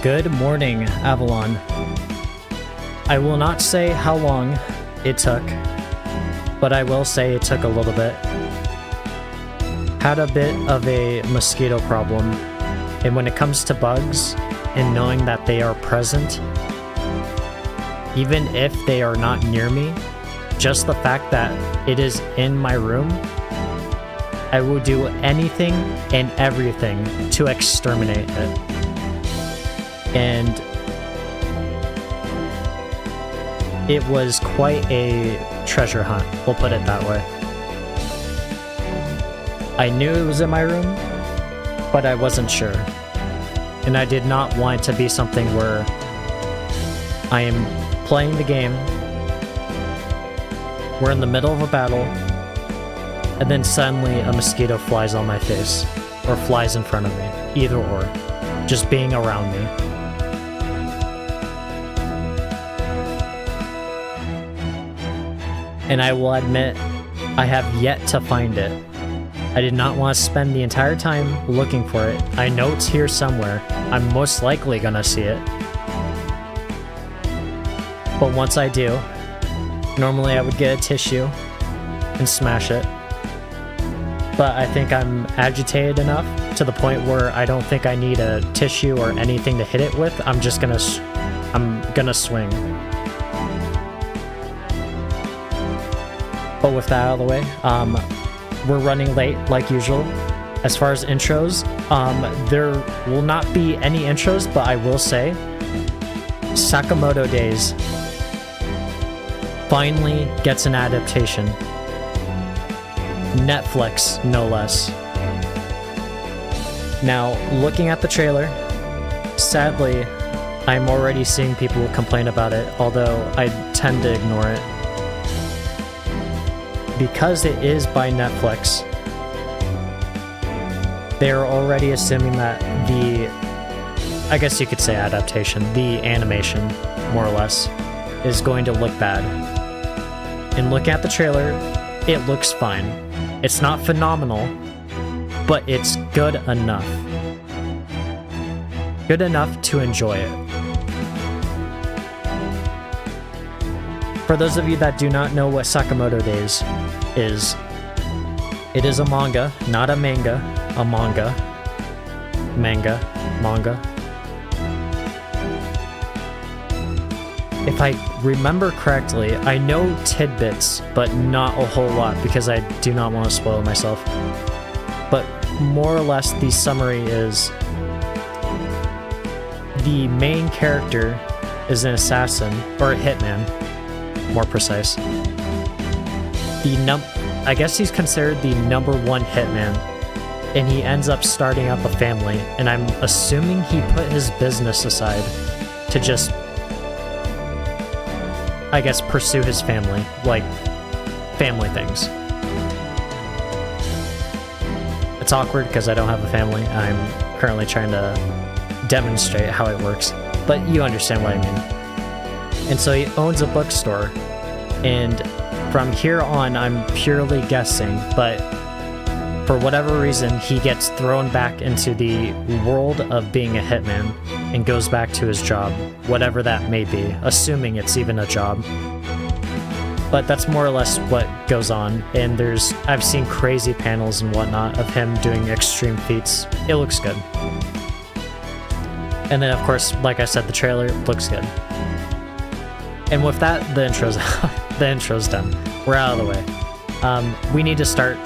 Good morning, Avalon. I will not say how long it took, but I will say it took a little bit. Had a bit of a mosquito problem, and when it comes to bugs and knowing that they are present, even if they are not near me, just the fact that it is in my room, I will do anything and everything to exterminate it. And it was quite a treasure hunt, we'll put it that way. I knew it was in my room, but I wasn't sure. And I did not want it to be something where I am playing the game, we're in the middle of a battle, and then suddenly a mosquito flies on my face, or flies in front of me, either or, just being around me. And I will admit, I have yet to find it. I did not want to spend the entire time looking for it. I know it's here somewhere. I'm most likely gonna see it. But once I do, normally I would get a tissue and smash it. But I think I'm agitated enough to the point where I don't think I need a tissue or anything to hit it with. I'm gonna swing. But with that out of the way, we're running late like usual. As far as intros, there will not be any intros, but I will say Sakamoto Days finally gets an adaptation. Netflix, no less. Now, looking at the trailer, sadly, I'm already seeing people complain about it, although I tend to ignore it. Because it is by Netflix, they're already assuming that I guess you could say adaptation, the animation, more or less, is going to look bad. And looking at the trailer, it looks fine. It's not phenomenal, but it's good enough. Good enough to enjoy it. For those of you that do not know what Sakamoto Days is, it is a manga, not a manga, a manga. Manga. If I remember correctly, I know tidbits, but not a whole lot because I do not want to spoil myself. But more or less, the summary is the main character is an assassin, or a hitman, more precise. I guess he's considered the #1 hitman, and he ends up starting up a family, and I'm assuming he put his business aside to just, I guess, pursue his family, like family things. It's awkward because I don't have a family. I'm currently trying to demonstrate how it works, but you understand what I mean. And so he owns a bookstore, and from here on, I'm purely guessing, but for whatever reason, he gets thrown back into the world of being a hitman and goes back to his job, whatever that may be, assuming it's even a job. But that's more or less what goes on, and I've seen crazy panels and whatnot of him doing extreme feats. It looks good. And then, of course, like I said, the trailer looks good. And with that, the intro's done. We're out of the way. We need to start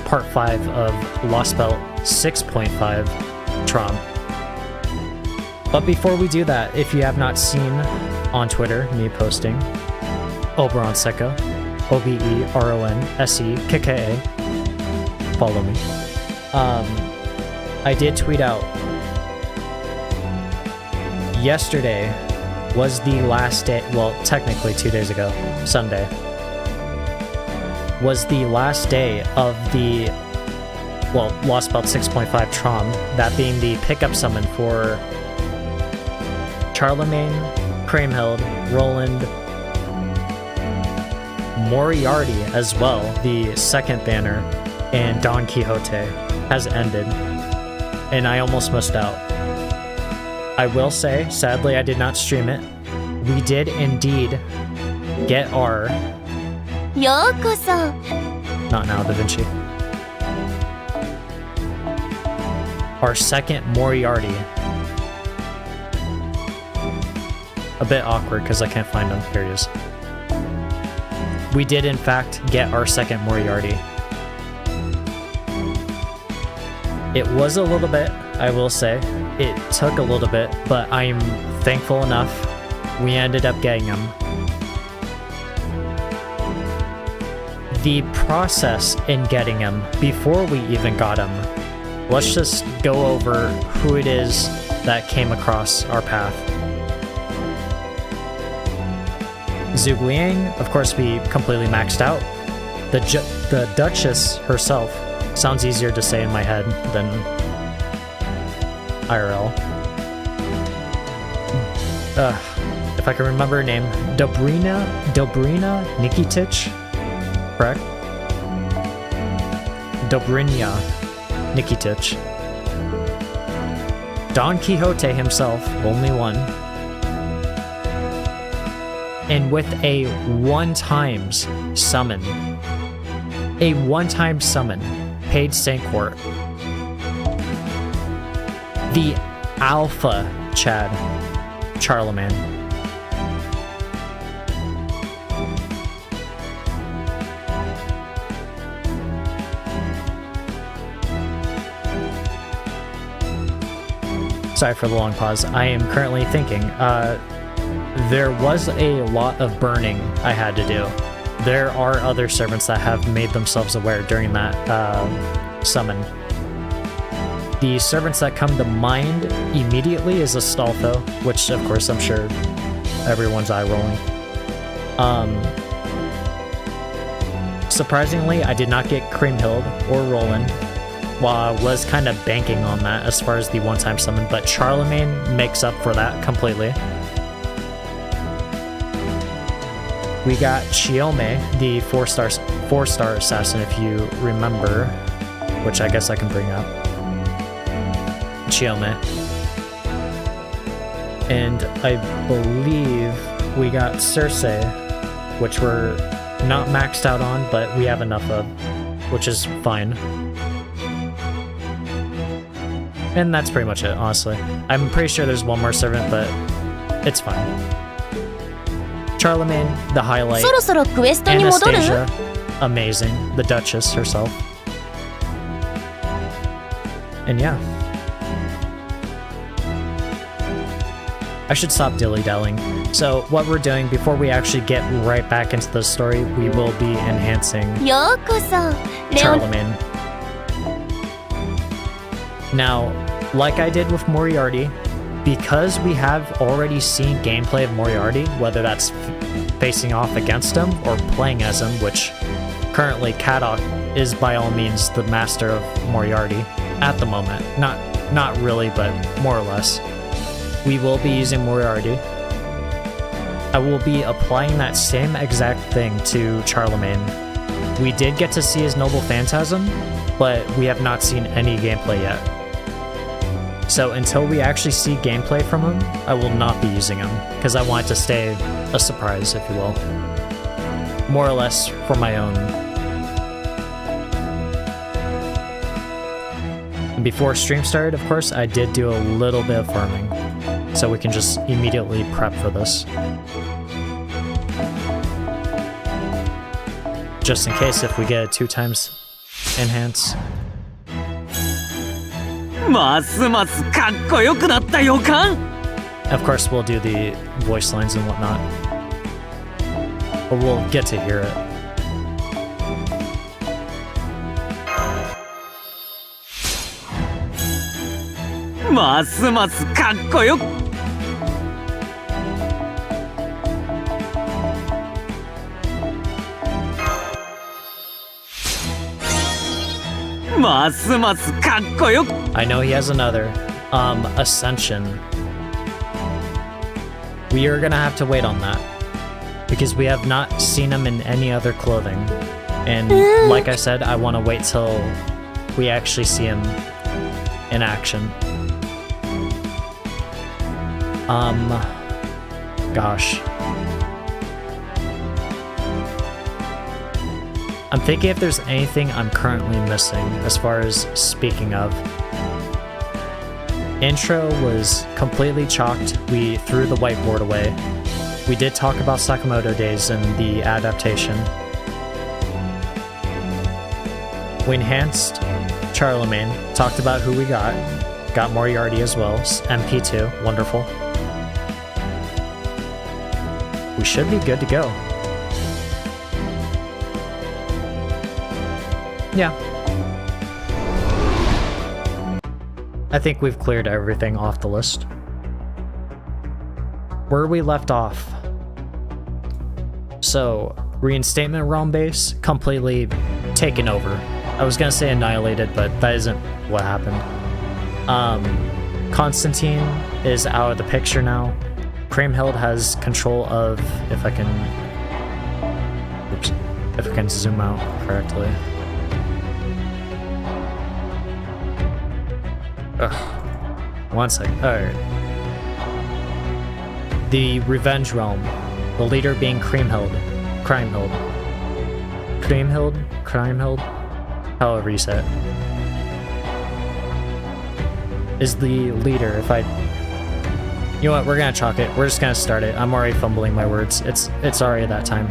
part 5 of Lostbelt 6.5 Traum. But before we do that, if you have not seen on Twitter me posting, Oberon Seka, OBERONSEKKA, follow me. I did tweet out yesterday was the last day, well, technically 2 days ago, Sunday, was the last day of the, Lostbelt 6.5 Traum, that being the pickup summon for Charlemagne, Kriemhild, Roland, Moriarty as well, the second banner, and Don Quixote has ended, and I almost missed out. I will say, sadly, I did not stream it. We did indeed get our... ようこそ Not now, Da Vinci. Our second Moriarty. A bit awkward because I can't find him. Here he is. We did in fact get our second Moriarty. It was a little bit, I will say. It took a little bit, but I'm thankful enough we ended up getting him. The process in getting him, before we even got him, let's just go over who it is that came across our path. Zhu Liang, of course, we completely maxed out. The Duchess herself sounds easier to say in my head than IRL. If I can remember her name, Dobrina Nikitich, correct? Dobrina Nikitich. Don Quixote himself, only one. And with a one-time summon, paid Saint Court. The Alpha Chad, Charlemagne. Sorry for the long pause. I am currently thinking, there was a lot of burning I had to do. There are other servants that have made themselves aware during that summon. The servants that come to mind immediately is Astolfo, which of course I'm sure everyone's eye rolling. Surprisingly, I did not get Kriemhild or Roland, while I was kind of banking on that as far as the one-time summon, but Charlemagne makes up for that completely. We got Chiome, the four-star assassin, if you remember, which I guess I can bring up. Chiome. And I believe we got Circe, which we're not maxed out on, but we have enough of, which is fine. And that's pretty much it, honestly. I'm pretty sure there's one more servant, but it's fine. Charlemagne, the highlight. そろそろクエストに戻る? Anastasia, amazing. The Duchess herself. And yeah. I should stop dilly-dallying. So what we're doing, before we actually get right back into the story, we will be enhancing ようこそ Charlemagne. Now, like I did with Moriarty, because we have already seen gameplay of Moriarty, whether that's facing off against him or playing as him, which currently Kadok is by all means the master of Moriarty at the moment. Not really, but more or less. We will be using Moriarty. I will be applying that same exact thing to Charlemagne. We did get to see his Noble Phantasm, but we have not seen any gameplay yet. So until we actually see gameplay from him, I will not be using him, because I want it to stay a surprise, if you will. More or less for my own. And before stream started, of course, I did do a little bit of farming, so we can just immediately prep for this. Just in case if we get a 2x enhance. ますますかっこよくなった予感 Of course, we'll do the voice lines and whatnot. Or we'll get to hear it.ますますかっこよくますますかっこよく I know he has another. Ascension. We are gonna have to wait on that. Because we have not seen him in any other clothing. And like I said, I want to wait till we actually see him in action. Gosh. I'm thinking if there's anything I'm currently missing as far as speaking of. Intro was completely chalked. We threw the whiteboard away. We did talk about Sakamoto Days and the adaptation. We enhanced Charlemagne, talked about who we got Moriarty as well, MP2, wonderful. We should be good to go. Yeah. I think we've cleared everything off the list. Where we left off. So, Reinstatement Realm base completely taken over. I was gonna say annihilated, but that isn't what happened. Constantine is out of the picture now. Kriemhild has control of, if I can zoom out correctly. Ugh. One second. Alright. The Revenge Realm. The leader being Kriemhild. However you say it. Is the leader. If I... You know what? We're gonna chalk it. We're just gonna start it. I'm already fumbling my words. It's already that time.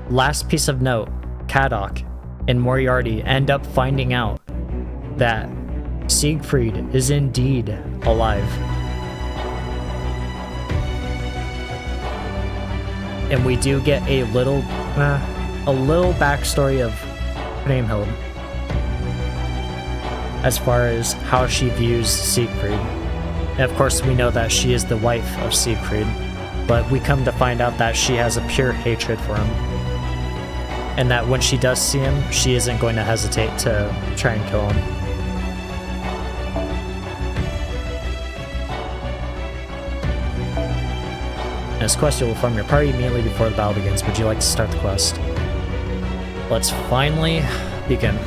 Last piece of note. Kadok and Moriarty end up finding out that Siegfried is indeed alive. And we do get a little backstory of Kriemhild as far as how she views Siegfried. And of course we know that she is the wife of Siegfried, but we come to find out that she has a pure hatred for him. And that when she does see him, she isn't going to hesitate to try and kill him. And this quest, you will form your party immediately before the battle begins. Would you like to start the quest? Let's finally begin.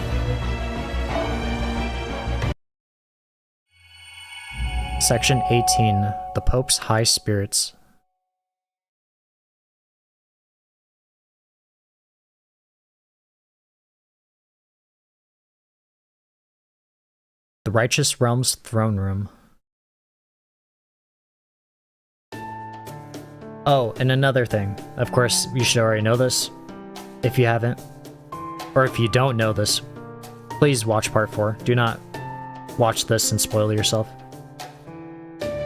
Section 18, The Pope's High Spirits. The Righteous Realm's Throne Room. Oh, and another thing. Of course, you should already know this, if you haven't. Or if you don't know this, please watch part 4. Do not watch this and spoil yourself.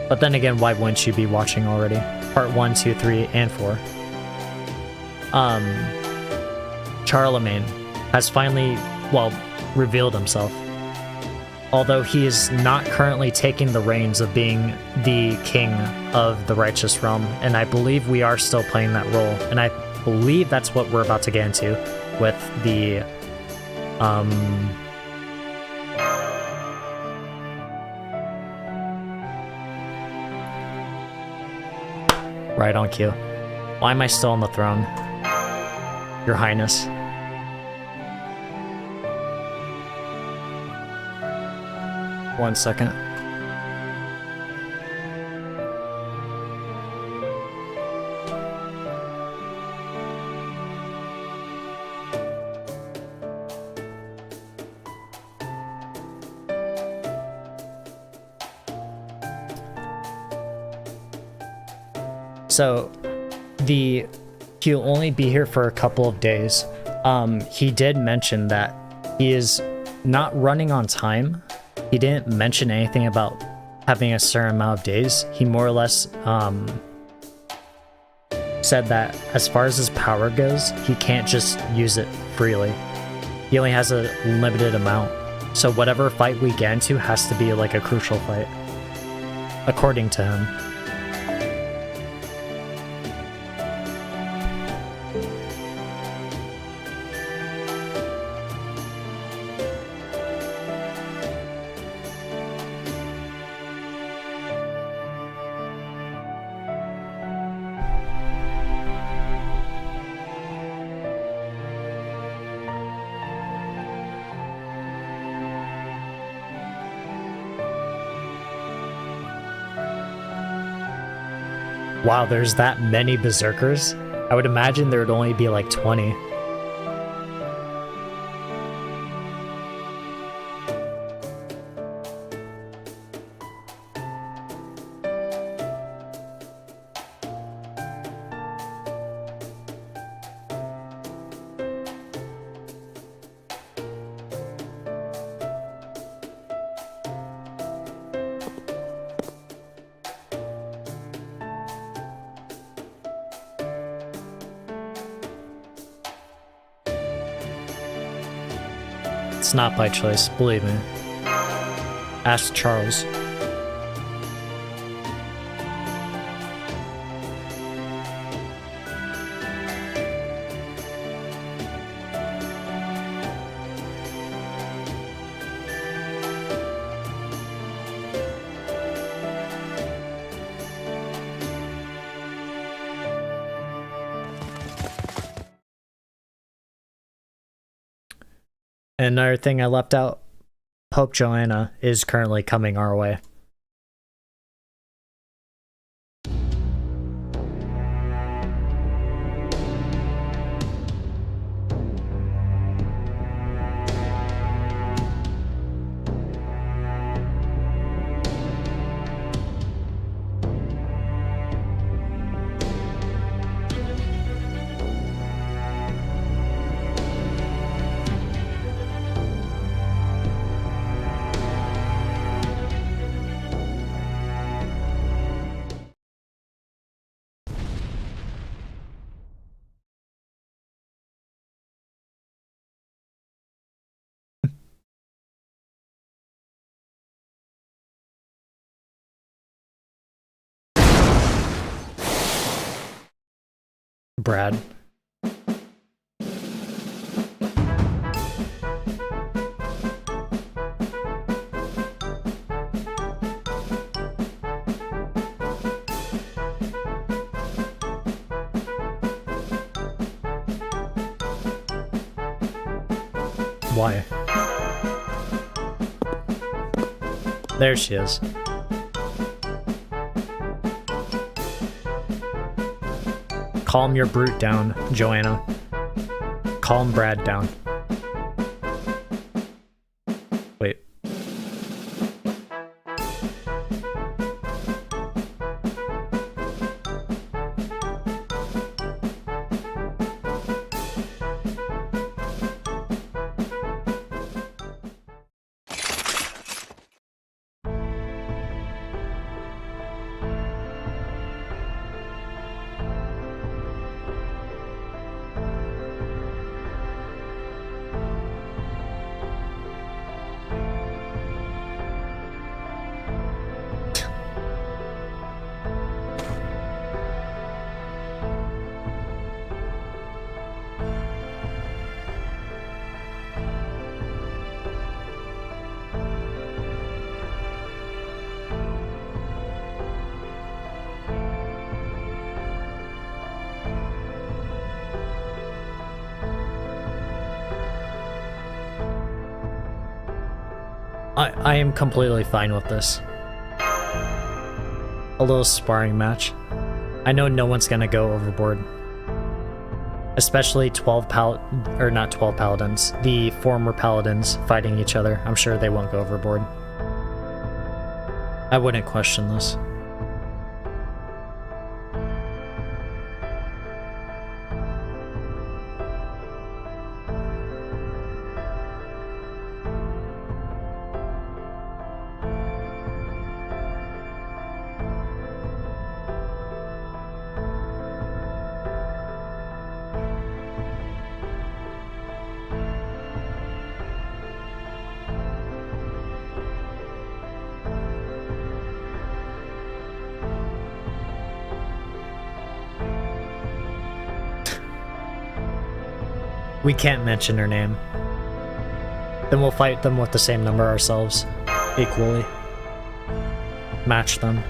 But then again, why wouldn't you be watching already? Part 1, 2, 3, and 4. Charlemagne has finally, well, revealed himself. Although he is not currently taking the reins of being the king of the Righteous Realm, and I believe we are still playing that role, and I believe that's what we're about to get into with the, right on cue. Why am I still on the throne? Your Highness. One second. So, he'll only be here for a couple of days. He did mention that he is not running on time. He didn't mention anything about having a certain amount of days. He more or less said that as far as his power goes, he can't just use it freely. He only has a limited amount. So whatever fight we get into has to be like a crucial fight, according to him. Wow, there's that many berserkers? I would imagine there would only be like 20. It's not by choice, believe me. Ask Charles. Another thing I left out, Pope Joanna is currently coming our way. Brad. Why? There she is. Calm your brute down, Joanna. Calm Brad down. Wait. I am completely fine with this. A little sparring match. I know no one's gonna go overboard. Especially 12 not 12 paladins. The former paladins fighting each other. I'm sure they won't go overboard. I wouldn't question this. We can't mention her name. Then we'll fight them with the same number ourselves, equally. Match them.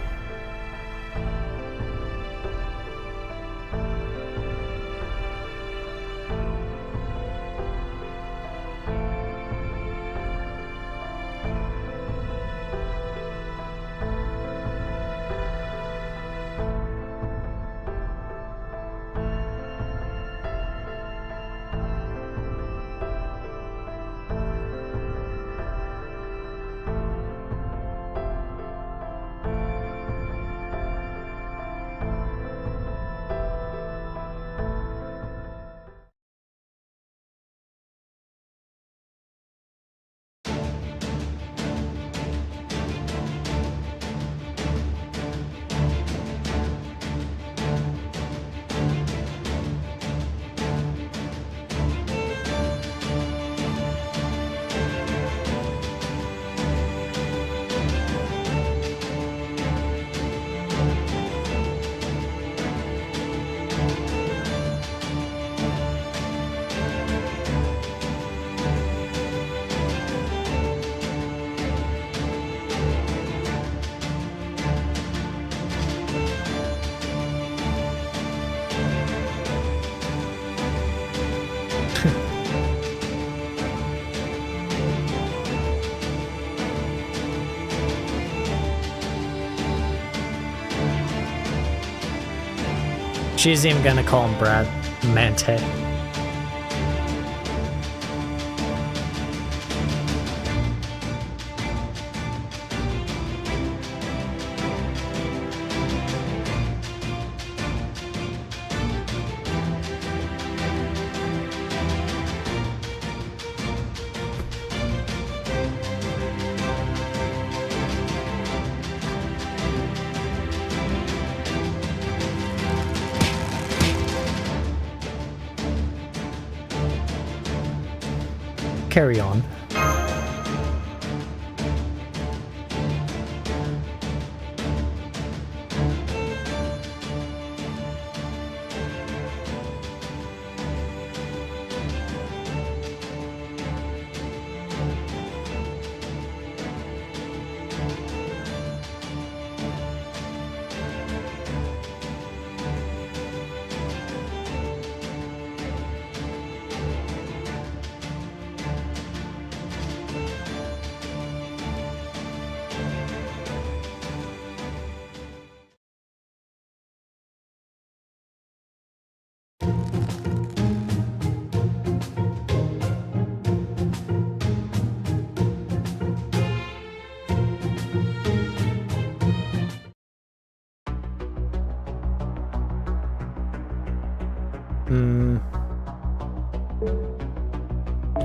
She's even gonna call him Brad Mante. Carry on.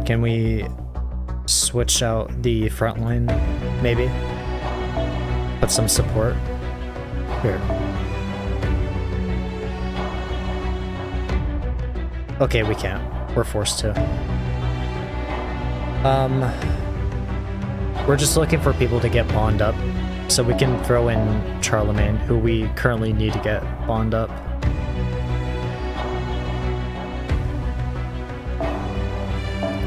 Can we switch out the front line, maybe? Put some support here. Okay, we can't. We're forced to. We're just looking for people to get bond up, so we can throw in Charlemagne, who we currently need to get bond up.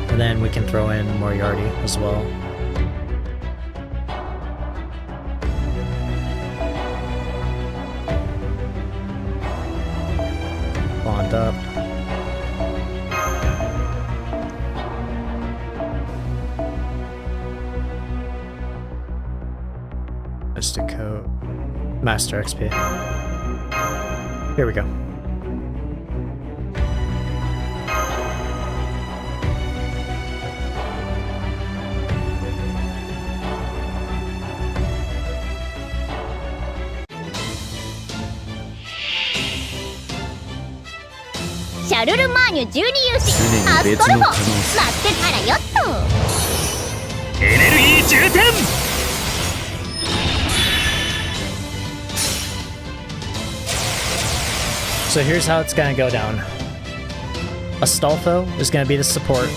And then we can throw in Moriarty as well. Bond up. Mystic Coat. Master XP. Here we go.シャルルマーニュ12勇士アストロボ待ってたらよっと。エネルギー充填。So here's how it's gonna go down. Astolfo is gonna be the support,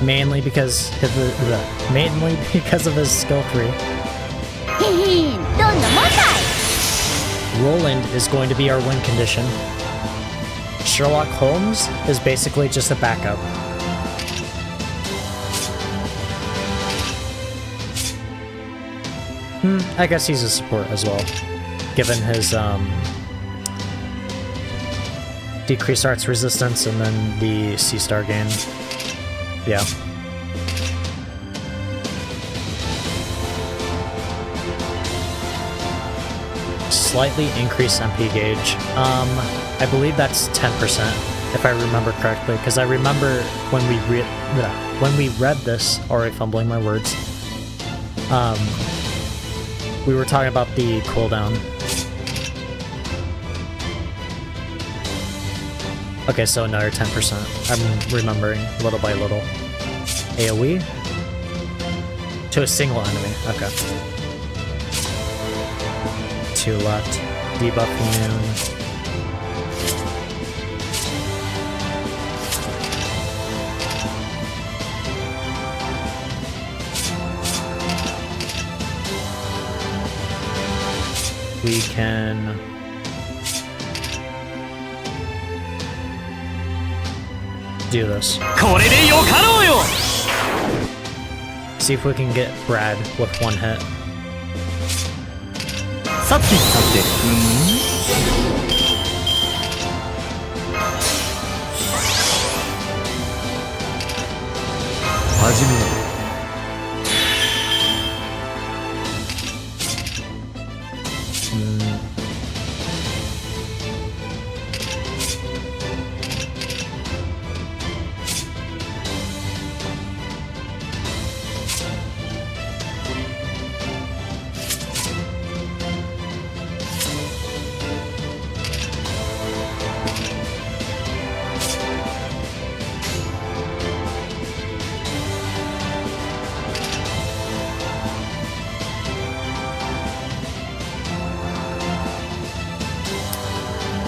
mainly because of his skill 3. へへん、どんなもんだい。 Roland is going to be our win condition. Sherlock Holmes is basically just a backup. I guess he's a support as well, given his decreased arts resistance and then the C-star gain. Yeah. Slightly increased MP gauge. I believe that's 10%, if I remember correctly, because I remember when we read this, already fumbling my words, we were talking about the cooldown. Okay, so another 10%. I'm remembering little by little. AoE? To a single enemy, okay. 2 left. Debuff immune. We can do this. See if we can get Brad with 1 hit.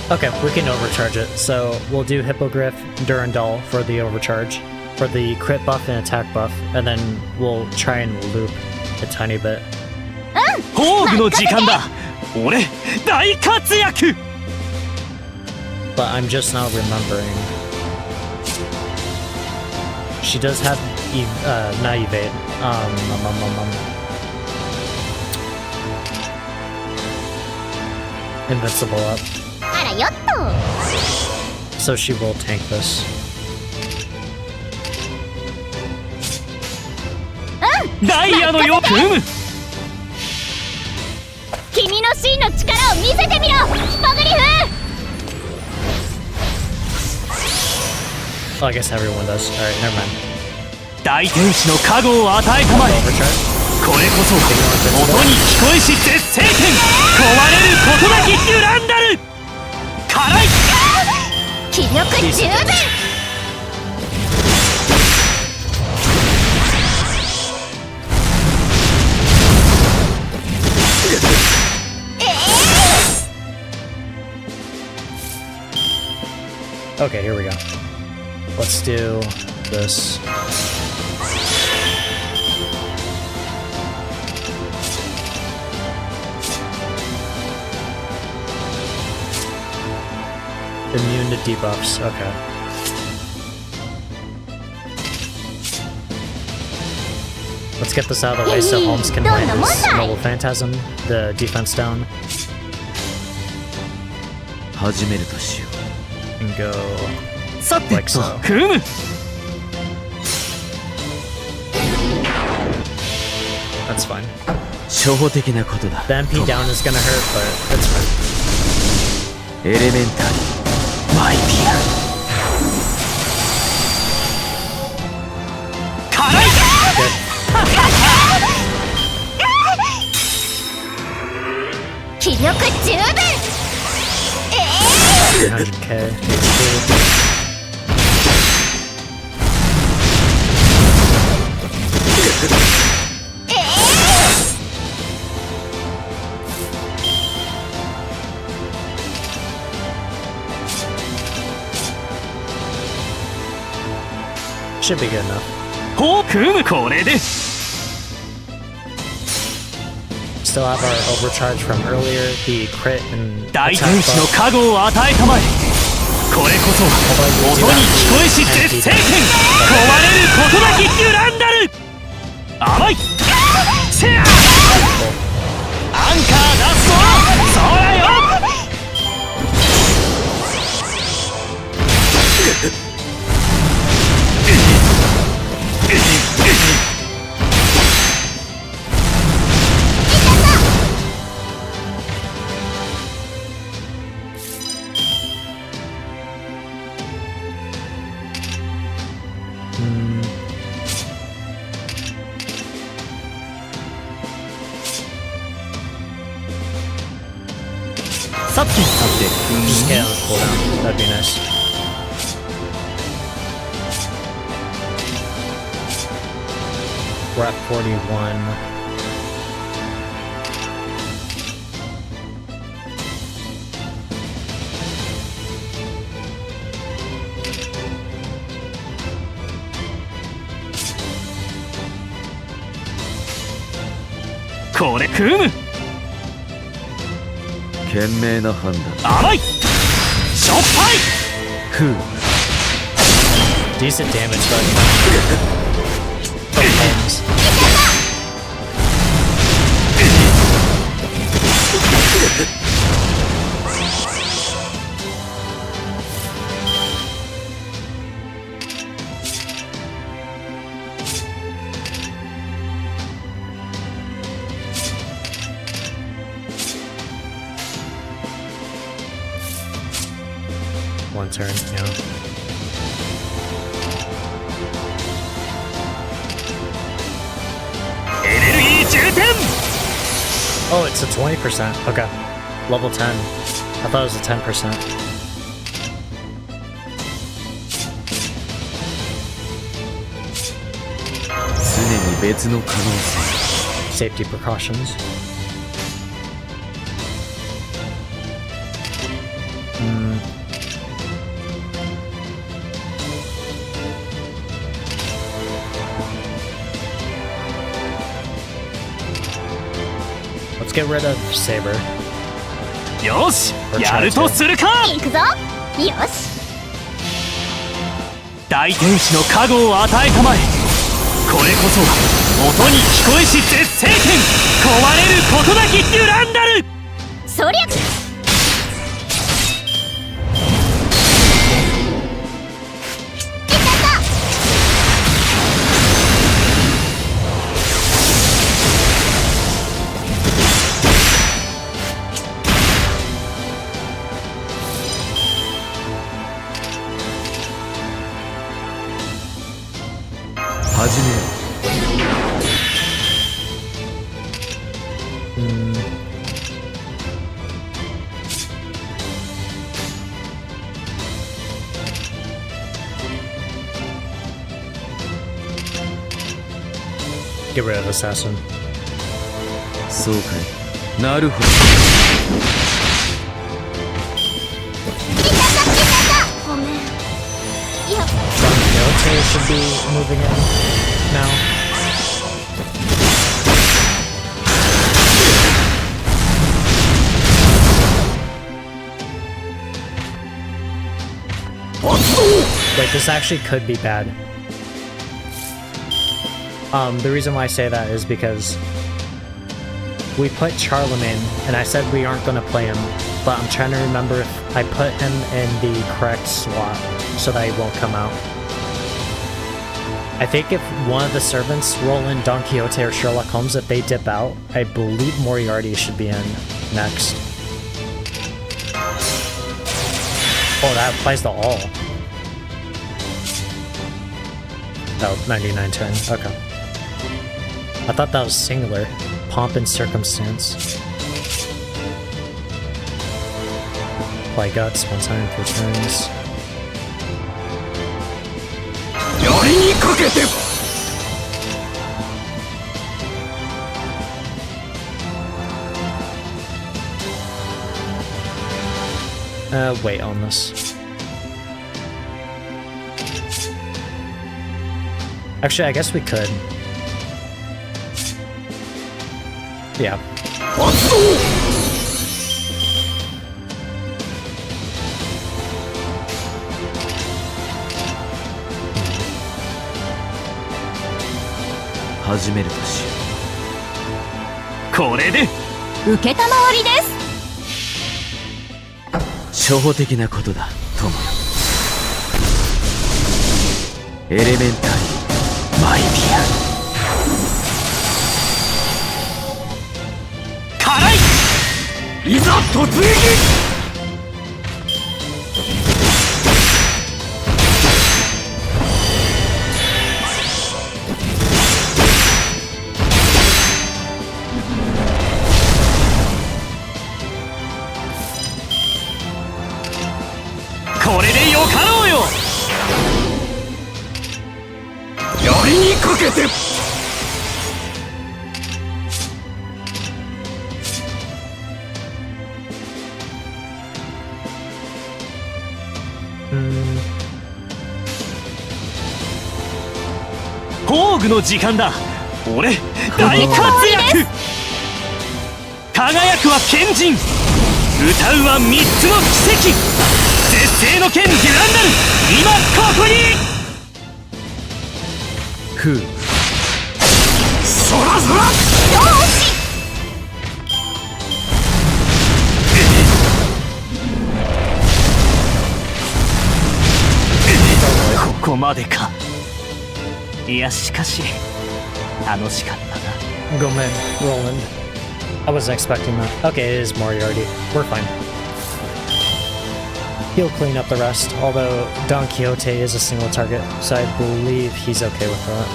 Okay, we can overcharge it. So we'll do Hippogriff, Durandal for the overcharge, for the crit buff and attack buff, and then we'll try and loop a tiny bit. 宝具の時間だ。俺大活躍。 But I'm just now remembering. She does have not evade. Invincible up. あらよっと So she will tank this. ダイヤのよくむ。 君の真の力を見せてみろヒポグリフ Oh, I guess everyone does. Alright, never mind. 大天使の加護を与えたまえ。 Overcharge. これこそ音に聞こえし絶世剣。壊れることなきデュランダル。辛い。気力十分 Okay, here we go. Let's do this. Immune to debuffs, okay. Let's get this out of the way so Holmes can land his Mobile Phantasm, the defense down. 始めるとしよ And go う。さて like と so. 組む。 That's fine. 初歩的なことだ。 The MP down is gonna hurt, but it's fine. エレメンタリーマイピア。辛い。 気力十分 300k HP. Should be good enough. ほう組むこれで。 Still have our overcharge from earlier, the crit and 大 attack 天使の buff. 加護を与えたまえ。これこそ音に聞こえし絶世剣。壊れることなきデュランダル。甘い。せや。アンカー出すぞ。そうだよ。 さてさて Just get on the cooldown. That'd be nice. We're at 41.これ組む。賢明な判断。甘い。しょっぱい。ふう。 Decent damage, but Holmes. One turn, yeah. Oh, it's a 20%. Okay. Level 10. I thought it was a 10%. Safety precautions. get rid of Saber. よし、やるとするか。行くぞ。よし。大天使の加護を与えたまえ。これこそ音に聞こえし絶世剣、壊れることなきデュランダル。そりゃ始めよう。Get rid of Assassin. そうかい。なるほど。ごめん。いや、Yote should be moving in now. Wait, this actually could be bad. The reason why I say that is because we put Charlemagne, and I said we aren't going to play him, but I'm trying to remember if I put him in the correct slot so that he won't come out. I think if one of the servants roll in Don Quixote or Sherlock Holmes, if they dip out, I believe Moriarty should be in next. Oh, that applies to all. Oh, 99 turn. Okay. I thought that was singular. Pomp and circumstance. Apply guts one time for turns. やりにかけて。Wait on this. Actually, I guess we could. Yeah. 発動。始めるとしよこれで受けたまわりです。う。初歩的なことだ、友よ。エレメンタリーマイピア。辛い。いざ突撃。これでよかろうよ。やりにかけて。宝具の時間だ。俺大活躍。輝くは賢人、歌うは3つの奇跡。絶世の剣デュランダル、今ここに。ふう。そらそら。よし。ここまでか。いやしかし楽しかったな。Go man, Roland. I wasn't expecting that. Okay, it is Moriarty. We're fine. He'll clean up the rest, although Don Quixote is a single target, so I believe he's okay with that.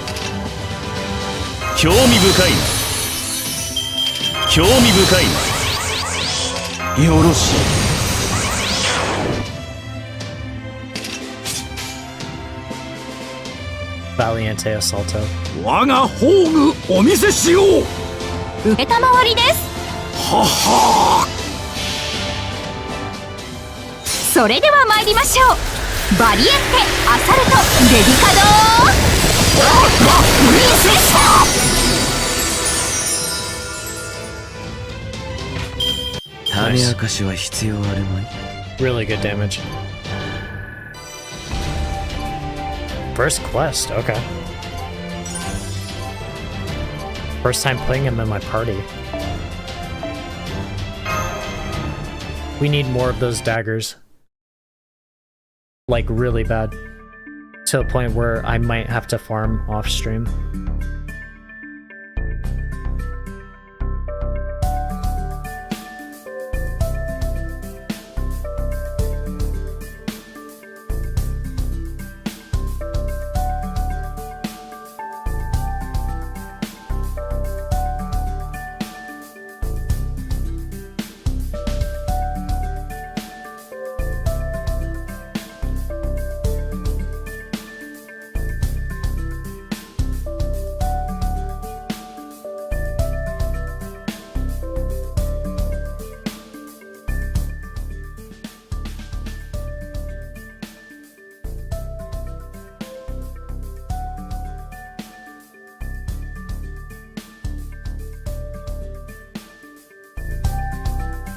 興味深いな。興味深いな。よろしい。Valiente Assalto. 我が宝具お見せしよう。受けたまわりです。ははそれでは参りましょう。バリエッテアサルトデリカドー。nice. かしは必要あるまい。 Really good damage. First quest, okay. First time playing him in my party. We need more of those daggers. Like, really bad. To a point where I might have to farm off stream.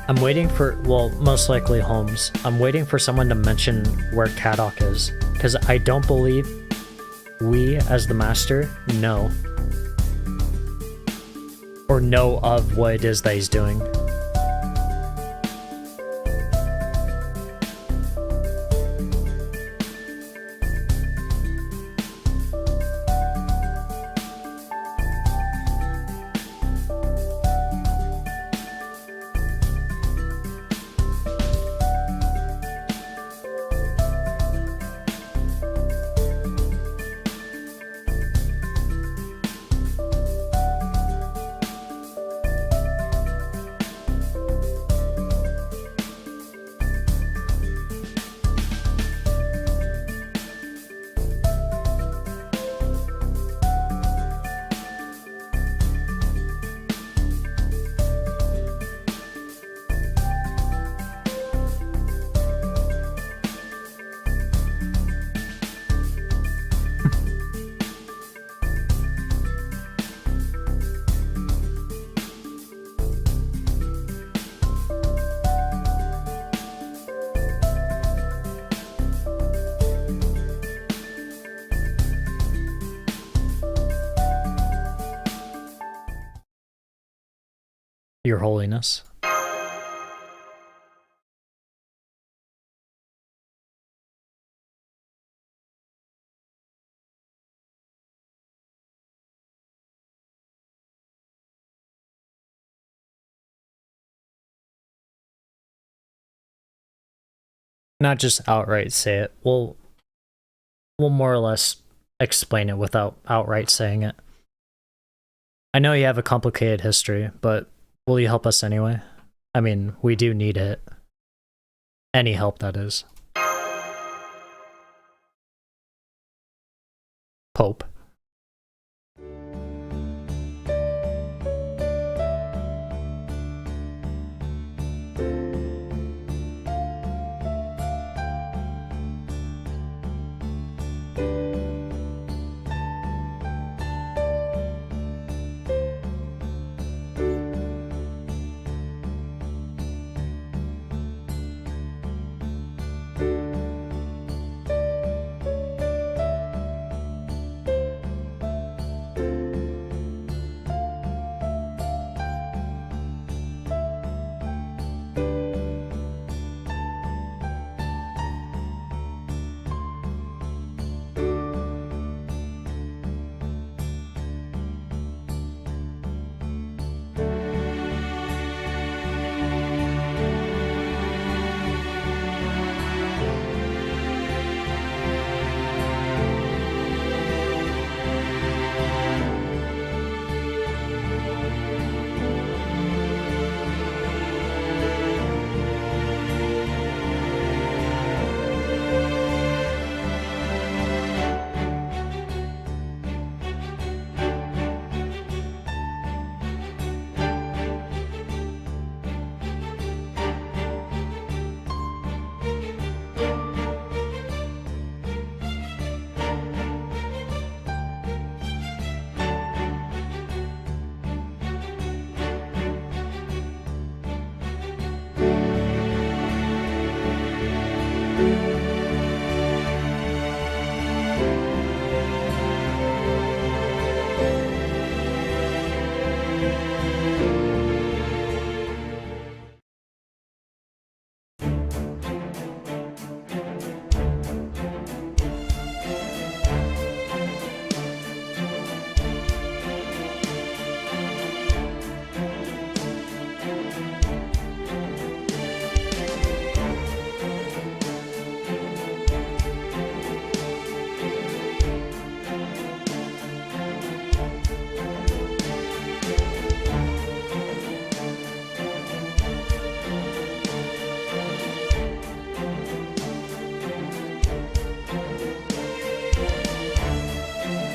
I'm waiting for, well, most likely Holmes. I'm waiting for someone to mention where Kadok is, because I don't believe we, as the master, know. Or know of what it is that he's doing. Your Holiness. Not just outright say it. We'll more or less explain it without outright saying it. I know you have a complicated history, but will you help us anyway? I mean, we do need it. Any help, that is. Pope.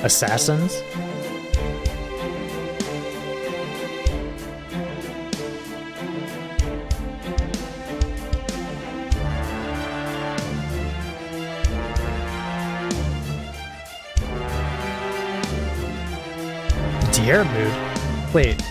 Assassins? Dear mood? Wait.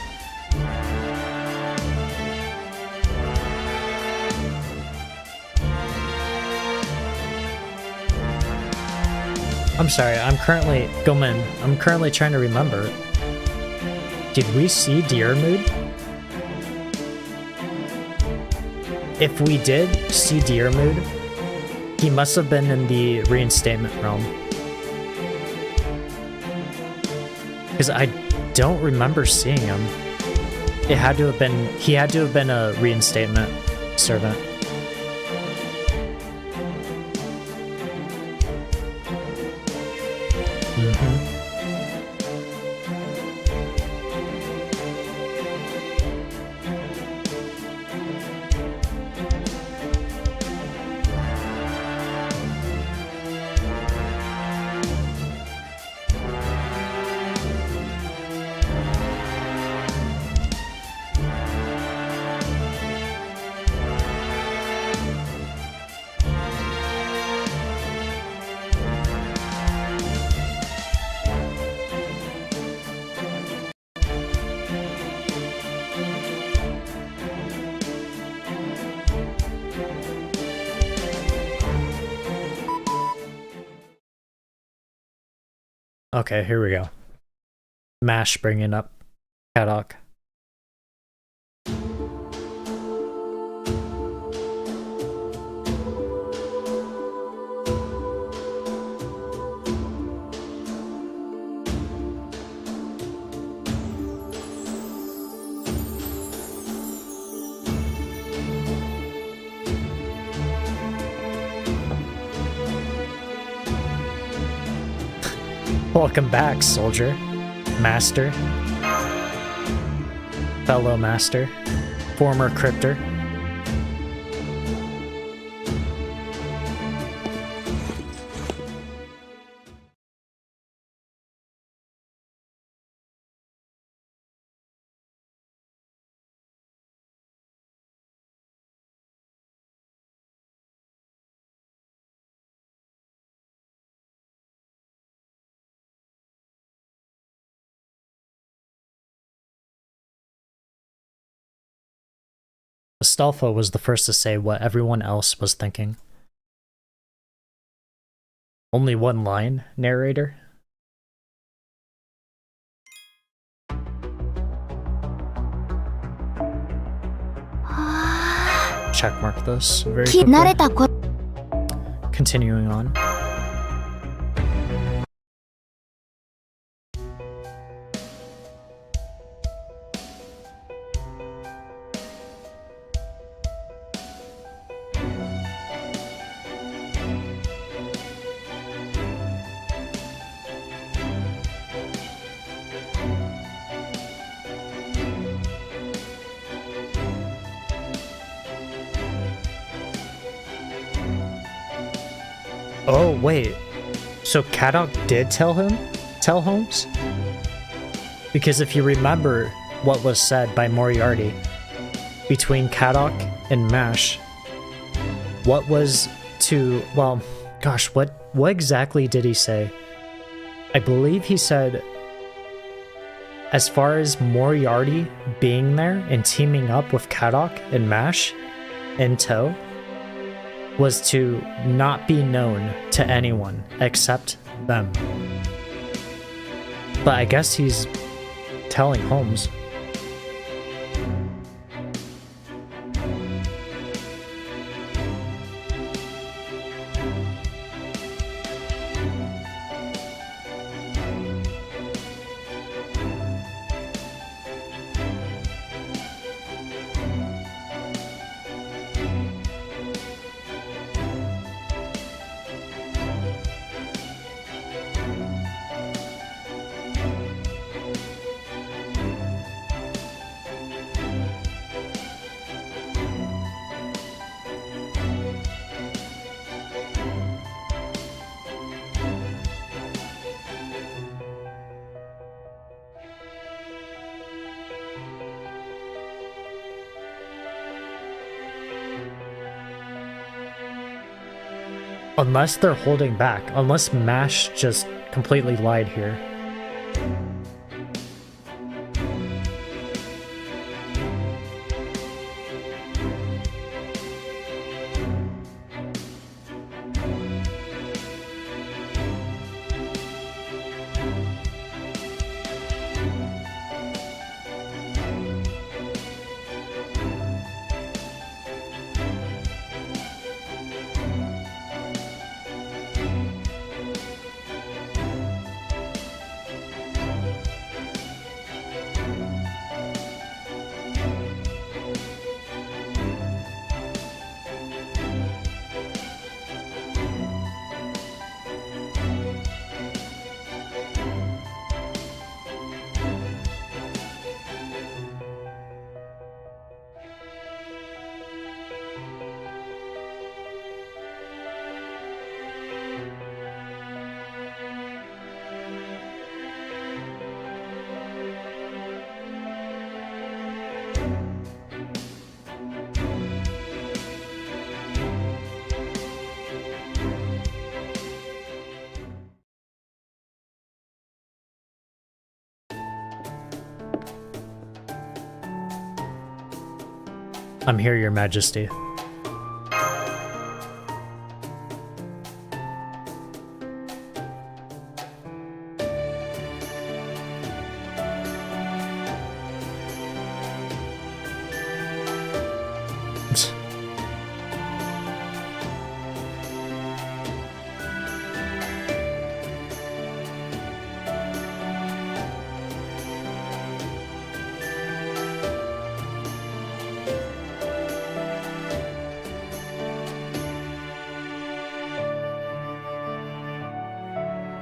I'm sorry, I'm currently trying to remember. Did we see Dear Mood? If we did see Dear Mood, he must have been in the reinstatement realm. Because I don't remember seeing him. He had to have been a reinstatement servant. Okay, here we go. Mash bringing up Kadok. Welcome back, soldier. Master. Fellow master. Former crypter. Astolfo was the first to say what everyone else was thinking. Only one line, narrator? Checkmark this very quickly. Continuing on. Oh, wait. So Kadok did tell Holmes? Because if you remember what was said by Moriarty between Kadok and Mash, what was to, well, gosh, what exactly did he say? I believe he said, as far as Moriarty being there and teaming up with Kadok and Mash in tow, was to not be known to anyone except them. But I guess he's telling Holmes. Unless they're holding back. Unless MASH just completely lied here. I'm here, Your Majesty.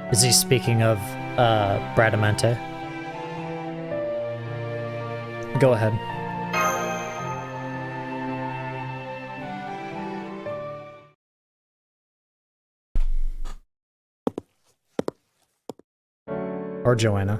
Is he speaking of Bradamante? Go ahead. Or Joanna.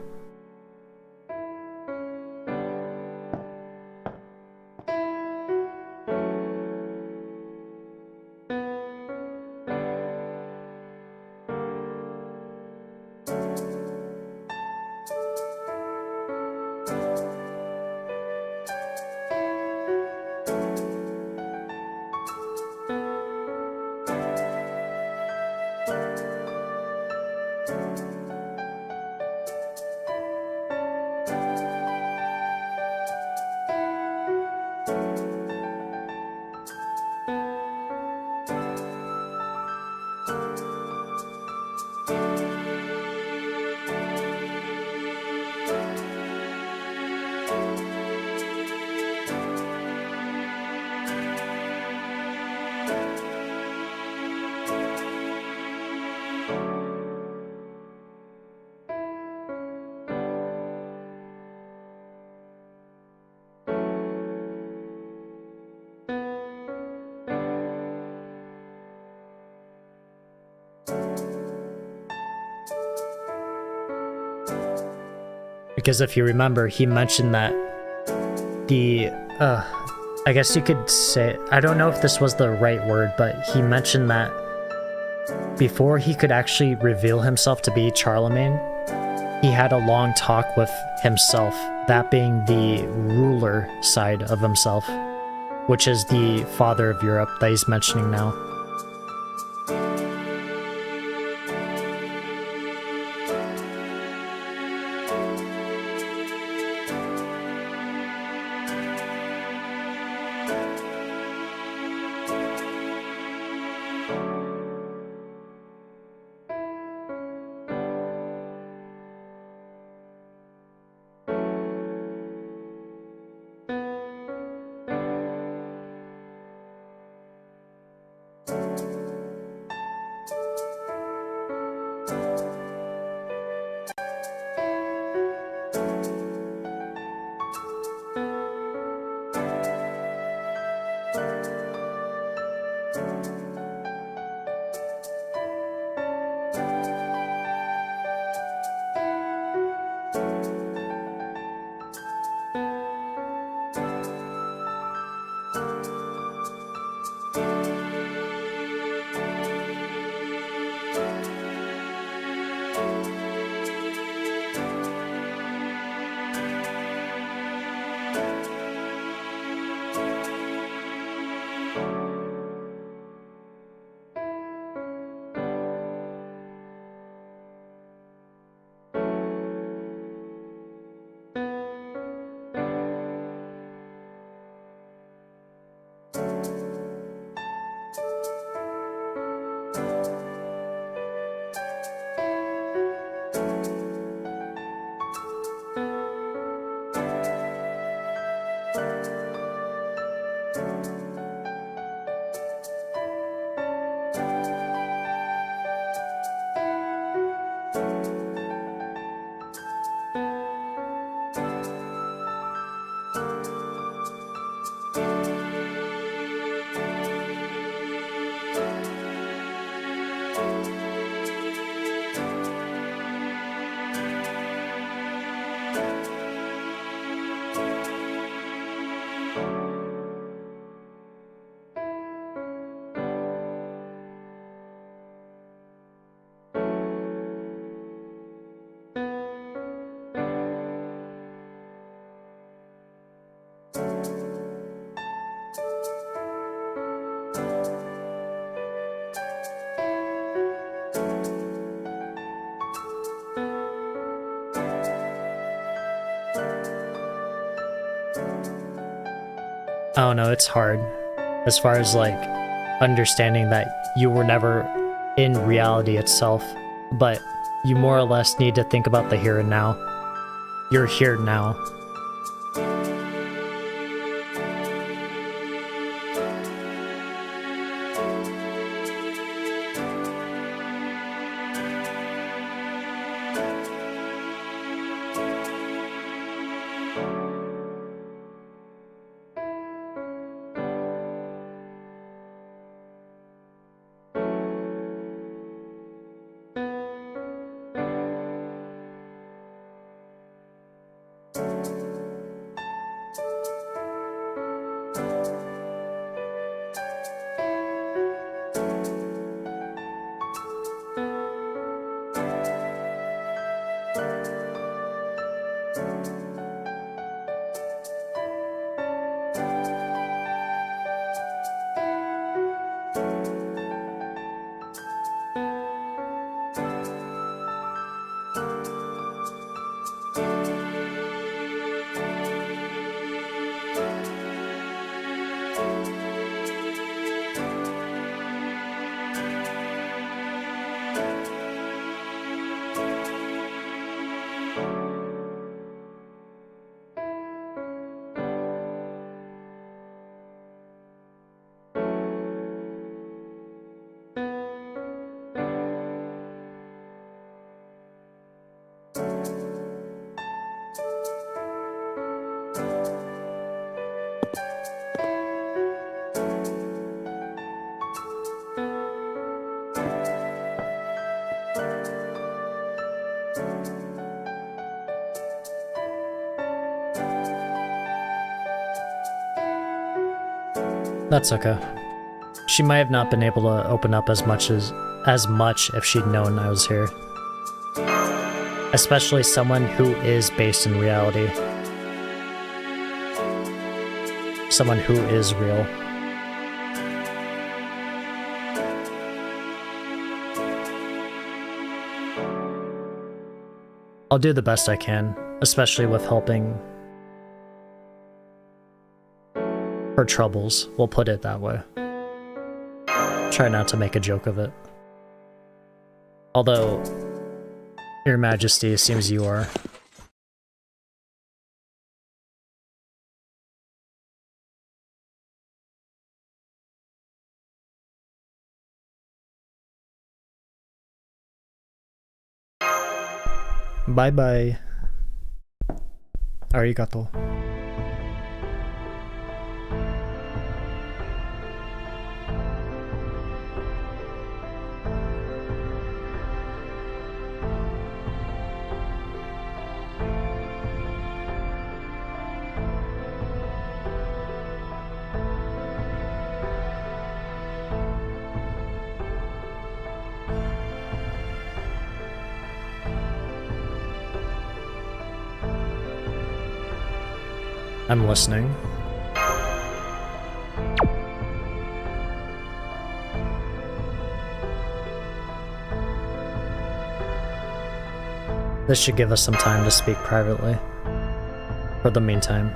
Because if you remember, he mentioned that the, I guess you could say, I don't know if this was the right word, but he mentioned that before he could actually reveal himself to be Charlemagne, he had a long talk with himself, that being the ruler side of himself, which is the father of Europe that he's mentioning now. Oh no, it's hard. As far as like understanding that you were never in reality itself, but you more or less need to think about the here and now. You're here now. That's okay. She might have not been able to open up as much if she'd known I was here. Especially someone who is based in reality. Someone who is real. I'll do the best I can, especially with helping her troubles, we'll put it that way. Try not to make a joke of it. Although, Your Majesty, it seems you are. Bye-bye. Arigato. I'm listening. This should give us some time to speak privately. For the meantime.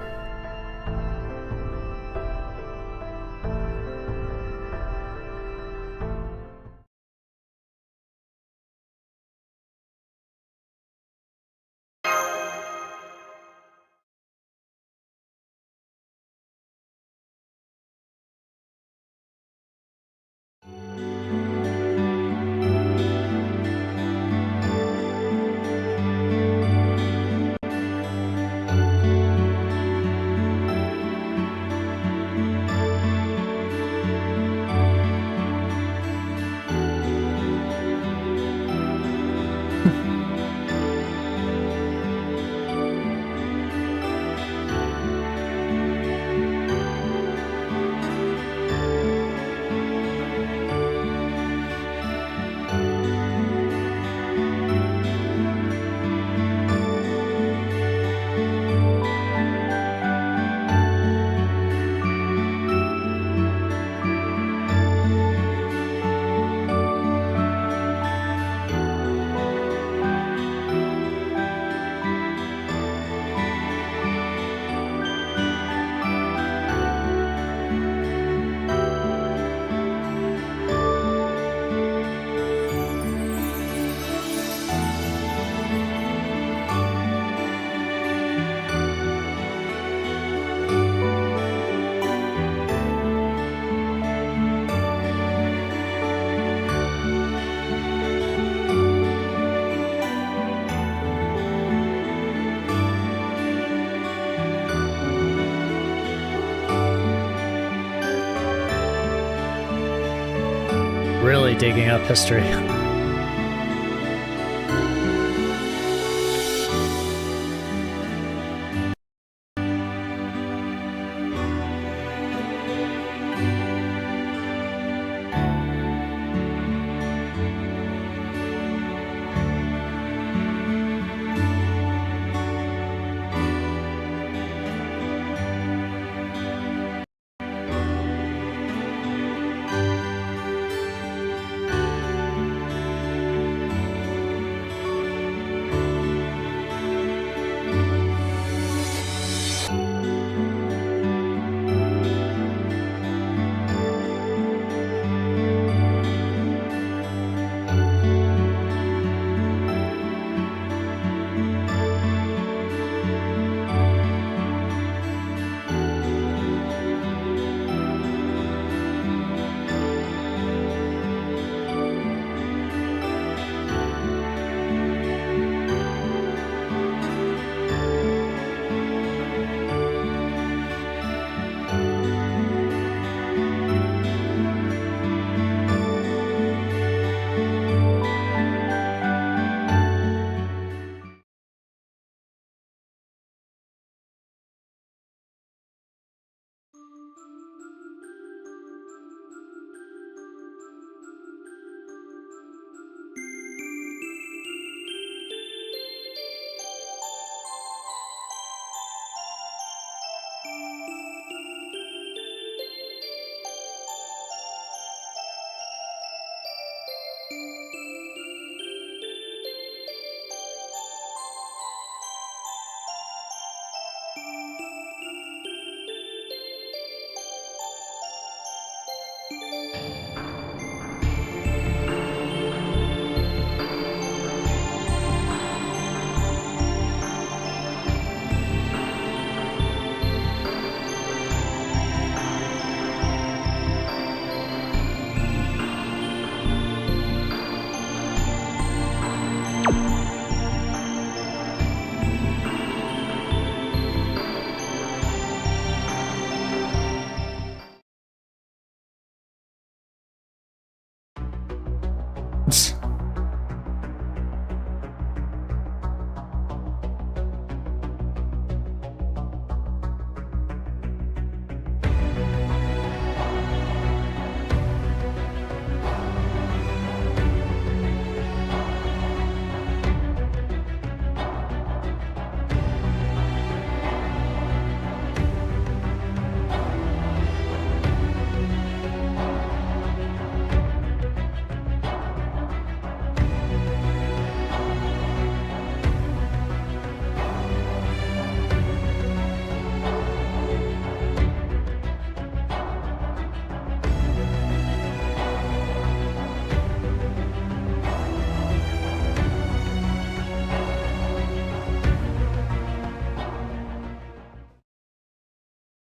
Really digging up history.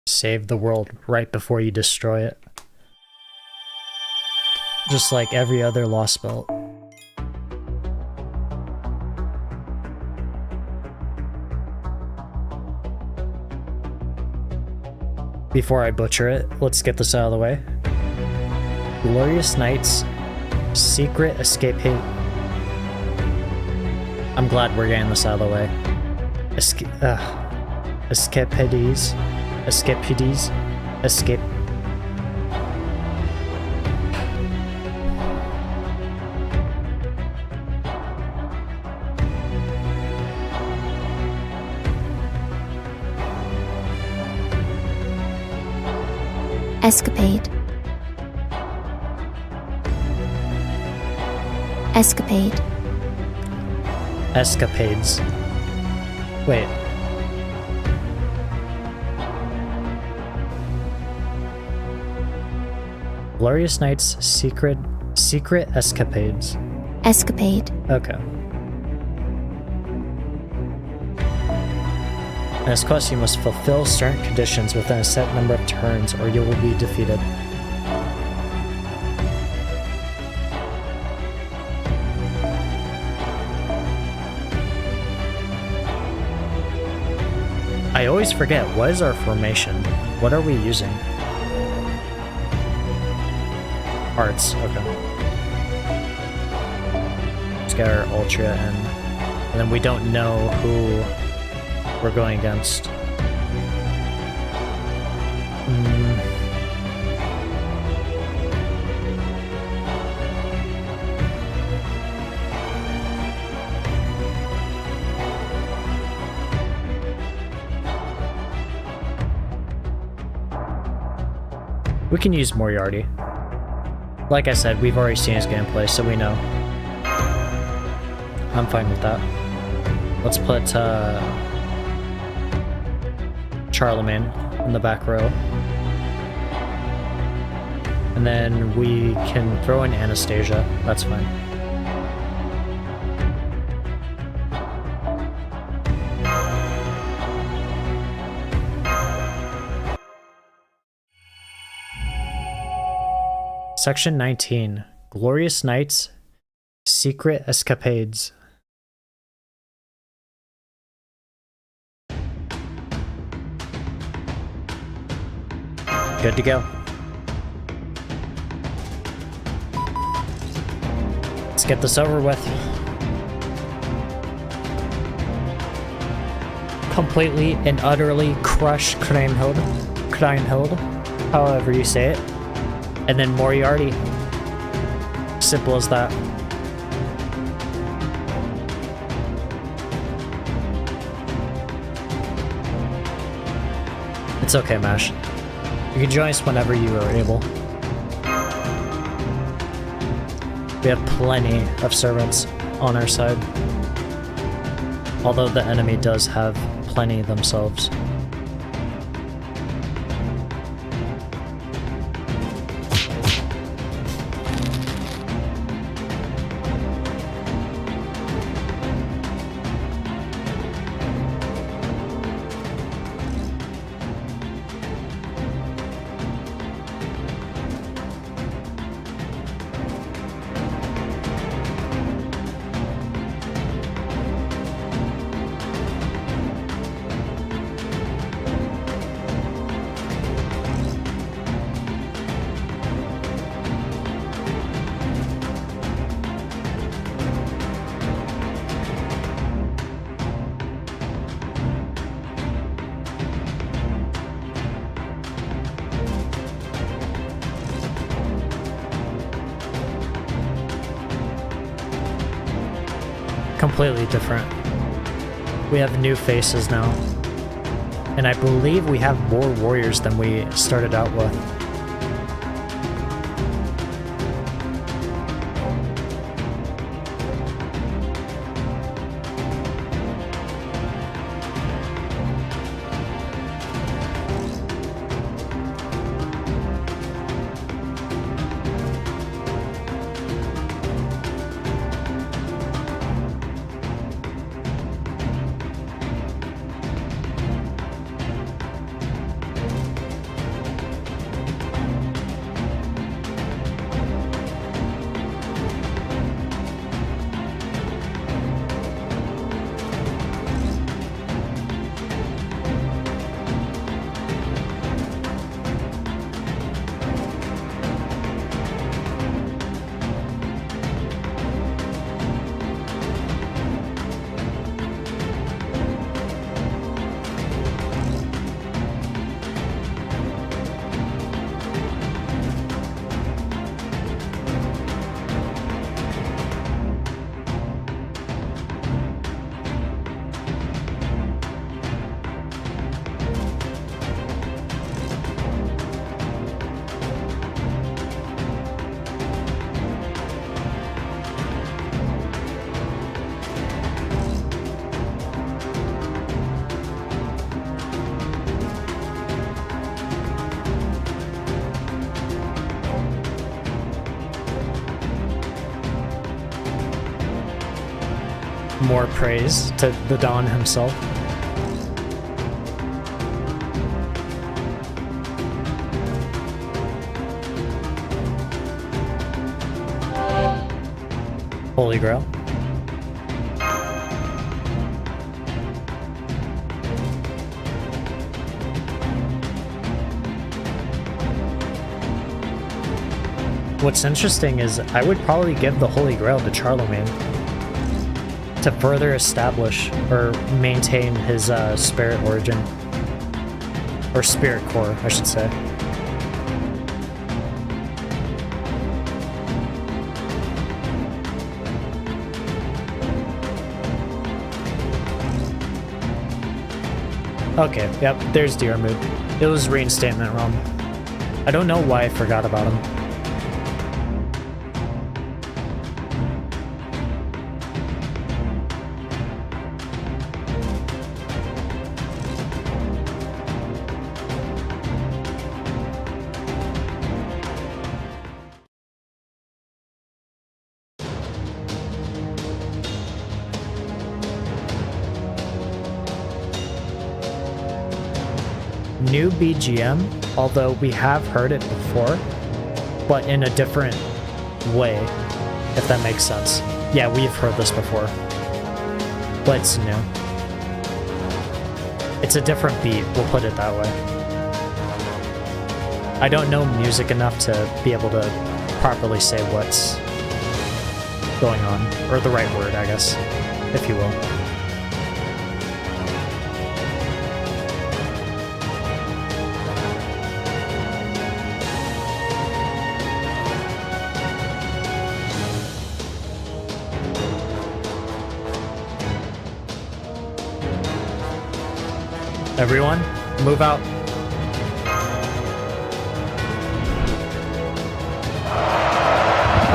Save the world right before you destroy it. Just like every other Lostbelt. Before I butcher it, let's get this out of the way. Glorious Knight's secret escapade. I'm glad we're getting this out of the way. Escapedes. Escape. Escapade. Escapade. Escapades. Wait. Glorious Knight's secret escapades. Escapade. Okay. In this quest, you must fulfill certain conditions within a set number of turns, or you will be defeated. I always forget, what is our formation? What are we using? Arts, okay. get our Ultra in. And then we don't know who we're going against. We can use Moriarty. Like I said, we've already seen his gameplay, so we know. I'm fine with that. Let's put Charlemagne in the back row. And then we can throw in Anastasia. That's fine. Section 19. Glorious Nights, Secret Escapades. Good to go. Let's get this over with. Completely and utterly crush Kriemhild, however you say it. And then Moriarty. Simple as that. It's okay, Mash. You can join us whenever you are able. We have plenty of servants on our side. Although the enemy does have plenty themselves. Completely different. We have new faces now. And I believe we have more warriors than we started out with. More praise to the Don himself. Holy Grail. What's interesting is I would probably give the Holy Grail to Charlemagne. to further establish or maintain his spirit origin. Or spirit core, I should say. Okay, yep, there's Diarmuid. It was reinstatement realm. I don't know why I forgot about him. New BGM, although we have heard it before, but in a different way, if that makes sense. Yeah, we've heard this before, but it's new. It's a different beat, we'll put it that way. I don't know music enough to be able to properly say what's going on, or the right word, I guess, if you will. Everyone, move out.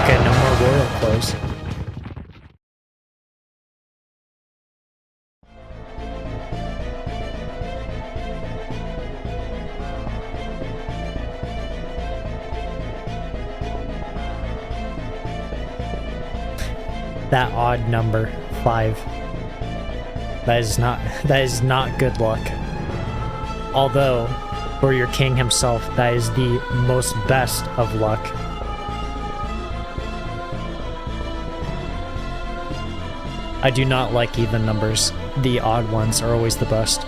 Okay, no more royal clothes. That odd number, 5. That is not good luck. Although, for your king himself, that is the most best of luck. I do not like even numbers. The odd ones are always the best.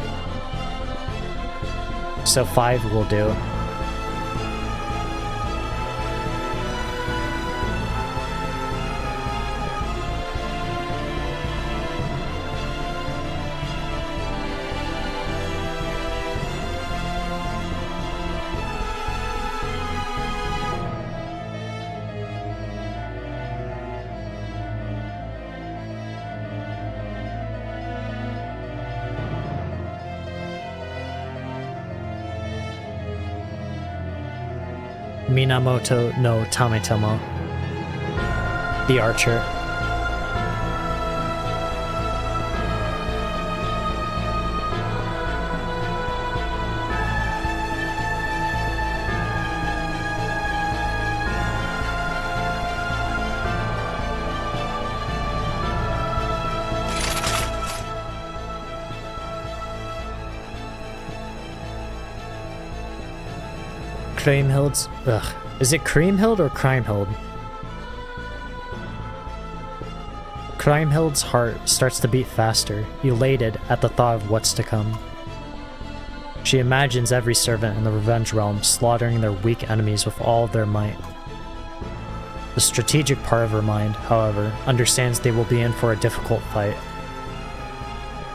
So 5 will do. Minamoto no Tametamo, the archer. Kriemhild's... Ugh. Is it Kriemhild or Kriemhild? Kriemhild's heart starts to beat faster, elated at the thought of what's to come. She imagines every servant in the Revenge Realm slaughtering their weak enemies with all of their might. The strategic part of her mind, however, understands they will be in for a difficult fight.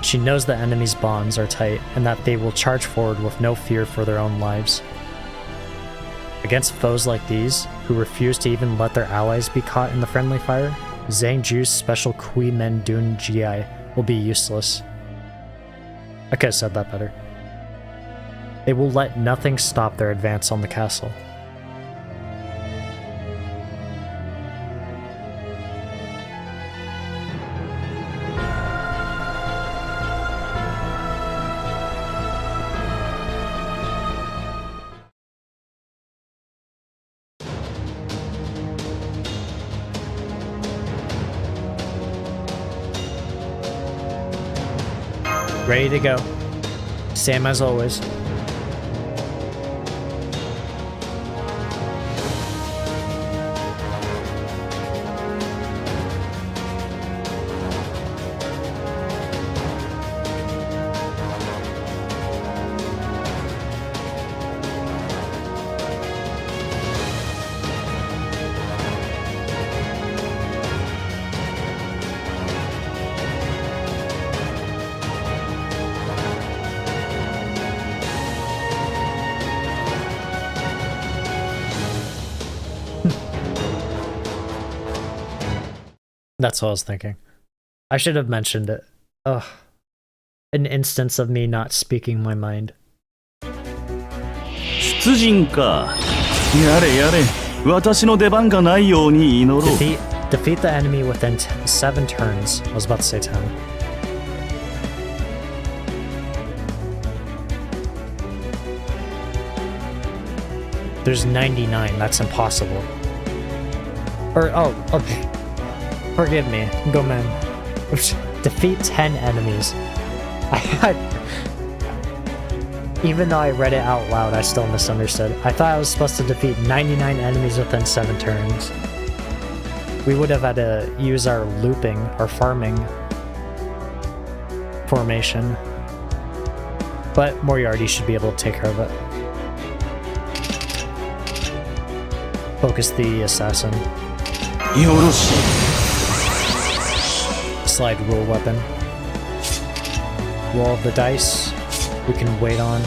She knows the enemy's bonds are tight and that they will charge forward with no fear for their own lives. Against foes like these, who refuse to even let their allies be caught in the friendly fire, Zhang Ju's special Kui Men Dun Ji will be useless. I could have said that better. They will let nothing stop their advance on the castle. Ready to go. Same as always. That's what I was thinking. I should have mentioned it. Ugh. An instance of me not speaking my mind. 出陣か。やれやれ。私の出番がないように祈ろう。Defeat the enemy within 7 turns. I was about to say 10. There's 99. That's impossible. Or, oh, okay. Forgive me. Go, man. Defeat 10 enemies. Even though I read it out loud, I still misunderstood. I thought I was supposed to defeat 99 enemies within 7 turns. We would have had to use our looping, or farming formation. But Moriarty should be able to take care of it. Focus the assassin. Slide rule weapon. Roll of the dice. We can wait on.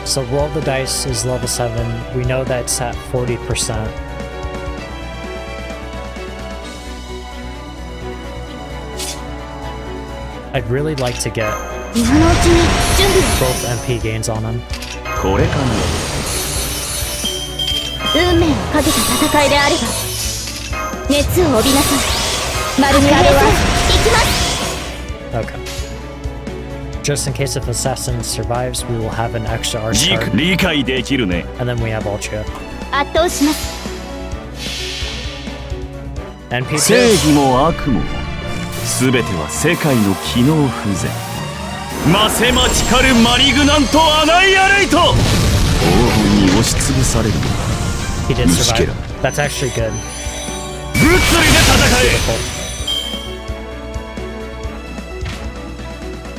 So roll the dice is level 7. We know that it's at 40%. I'd really like to get both MP gains on him. これかな。運命をかけた戦いであれば熱を帯びなさい。丸みアドワーズ行きます。 Okay. Just in case if Assassin survives, we will have an extra arch card. 理解できるね。 And then we have Ultra. 圧倒します。 NP2. 正義も悪も全ては世界の機能不全。マセマチカルマリグナントアナイアレイト。黄金に押しつぶされる。 He did survive. That's actually good. 物理で戦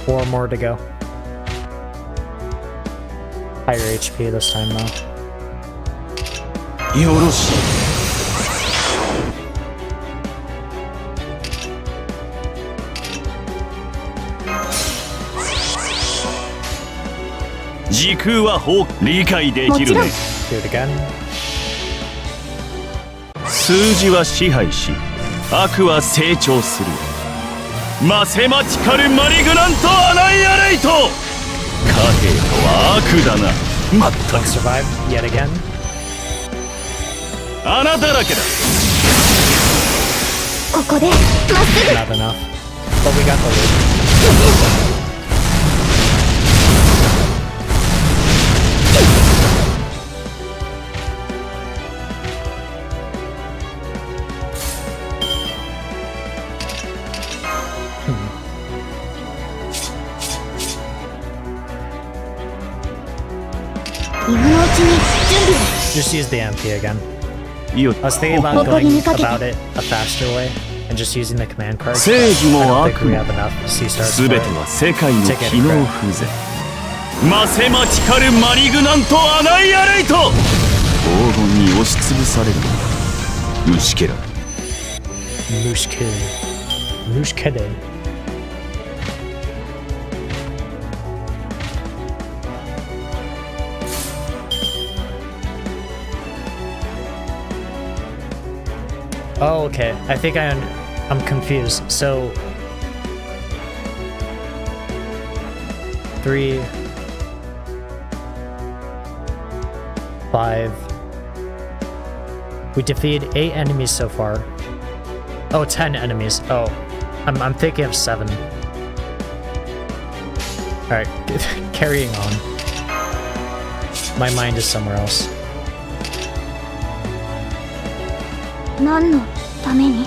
え。 4 more to go. Higher HP this time though. よろしい。時空は理解できるね。 Do it again. 数字は支配し、悪は成長する。マセマチカルマリグナントアナイアレイト。貨幣とは悪だな。まったく。 Survive yet again. 穴だらけだ。ここでまっすぐ。 Not enough. But we got the lead. Just use the MP again. I was thinking about going about it a faster way and just using the command card. I don't think we have enough C stars for it. 世界の機能不全。マセマチカルマリグナントアナイアレイト。黄金に押しつぶされる。虫けら。虫けら。虫けら。Oh, okay. I think I'm confused. So 3, 5. We defeated 8 enemies so far. Oh, 10 enemies. Oh, I'm thinking of 7. All right, carrying on. My mind is somewhere else. 何のために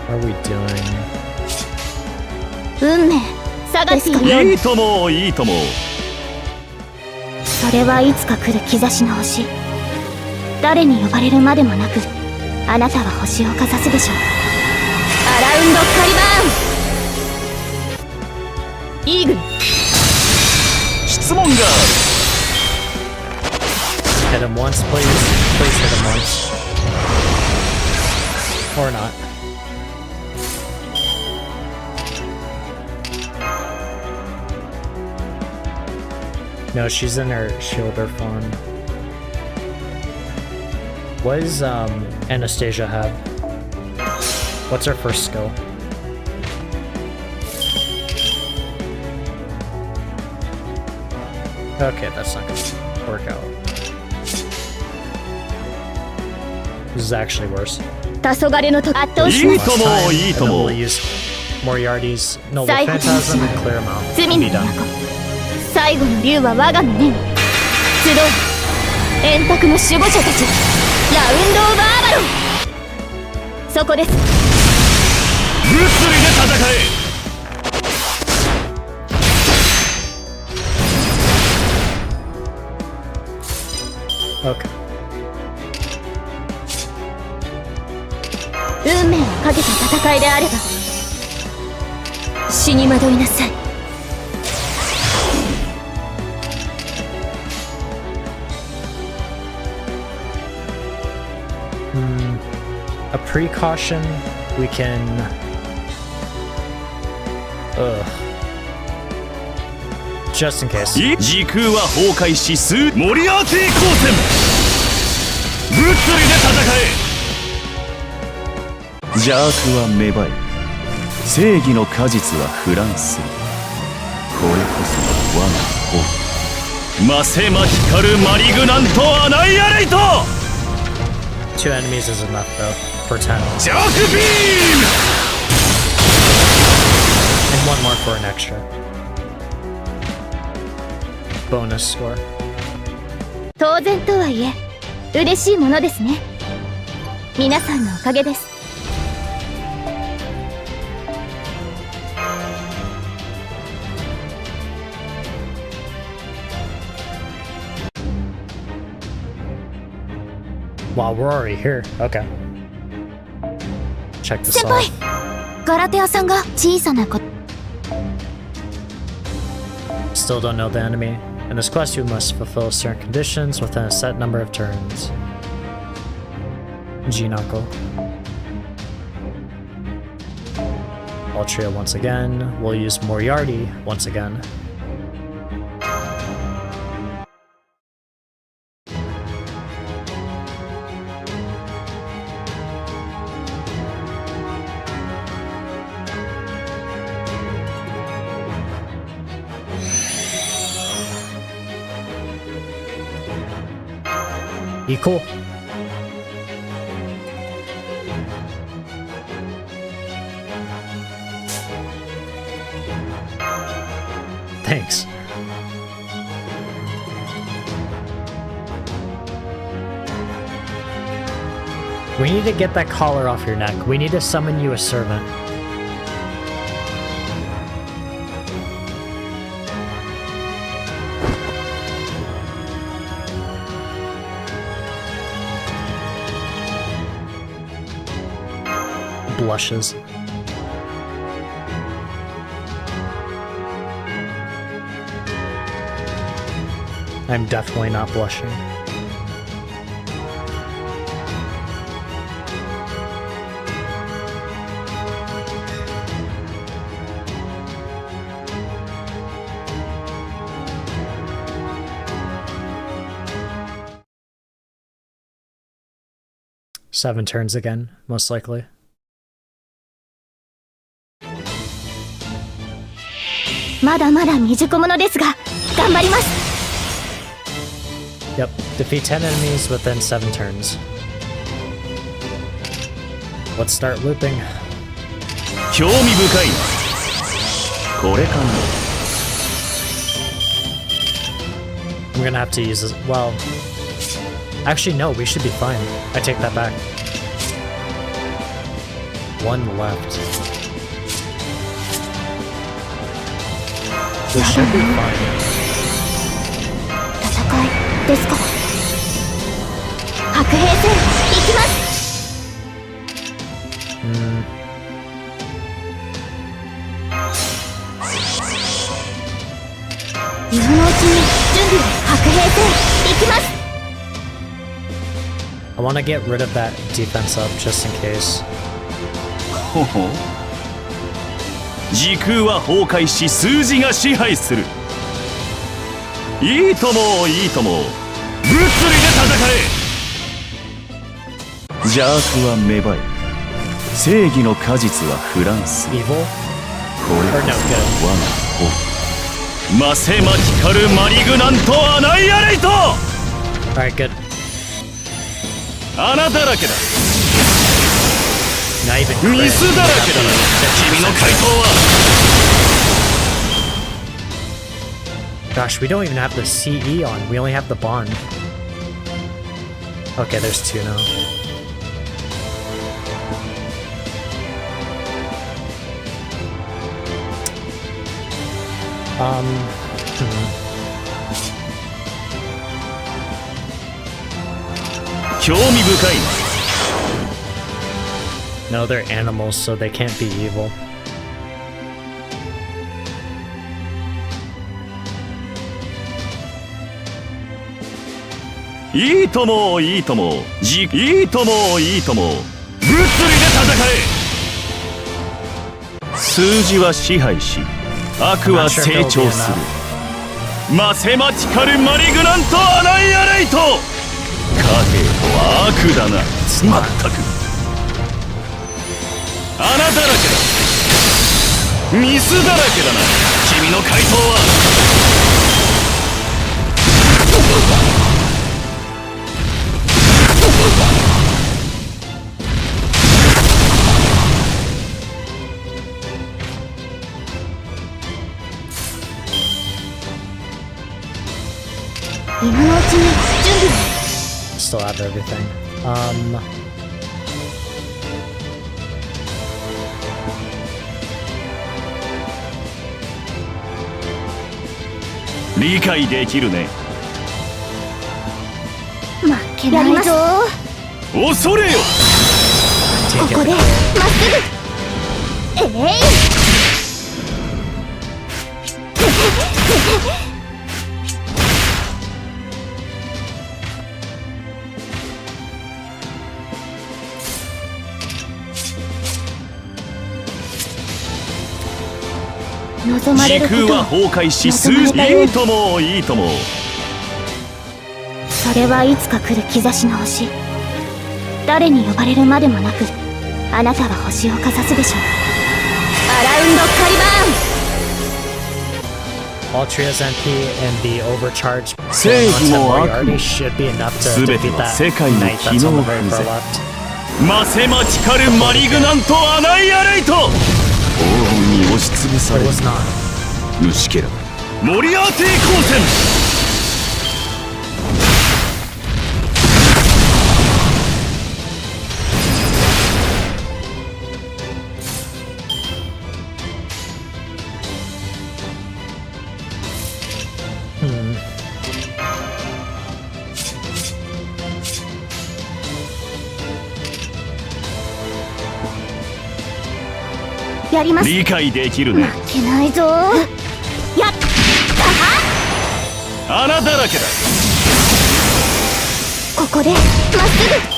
What are we doing? 運命探すよ。いいともいいとも。それはいつか来る兆しの星。誰に呼ばれるまでもなくあなたは星をかざすでしょう。アラウンドカリバーンイーグル。質問がある。 Hit him once, please. Please hit him once. Or not. No, she's in her shielder form. What does Anastasia have? What's her first skill? Okay, that's not gonna work out. This is actually worse. 黄昏のと圧倒します。いいともいいと And then も we'll use Moriarty's Noble Phantasm and clear him out. 罪 And の be done. 都最後の竜は我が胸に集う円卓の守護者たちラウンド・オブ・アバロンそこです物理で戦え Okay. 運命をかけた戦いであれば死に惑いなさい A precaution, we can... Just in case. 時空は崩壊しモリアーティ光線物理で戦え邪悪は芽生え正義の果実は腐乱するこれこそが我が本マセマ光るマリグナントアナイアレイト 2 enemies is enough though, for 10. ジャークビーム And 1 more for an extra. Bonus score. 当然とはいえ嬉しいものですね皆さんのおかげです Wow, we're already here. Okay. Check this 先輩 out. ガラテアさんが小さなこと Still don't know the enemy. In this quest, you must fulfill certain conditions within a set number of turns. G-Knuckle. Altria once again. We'll use Moriarty once again. Cool. Thanks. We need to get that collar off your neck. We need to summon you a servant. Blushes. I'm definitely not blushing. Seven turns again, most likely. Yep, defeat 10 enemies within 7 turns. Let's start looping. 興味深いこれかな I'm gonna have to use this. Well, actually, no, we should be fine. I take that back. 1 left. We should be fine. 戦いですから白兵戦行きます今のうちに準備を白兵戦行きます I want to get rid of that defense up just in case. ほほ時空は崩壊し数字が支配する。いいともいいとも、物理で戦え。邪悪は芽生え、正義の果実はフランス。 Evil? これ Or こ no, そ good. 我が子。マセマティカルマリグナントアナイアレイト。 Alright, good. 穴だらけだ。 Not even ミスだらけだな。君の回答は。 Gosh, we don't even have the CE on. We only have the bond. Okay, there's two now. Hmm. 興味深い。 No, they're animals, so they can't be evil. いいともいいとも、いいともいいとも、物理で戦え。数字は支配し、悪は成長する。マセマティカルマリグナントアナイアレイト。貨幣とは悪だな。まったく。穴だらけだ。ミスだらけだな。君の回答は。 今のうちに準備を。 Still have everything. 理解できるね。負けないぞ。恐れよ。ここでまっすぐ。望まれ時ること空は崩壊し数字いいともいいとも。それはいつか来る兆しの星。誰に呼ばれるまでもなく、あなたは星をかざすでしょう。アラウンドカリバーン。 Altria's MP and the overcharged Save more Moriarty should be enough to defeat that 全ては世界の knight 機 that's 能 on the 不 very far 全。 left. マセマティカルマリグナントアナイアレイト。黄金に押しつぶさ But れ it was not. 虫けらモリアーティ光線。 やります。理解できるね。負けないぞ。やった穴だらけだ。ここでまっすぐ。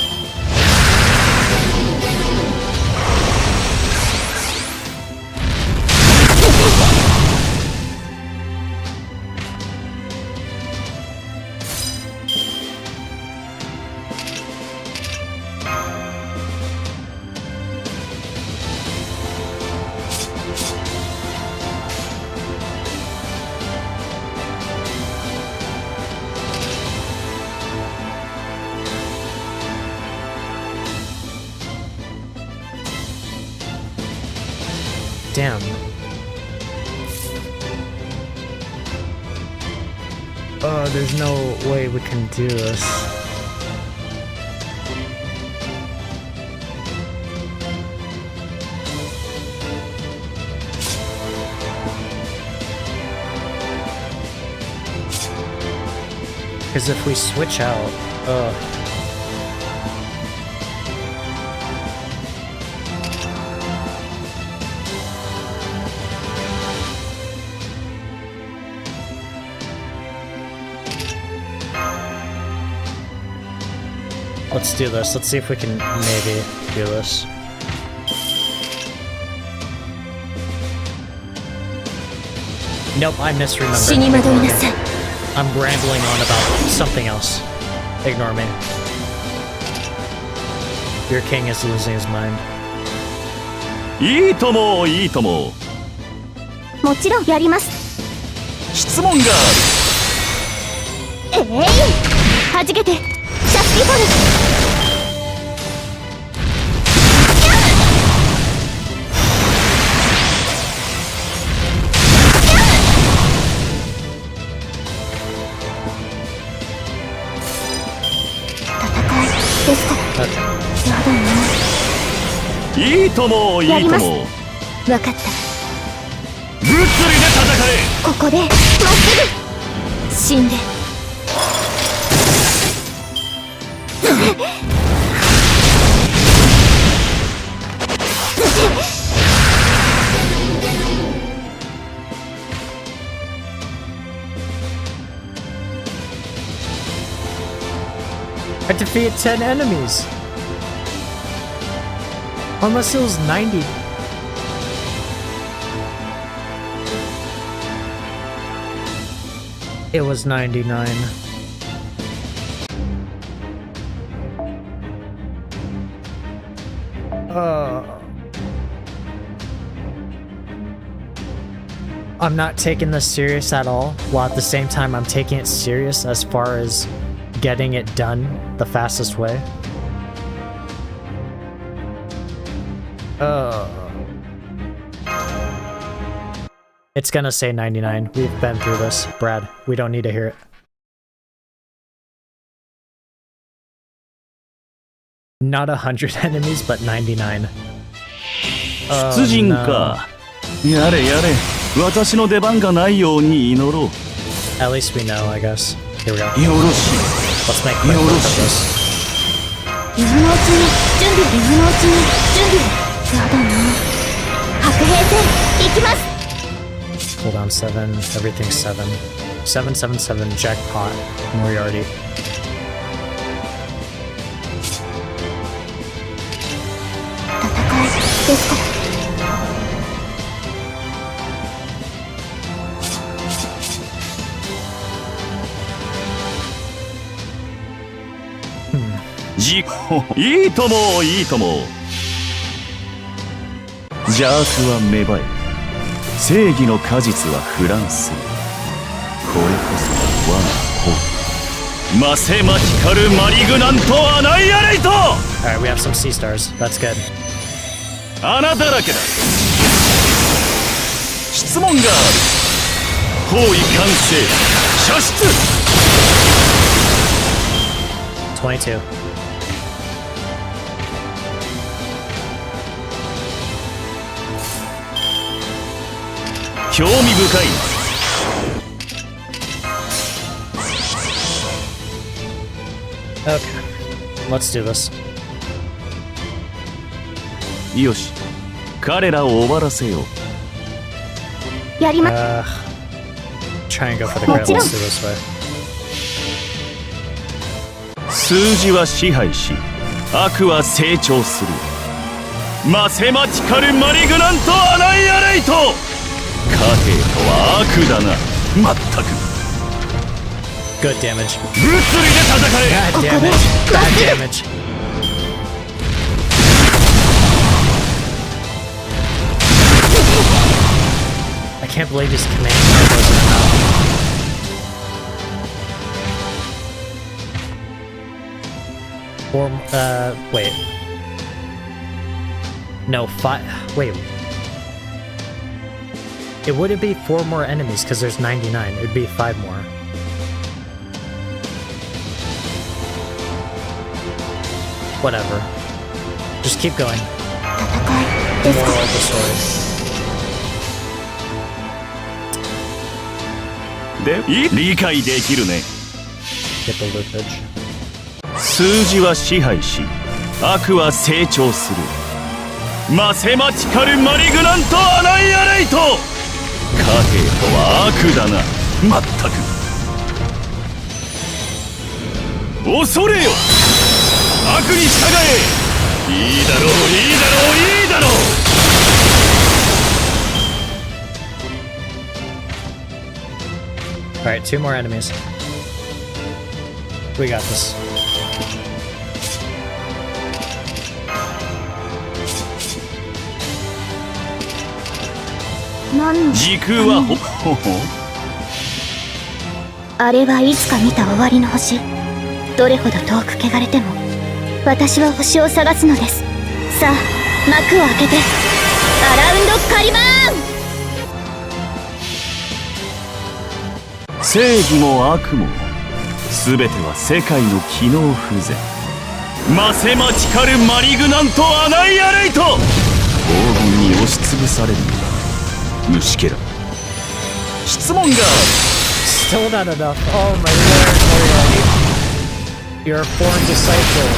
Damn. There's no way we can do this. Because if we switch out, Let's do this. Let's see if we can maybe do this. Nope, I misremembered. Ignore me. I'm rambling on about something else. Ignore me. Your king is losing his mind. いいともいいとも。もちろんやります。質問がある。はじけてシャスティフォル。戦いですか。やだな。いいともいいとも。わかった。物理で戦え。ここでまっすぐ死んで。I defeated 10 enemies. Unless it was 90. It was 99. I'm not taking this serious at all, while at the same time I'm taking it serious as far as getting it done the fastest way. It's gonna say 99. We've been through this. Brad, we don't need to hear it. Not 100 enemies, but 99. 出陣か。やれやれ。私の出番がないように祈ろう。At least we know, I guess. Here we go. よろしい。 Let's make quick work of this. 今のうちに準備、今のうちに準備。やだな。白兵戦行きます。Hold on, 7. Everything's 7. 777 jackpot. Moriarty. Hmm. いいともいいとも。邪悪は芽生え、正義の果実はフランス。これこそが我がホーム。マセマティカルマリグナントアナイアレイト。 Alright, we have some sea stars. That's good. 穴だらけだ。質問がある。包囲完成。射出。22. 興味深い。Okay. Let's do this. よし、彼らを終わらせよう。やりま。Try and go for the crit. Let's do this way. 数字は支配し、悪は成長する。マセマティカルマリグナントアナイアレイト。貨幣とは悪だな。まったく。Good damage. 物理で戦え。 Bad damage. Bad damage. I can't believe his command card wasn't enough. Or, wait. No, 5. Wait. It wouldn't be 4 more enemies because there's 99. It would be 5 more. Whatever. Just keep going. Moral of the story. で、理解できるね。 Get the loopage. 数字は支配し、悪は成長する。マセマティカルマリグナントアナイアレイト。貨幣とは悪だな。まったく。恐れよ。策に従え。いいだろう、いいだろう、いいだろう。Alright, 2 more enemies. We got this. 何の時空はほほほ。あれはいつか見た終わりの星。どれほど遠く汚れても私は星を探すのです。さあ幕を開けてアラウンドカリバーン。正義も悪も全ては世界の機能不全。マセマチカルマリグナントアナイアレイト。黄金に押しつぶされるのだ虫けら。質問が Still not enough. Oh my lord, Moriarty. You're a foreign disciple.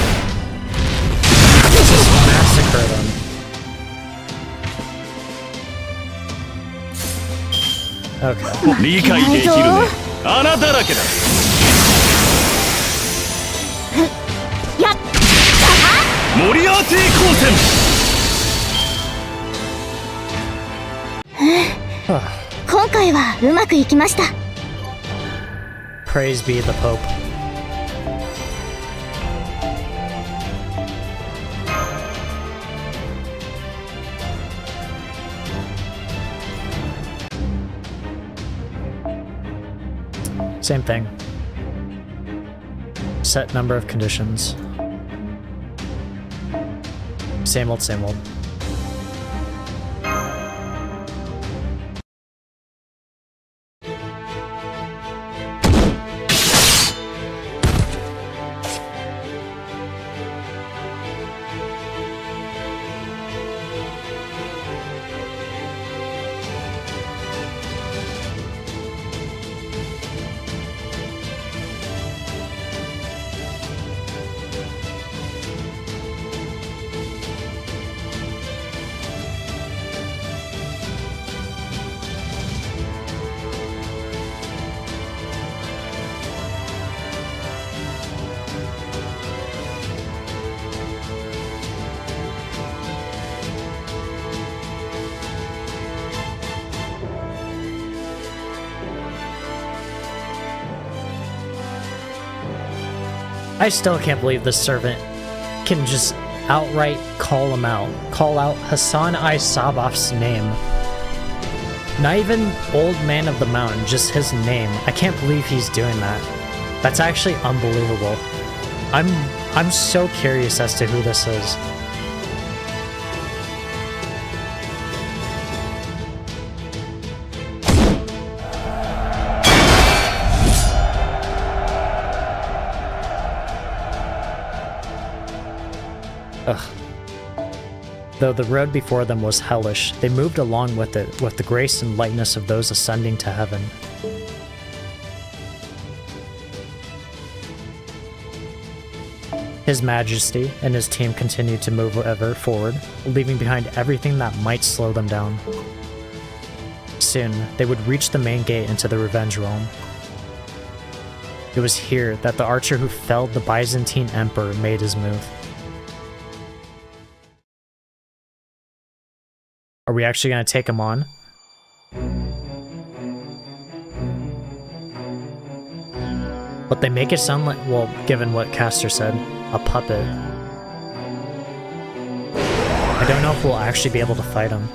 Just massacre them. Okay. 理解できるね。穴だらけだ。やっモリアーティ光線。今回はうまくいきました。 Praise be the Pope. Same thing. Set number of conditions. Same old, same old. I still can't believe this servant can just outright call him out. Call out Hassan I Sabaf's name. Not even Old Man of the Mountain, just his name. I can't believe he's doing that. That's actually unbelievable. I'm so curious as to who this is. Ugh. Though the road before them was hellish, they moved along with it with the grace and lightness of those ascending to heaven. His Majesty and his team continued to move ever forward, leaving behind everything that might slow them down. Soon, they would reach the main gate into the Revenge Realm. It was here that the archer who felled the Byzantine Emperor made his move. Are we actually going to take him on? But they make it sound like, well, given what Caster said, a puppet. I don't know if we'll actually be able to fight him.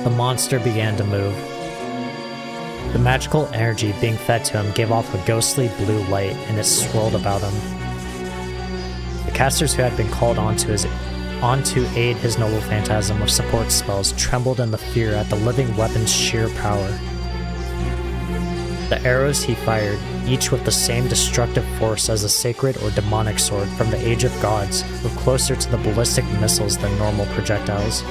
The monster began to move. The magical energy being fed to him gave off a ghostly blue light, and it swirled about him. The casters who had been called on to aid his noble phantasm of support spells trembled in the fear at the living weapon's sheer power. The arrows he fired, each with the same destructive force as a sacred or demonic sword from the Age of Gods, were closer to the ballistic missiles than normal projectiles.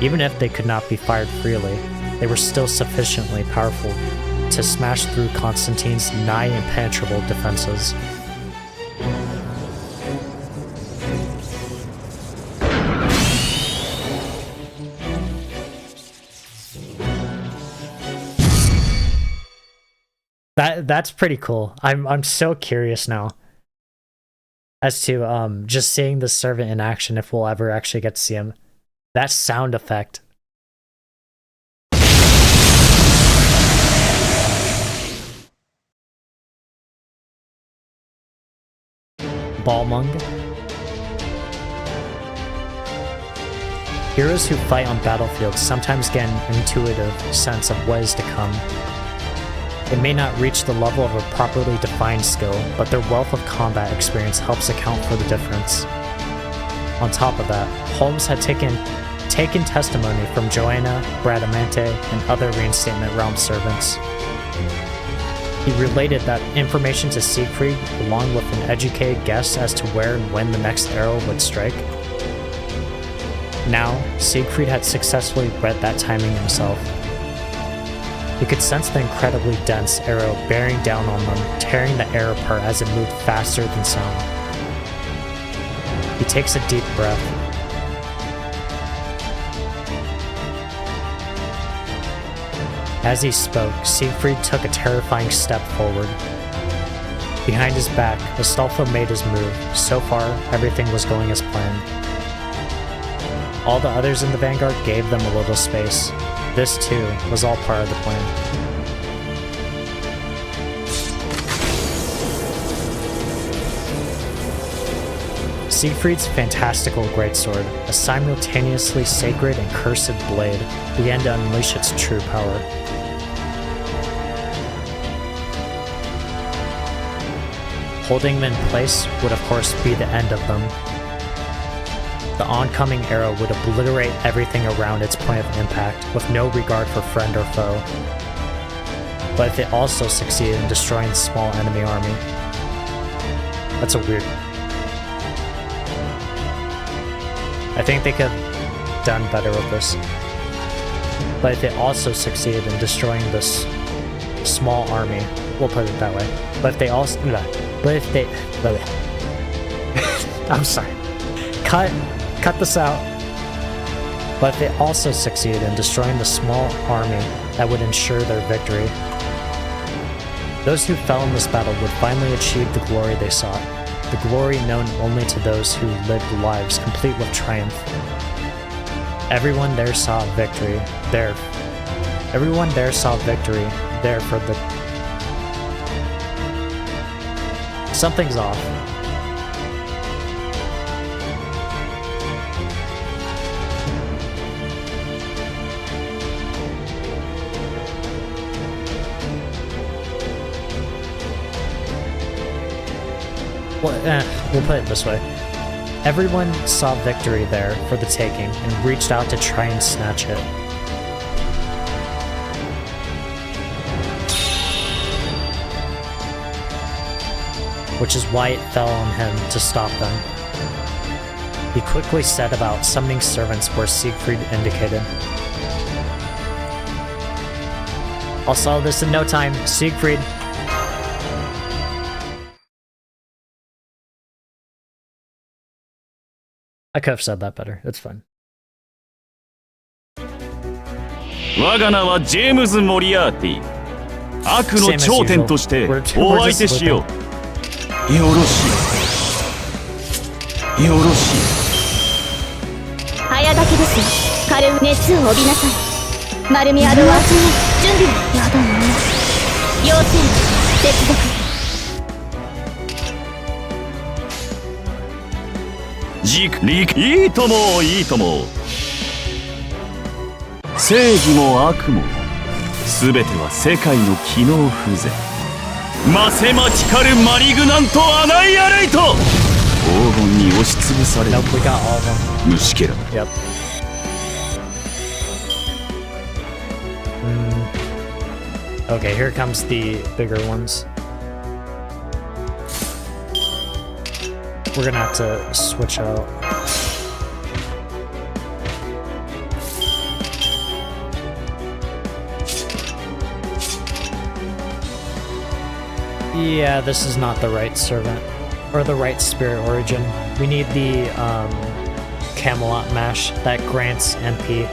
Even if they could not be fired freely, they were still sufficiently powerful to smash through Constantine's nigh impenetrable defenses. That's pretty cool. I'm so curious now as to just seeing the servant in action, if we'll ever actually get to see him. That sound effect. Balmung. Heroes who fight on battlefields sometimes get an intuitive sense of what is to come. It may not reach the level of a properly defined skill, but their wealth of combat experience helps account for the difference. On top of that, Holmes had taken testimony from Joanna, Bradamante, and other Reinstatement Realm servants. He related that information to Siegfried, along with an educated guess as to where and when the next arrow would strike. Now, Siegfried had successfully read that timing himself. He could sense the incredibly dense arrow bearing down on them, tearing the air apart as it moved faster than sound. He takes a deep breath. As he spoke, Siegfried took a terrifying step forward. Behind his back, Astolfo made his move. So far, everything was going as planned. All the others in the vanguard gave them a little space. This, too, was all part of the plan. Siegfried's fantastical greatsword, a simultaneously sacred and cursed blade, began to unleash its true power. Holding them in place would of course be the end of them. The oncoming arrow would obliterate everything around its point of impact, with no regard for friend or foe. But if it also succeeded in destroying the small enemy army... That's a weird... I think they could have done better with this. But if it also succeeded in destroying this small army, we'll put it that way. But if they also... But if they... I'm sorry. Cut this out. But if they also succeeded in destroying the small army that would ensure their victory, those who fell in this battle would finally achieve the glory they sought, the glory known only to those who lived lives complete with triumph. Everyone there saw victory there for the... Something's off. Well, we'll put it this way. Everyone saw victory there for the taking and reached out to try and snatch it. Which is why it fell on him to stop them. He quickly set about summoning servants where Siegfried indicated. I'll solve this in no time, Siegfried. I could have said that better. It's fine. 我が名はジェームズ・モリアーティ。悪の頂点としてお相手しよう。よろしい。よろしい。早炊きですよ。軽い熱を帯びなさい。丸みアドは準備はやだな。要請接続。いいともいいとも。正義も悪も全ては世界の機能不全。マセマティカルマリグナントアナイアレイト。黄金に押しつぶされる虫けら。Yep. Okay, here comes the bigger ones. We're gonna have to switch out. Yeah, this is not the right servant, or the right spirit origin. We need the Camelot mash that grants NP.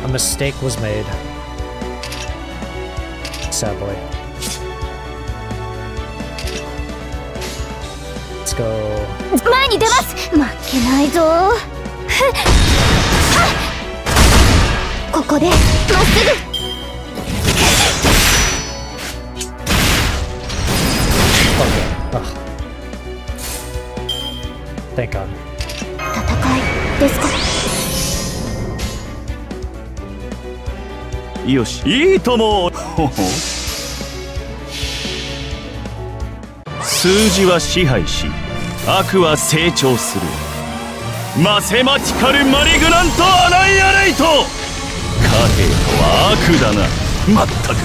A mistake was made. sad boy. Let's go. 前に出ます。負けないぞ。ここでまっすぐ。Ugh. Thank God. 戦いですか。よし、いいとも。数字は支配し、悪は成長する。マセマティカルマリグナントアナイアレイト。貨幣とは悪だな。まったく。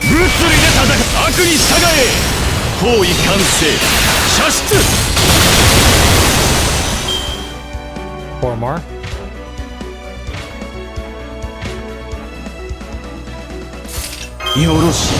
物理で戦う。悪に従え。包囲完成。射出。Four more. よろしい。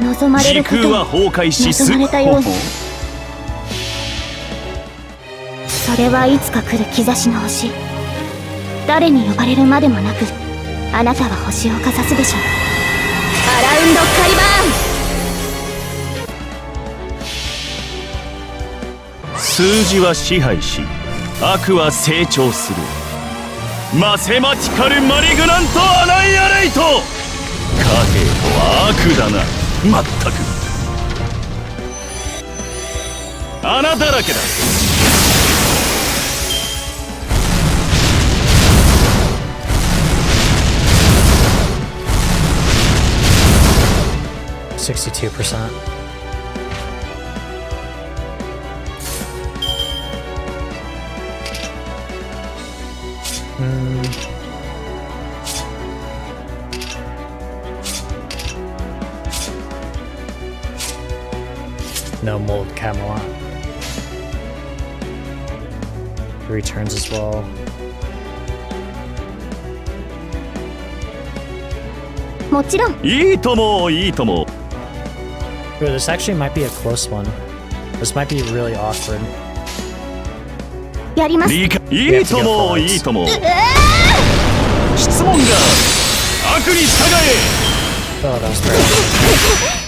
望まれること時空は崩壊し望まれたように。それはいつか来る兆しの星。誰に呼ばれるまでもなく、あなたは星をかざすでしょう。アラウンドカリバーン。数字は支配し、悪は成長する。マセマティカルマリグナントアナイアレイト。貨幣とは悪だな。まったく。穴だらけだ。62%. No mold Camelot. Returns as well. もちろん。いいともいいとも。Ooh, this actually might be a close one. This might be really awkward. やります。いいともいいとも。質問が悪に従え。 Oh, that was terrible.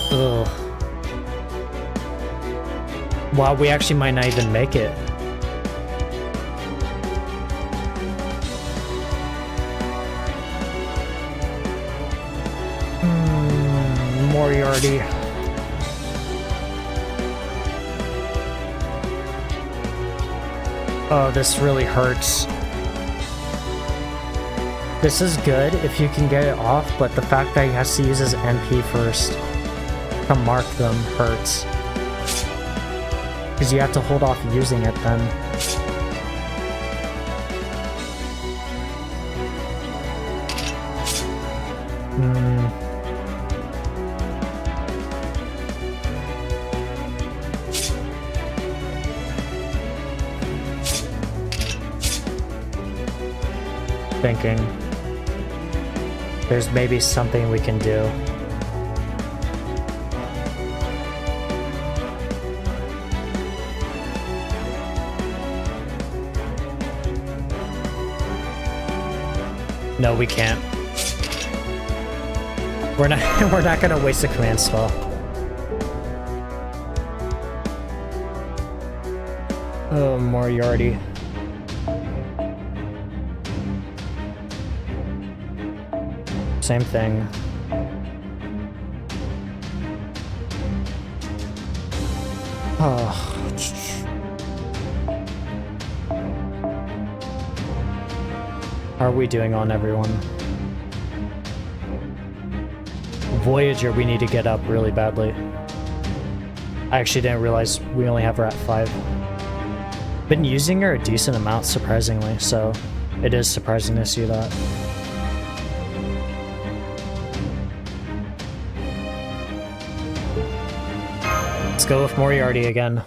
Ugh. Wow, we actually might not even make it. Moriarty. Oh, this really hurts. This is good if you can get it off, but the fact that he has to use his NP first to mark them hurts. Because you have to hold off using it then. Thinking there's maybe something we can do. No, we can't. We're not gonna waste a command spell. Oh, Moriarty. Same thing. Oh. How are we doing on everyone? Voyager we need to get up really badly. I actually didn't realize we only have her at 5. Been using her a decent amount surprisingly, so it is surprising to see that. Let's go with Moriarty again.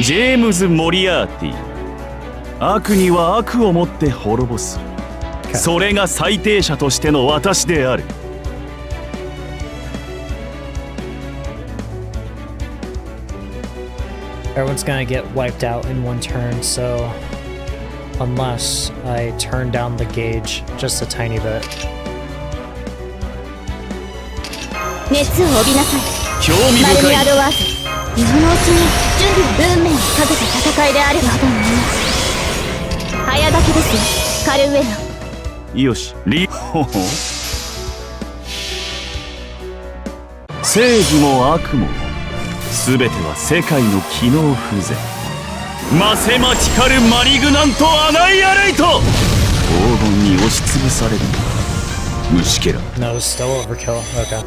ジェームズ・モリアーティ。悪には悪をもって滅ぼす。それが最低者としての私である。Everyone's gonna get wiped out in one turn, so unless I turn down the gauge just a tiny bit. 熱を帯びなさい。興味マル深い。ミアドワーズ、今のうちに準備運命をかけた戦いであれば。やだね。早書きですよ、カルウェナ。よし、ほほ。正義も悪も全ては世界の機能不全。マセマチカルマリグナントアナイアレイト。黄金に押しつぶされる虫けら。 No, still overkill. Okay.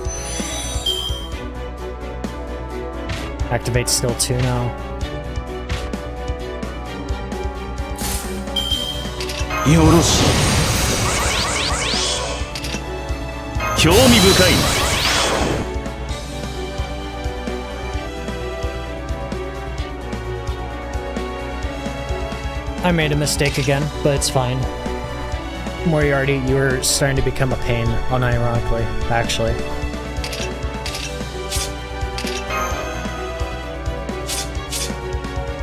Activate skill 2 now. よろしい。興味深いな。I made a mistake again, but it's fine. Moriarty, you were starting to become a pain, unironically, actually.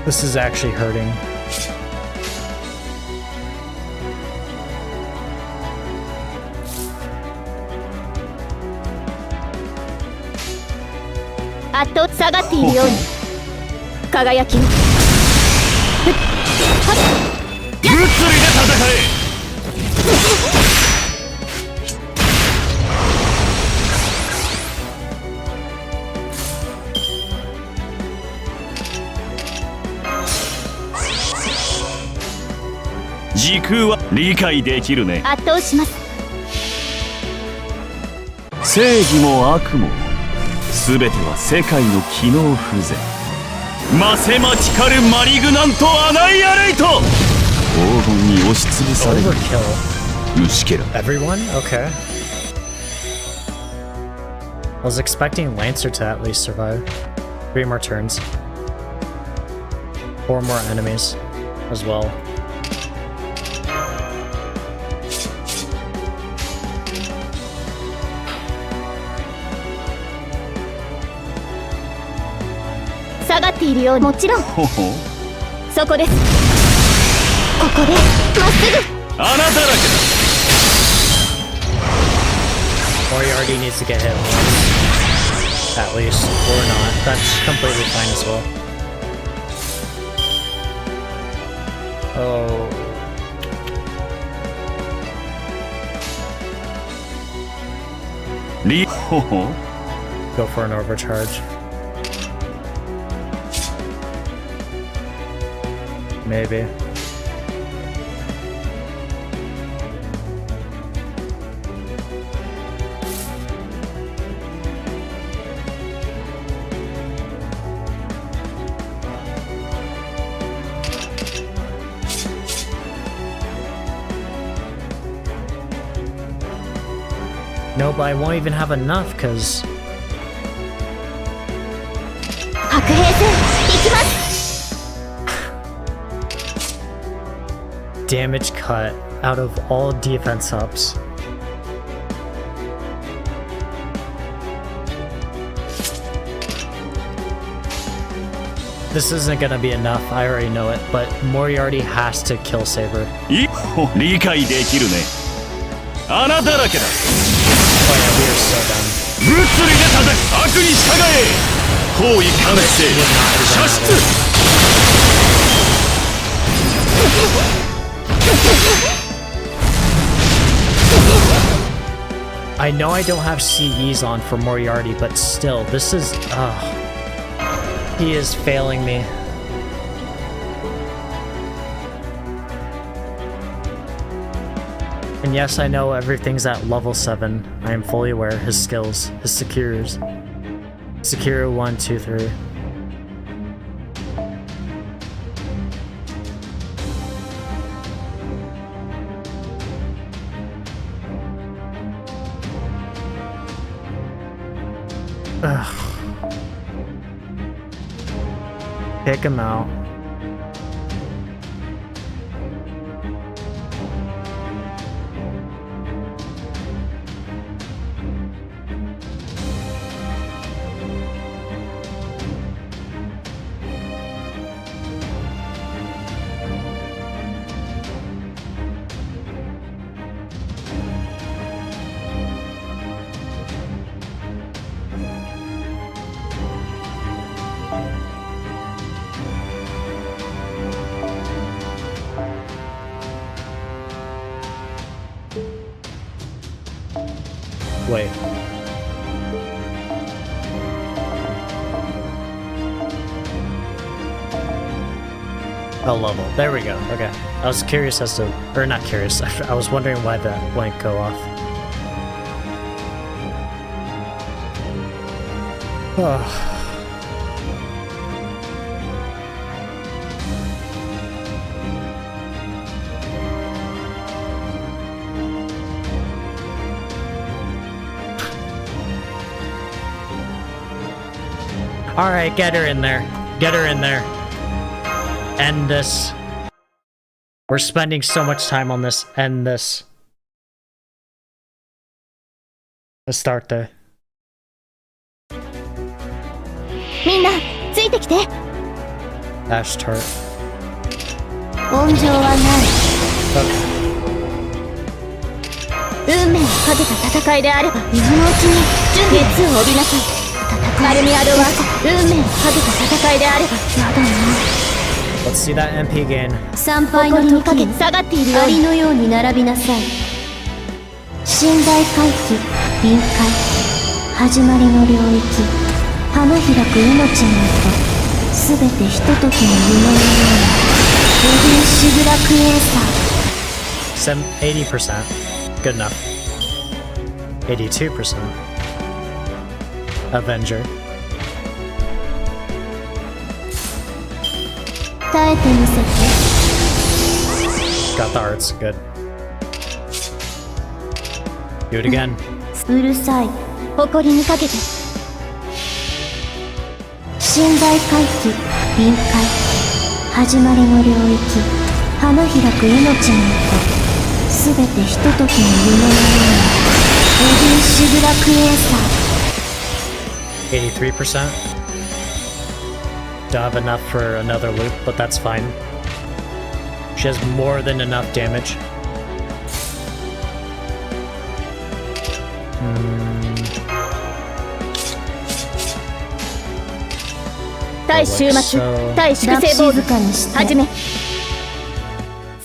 This is actually hurting. At 下がっているように輝きを。物理で戦え。時空は理解できるね。圧倒します。正義も悪も全ては世界の機能不全。マセマチカルマリグナントアナイアレイト。黄金に押しつぶされる Overkill. 虫けら。 Everyone? Okay. I was expecting Lancer to at least survive. 3 more turns. 4 more enemies as well. Sagat 下がっているように。もちろんほほ。そこです。ここでまっすぐ。穴だらけだ。 Moriarty needs to get hit once. At least. Or not. That's completely fine as well. Oh.ほほ。 Go for an overcharge. Maybe. No, but I won't even have enough, because... 白兵戦行きます。 Damage cut out of all defense ups. This isn't gonna be enough, I already know it, but Moriarty has to kill Saber. 理解できるね。穴だらけだ。 Oh yeah, we are so done. 物理で叩く悪に従え。包囲完成。射出。 I know I don't have CEs on for Moriarty, but still, this is... he is failing me. And yes, I know everything's at level 7. I am fully aware. His skills, his secures. Secure 1, 2, 3. Ugh. Pick him out. Wait. A level. There we go. Okay. I was curious as to, or not curious. I was wondering why that wouldn't go off. Oh. All right, get her in there. Get her in there. End this. We're spending so much time on this. End this. Let's start there. みんなついてきて。 Ash Tart. 温情はない。 Okay. 運命をかけた戦いであれば今のうちに熱を帯びなさい。マルミアドは運命をかけた戦いであればまだな。 Let's see that MP gain. 参拝の時に下がっているようにアリのように並びなさい。寝台回帰、臨界、始まりの領域、花開く命の糸、すべてひとときの夢のようなレディッシュブラクエーサー。 80%. Good enough. 82%. Avenger. 耐えてみせて。 Got the arts. Good. Do it again. うるさい。誇りにかけて。寝台回帰、臨界、始まりの領域、花開く命の糸、すべてひとときの夢のようなレディッシュブラクエーサー。 83%. Don't have enough for another loop, but that's fine. She has more than enough damage.対終末、対粛清坊主はじめ。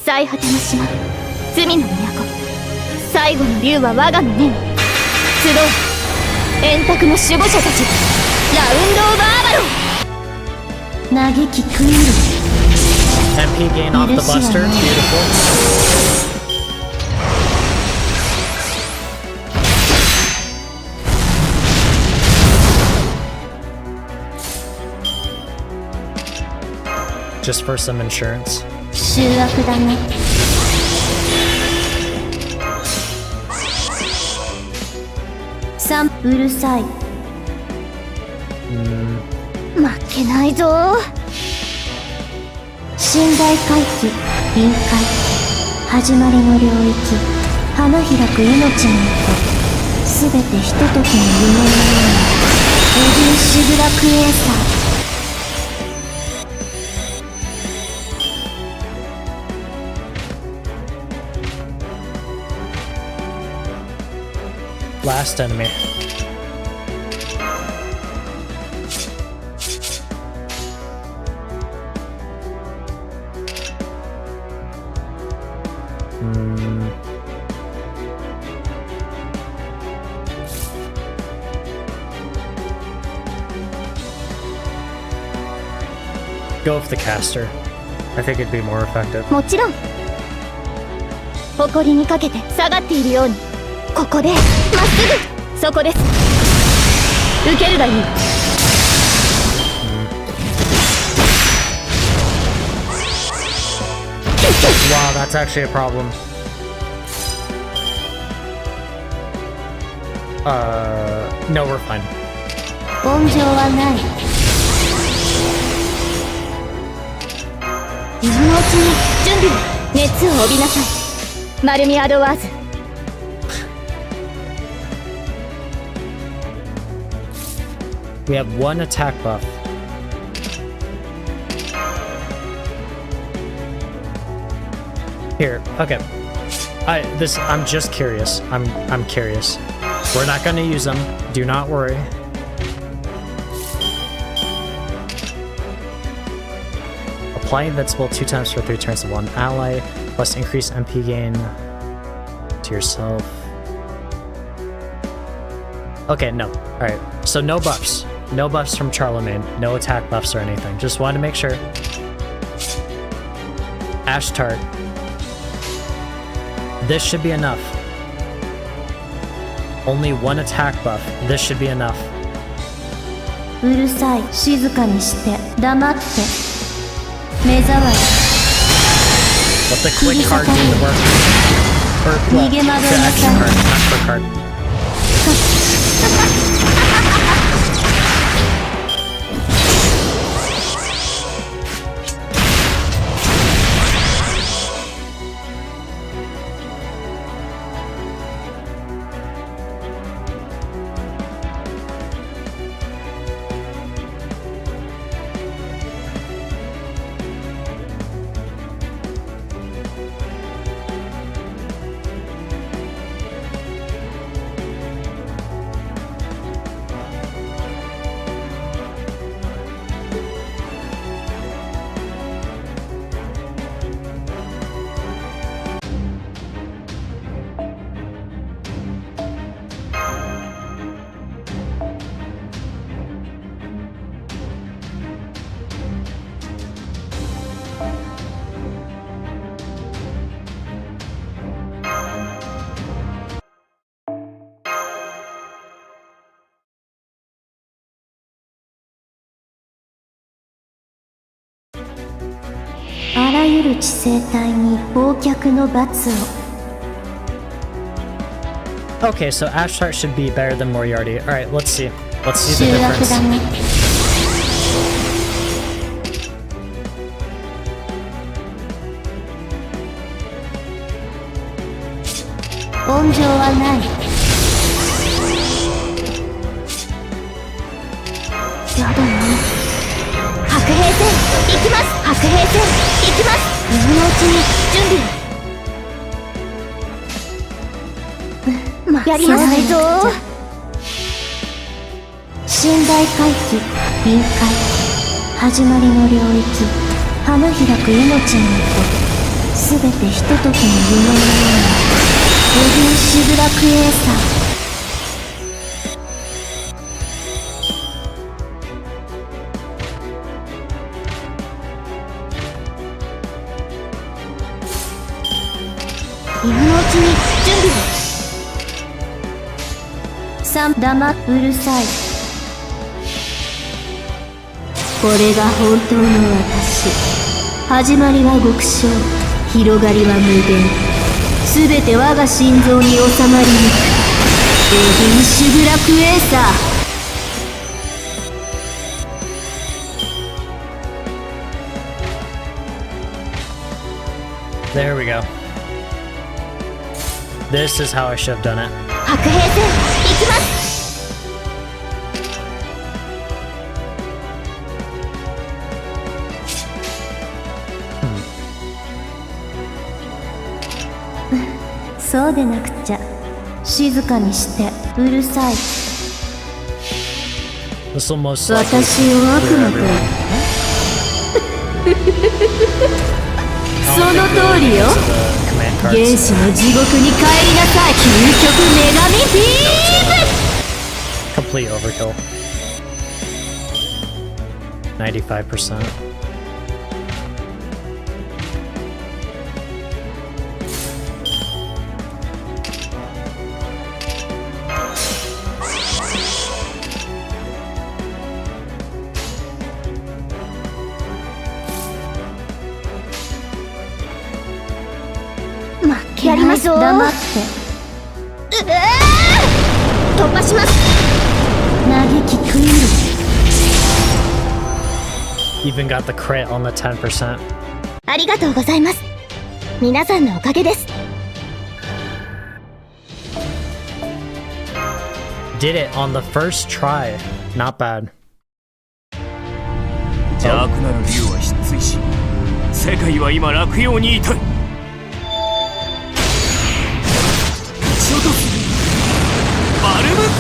最果ての島、罪の都、最後の竜は我が胸に。集う円卓の守護者たち、ラウンドオブアバロン。嘆き狂う。 MP gain off the Buster. Beautiful. Just for some insurance. 醜悪だね。うるさい。負けないぞ。寝台回帰、臨界、始まりの領域、花開く命の糸、すべてひとときの夢のようなレディッシュブラクエーサー。 Last enemy. Go with the caster. I think it'd be more effective. もちろん。誇りにかけて下がっているように。 ここでまっすぐそこです。受けるがいい。Wow, that's actually a problem. No, we're fine. 温情はない。今のうちに準備を。熱を帯びなさい。マルミアドワーズ。 We have one attack buff. Here, okay. I'm just curious. I'm curious. We're not gonna use them. Do not worry. Apply Invincible 2 times for 3 turns to one ally, plus increase MP gain to yourself. Okay, no. Alright, so no buffs. No buffs from Charlemagne. No attack buffs or anything. Just wanted to make sure. Ash Tart. This should be enough. Only one attack buff. This should be enough. うるさい。静かにして。黙って。目障り。 Let the quick card do the work. Or what? The action card, not quick card.「あらゆる知性体に忘却の罰を」 Okay, so Ash Tart should be better than Moriarty. Alright, let's see. Let's see the 醜悪 difference. だね。温情はない。やだな。白兵戦行きます。白兵戦行きます。今のうちに準備を。やりますぞ。信頼回帰臨界始まりの領域花開く命の音すべてひとときの夢のようなエディン・シブラクエーサー 今のうちに準備を。黙うるさい。これが本当の私。始まりは極小、広がりは無限。すべて我が心臓に収まりゆく。エディン・シブラクエーサー。 There we go. This is how I should have done it. 白兵戦行きます。そうでなくちゃ。静かにしてうるさい。 This will most likely 私を悪魔 clear と everyone. その通りよ。 So the command 原 cards. 始の地獄に帰りなさい。究極女神ビーム。 Complete overkill. 95%.負けやりますぞ。黙って。突破します。嘆き食い入る。 Even got the crit on the 10%. ありがとうございます。皆さんのおかげです。 Did it on the first try. Not bad. 邪悪なる竜は失墜し、世界は今落葉に至る。ショトスバルブック。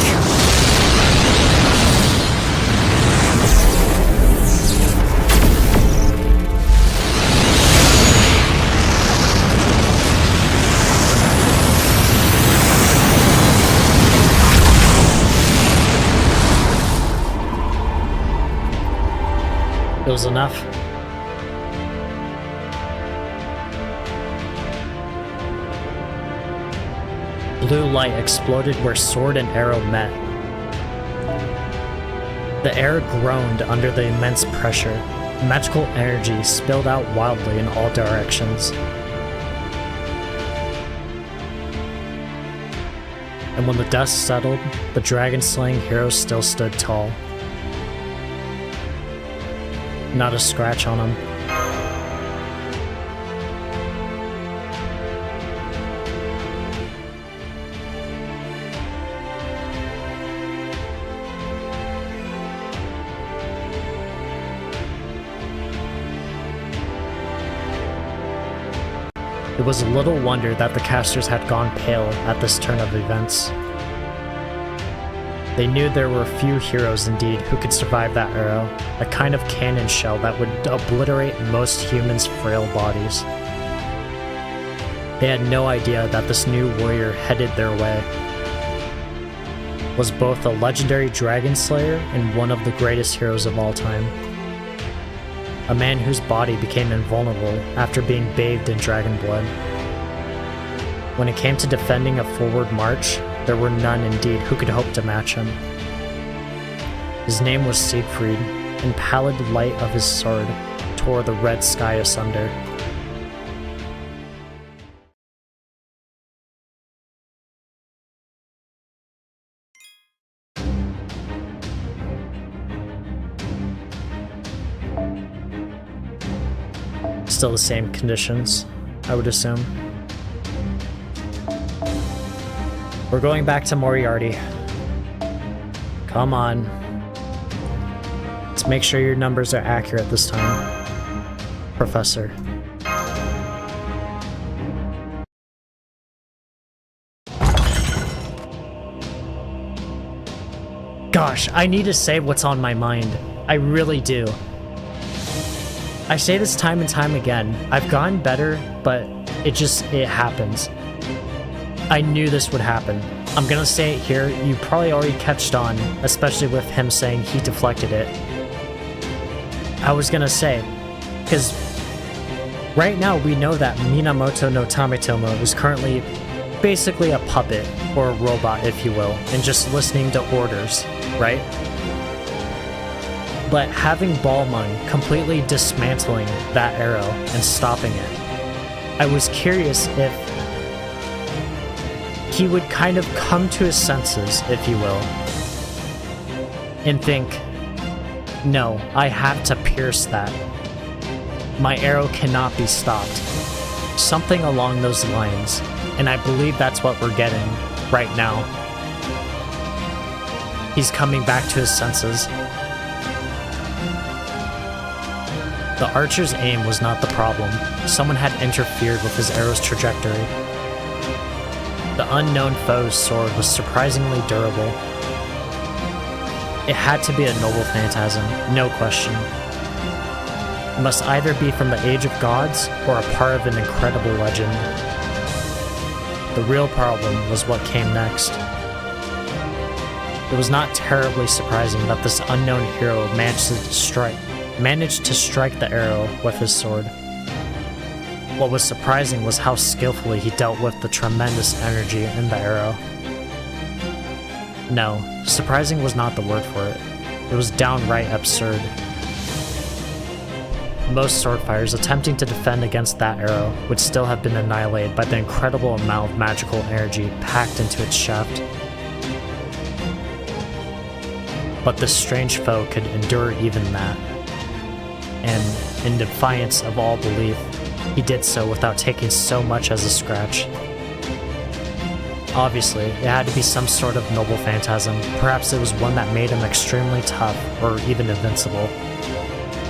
It was enough. Blue light exploded where sword and arrow met. The air groaned under the immense pressure. Magical energy spilled out wildly in all directions. And when the dust settled, the dragon-slaying hero still stood tall. Not a scratch on him. It was little wonder that the casters had gone pale at this turn of events. They knew there were few heroes indeed who could survive that arrow, a kind of cannon shell that would obliterate most humans' frail bodies. They had no idea that this new warrior headed their way was both a legendary dragon slayer and one of the greatest heroes of all time. A man whose body became invulnerable after being bathed in dragon blood. When it came to defending a forward march, there were none indeed who could hope to match him. His name was Siegfried, and pallid light of his sword tore the red sky asunder. Still the same conditions, I would assume. We're going back to Moriarty. Come on. Let's make sure your numbers are accurate this time, Professor. Gosh, I need to say what's on my mind. I really do. I say this time and time again. I've gotten better, but it happens. I knew this would happen. I'm gonna say it here. You probably already catched on, especially with him saying he deflected it. I was gonna say, because right now we know that Minamoto no Tametomo is currently basically a puppet, or a robot if you will, and just listening to orders, right? But having Balmung completely dismantling that arrow and stopping it, I was curious if he would kind of come to his senses, if you will, and think, no, I have to pierce that. My arrow cannot be stopped. Something along those lines, and I believe that's what we're getting right now. He's coming back to his senses. The archer's aim was not the problem. Someone had interfered with his arrow's trajectory. The unknown foe's sword was surprisingly durable. It had to be a noble phantasm, no question. It must either be from the Age of Gods or a part of an incredible legend. The real problem was what came next. It was not terribly surprising that this unknown hero managed to strike the arrow with his sword. What was surprising was how skillfully he dealt with the tremendous energy in the arrow. No, surprising was not the word for it. It was downright absurd. Most swordfighters attempting to defend against that arrow would still have been annihilated by the incredible amount of magical energy packed into its shaft. But this strange foe could endure even that. And, in defiance of all belief, he did so without taking so much as a scratch. Obviously, it had to be some sort of noble phantasm. Perhaps it was one that made him extremely tough, or even invincible.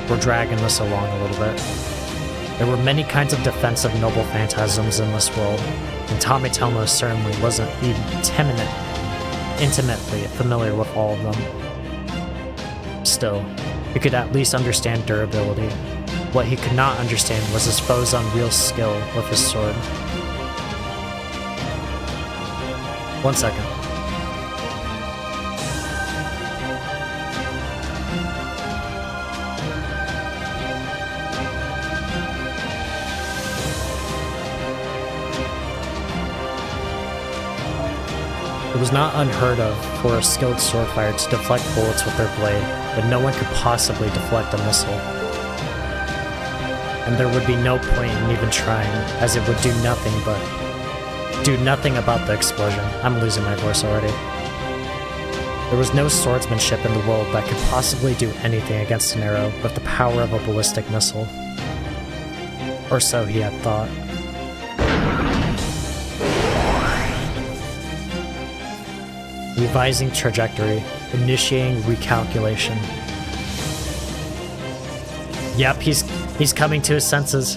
We're dragging this along a little bit. There were many kinds of defensive noble phantasms in this world, and Tametomo certainly wasn't even intimately familiar with all of them. Still, he could at least understand durability. What he could not understand was his foe's unreal skill with his sword. 1 second. It was not unheard of for a skilled swordfighter to deflect bullets with their blade, but no one could possibly deflect a missile. And there would be no point in even trying, as it would do nothing about the explosion. I'm losing my voice already. There was no swordsmanship in the world that could possibly do anything against an arrow with the power of a ballistic missile. Or so he had thought. Revising trajectory, initiating recalculation. Yep, he's coming to his senses.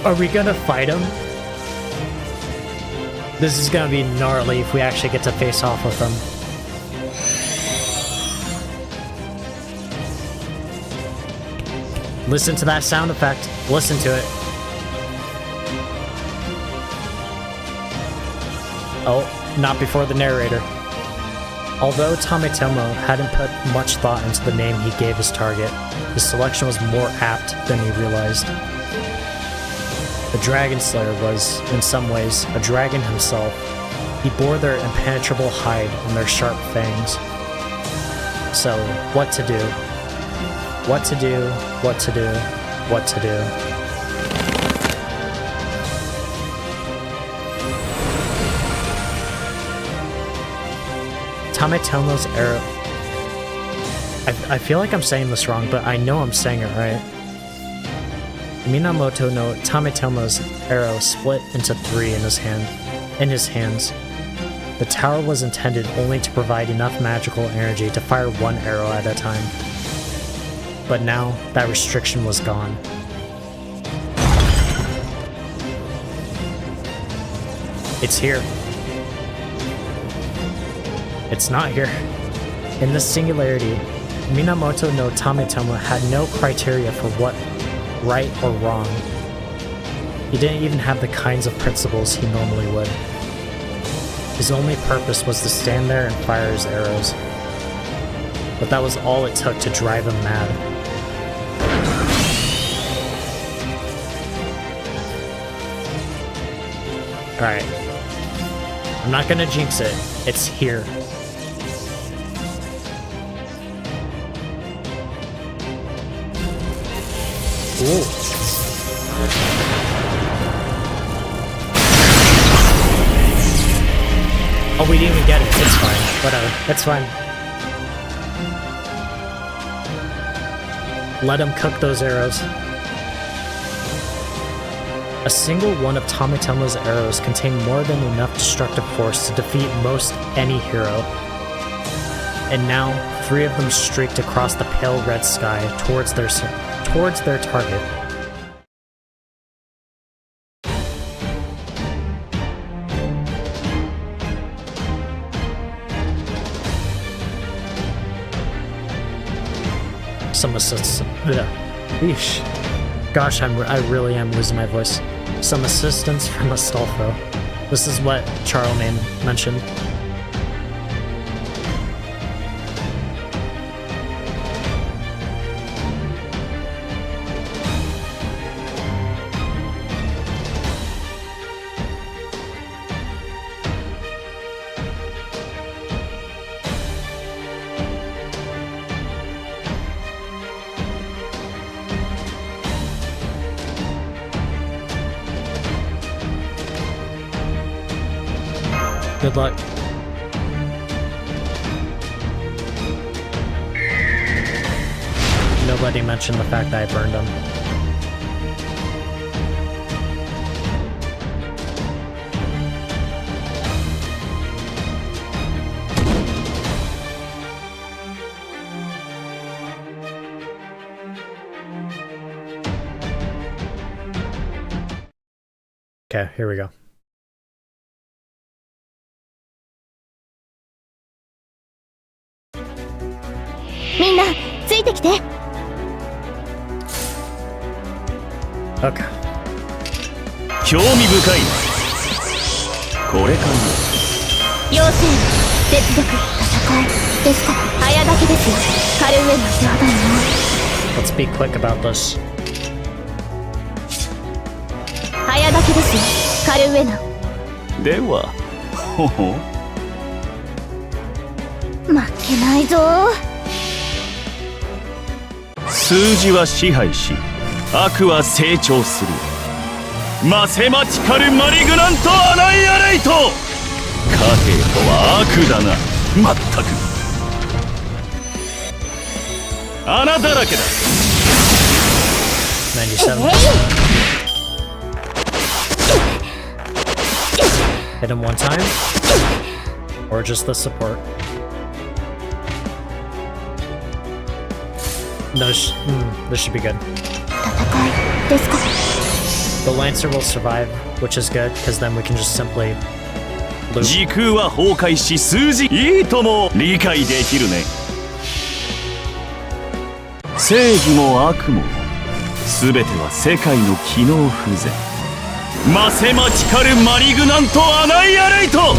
Are we gonna fight him? This is gonna be gnarly if we actually get to face off with him. Listen to that sound effect. Listen to it. Oh, not before the narrator. Although Tometomo hadn't put much thought into the name he gave his target, his selection was more apt than he realized. The Dragon Slayer was, in some ways, a dragon himself. He bore their impenetrable hide and their sharp fangs. So, what to do? What to do? What to do? What to do? Tometomo's arrow... I feel like I'm saying this wrong, but I know I'm saying it right. Minamoto no Tometomo's arrow split into 3 in his hands. The tower was intended only to provide enough magical energy to fire 1 arrow at a time. But now, that restriction was gone. It's here. It's not here. In this singularity, Minamoto no Tometomo had no criteria for what right or wrong. He didn't even have the kinds of principles he normally would. His only purpose was to stand there and fire his arrows. But that was all it took to drive him mad. Alright. I'm not gonna jinx it. It's here. Ooh. Oh, we didn't even get it. It's fine. Whatever. It's fine. Let him cook those arrows. A single one of Tometomo's arrows contained more than enough destructive force to defeat most any hero. And now, 3 of them streaked across the pale red sky towards their target. Some assistance. Eesh. Gosh, I really am losing my voice. Some assistance from Astolfo. This is what Charlemagne mentioned. Good luck. Nobody mentioned the fact that I burned them. Okay, here we go. みんなついてきて。 Okay. 興味深いな。これかな。妖精接続戦いですか。早書きですよ。カルウェの冗談よ。 Let's be quick about this. 早書きですよ。カルウェナ。ではほほ。負けないぞ。数字は支配し悪は成長する。マセマチカルマリグナントアナイアレイト。貨幣とは悪だな。まったく穴だらけだ。97. Hit him one time? Or just the support? No, this should be good. 戦いですか。 The Lancer will survive, which is good, because then we can just simply loop. 時空は崩壊し数字いいとも理解できるね。正義も悪も全ては世界の機能不全。マセマチカルマリグナントアナイアレイト。黄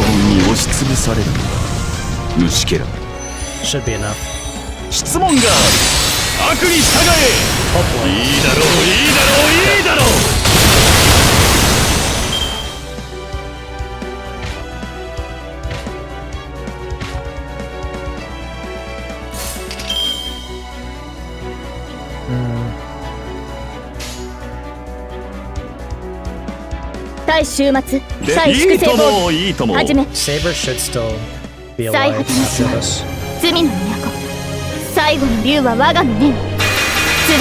金に押しつぶされる虫けら。 Should be enough. 質問がある。悪に従え。いいだろういいだろういいだろう。対終末で対粛いいと清防もいいとも。はじめ。 Saber should still be 最 alive 果ての after 島 this. 罪の都最後の竜は我が身ね。集う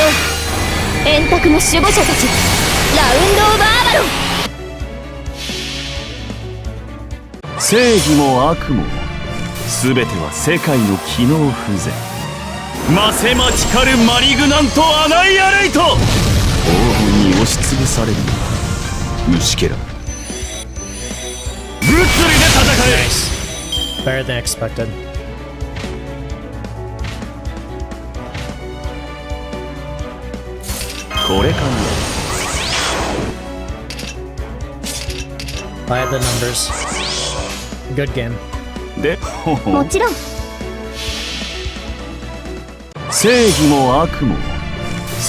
円卓の守護者たち。ラウンド・オブ・アバロン。正義も悪も全ては世界の機能不全。マセマチカルマリグナントアナイアレイト。黄金に押しつぶされる虫けら。物理で戦え。 Nice. Better than expected. これかな。 By the numbers. Good game. でほほ。もちろん。正義も悪も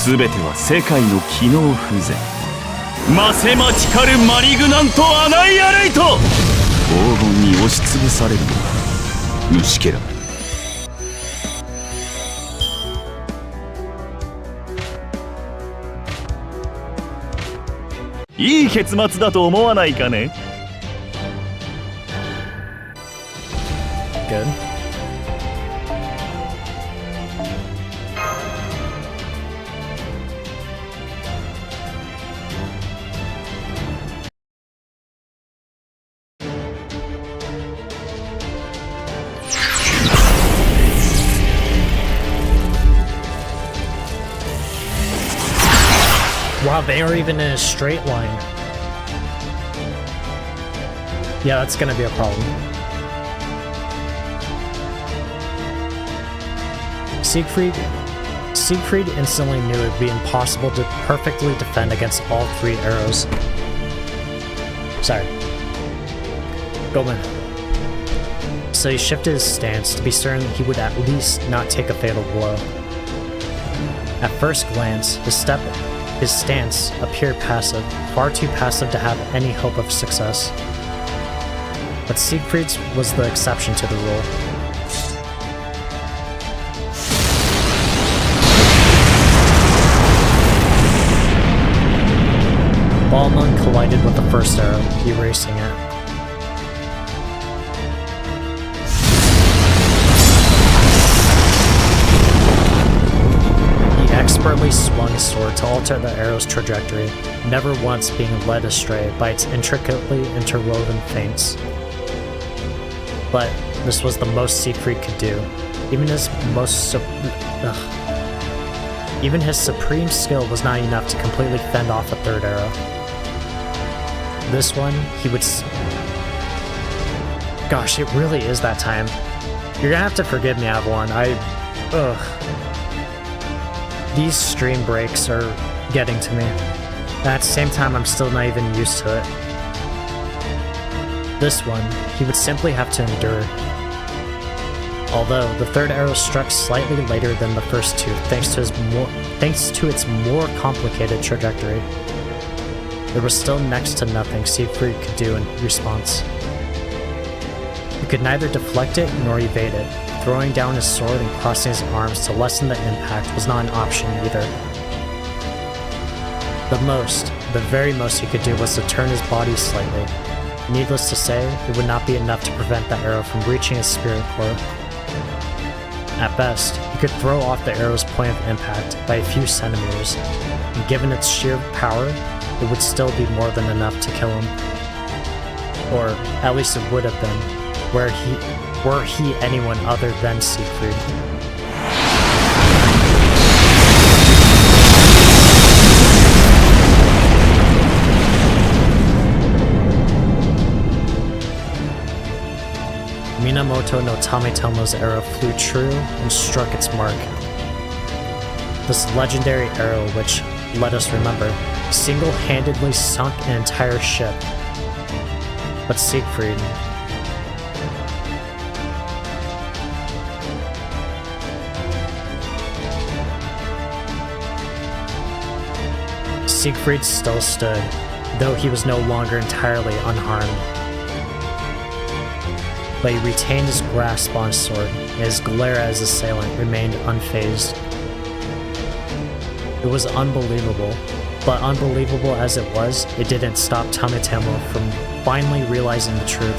全ては世界の機能不全。マセマチカルマリグナントアナイアレイト。黄金に押しつぶされる虫けら。いい結末だと思わないかね。 Good. Wow, they are even in a straight line. Yeah, that's gonna be a problem. Siegfried instantly knew it would be impossible to perfectly defend against all three arrows. Sorry. Goldman. So he shifted his stance to be certain he would at least not take a fatal blow. At first glance, his stance appeared passive, far too passive to have any hope of success. But Siegfried's was the exception to the rule. Ballman collided with the first arrow, erasing it. He expertly swung his sword to alter the arrow's trajectory, never once being led astray by its intricately interwoven feints. But this was the most Siegfried could do. Even his supreme skill was not enough to completely fend off a third arrow. This one, he would... Gosh, it really is that time. You're gonna have to forgive me, Avalon. Ugh. These stream breaks are getting to me. And at the same time, I'm still not even used to it. This one, he would simply have to endure. Although, the third arrow struck slightly later than the first two, thanks to its more complicated trajectory. There was still next to nothing Siegfried could do in response. He could neither deflect it nor evade it. Throwing down his sword and crossing his arms to lessen the impact was not an option either. The very most he could do was to turn his body slightly. Needless to say, it would not be enough to prevent the arrow from reaching his spirit core. At best, he could throw off the arrow's point of impact by a few centimeters, and given its sheer power, it would still be more than enough to kill him. Or, at least it would have been, were he anyone other than Siegfried. Minamoto no Tametomo's arrow flew true and struck its mark. This legendary arrow, which, let us remember, single-handedly sunk an entire ship. But Siegfried... Siegfried still stood, though he was no longer entirely unharmed. But he retained his grasp on his sword, and his glare at his assailant remained unfazed. It was unbelievable, but unbelievable as it was, it didn't stop Tametomo from finally realizing the truth.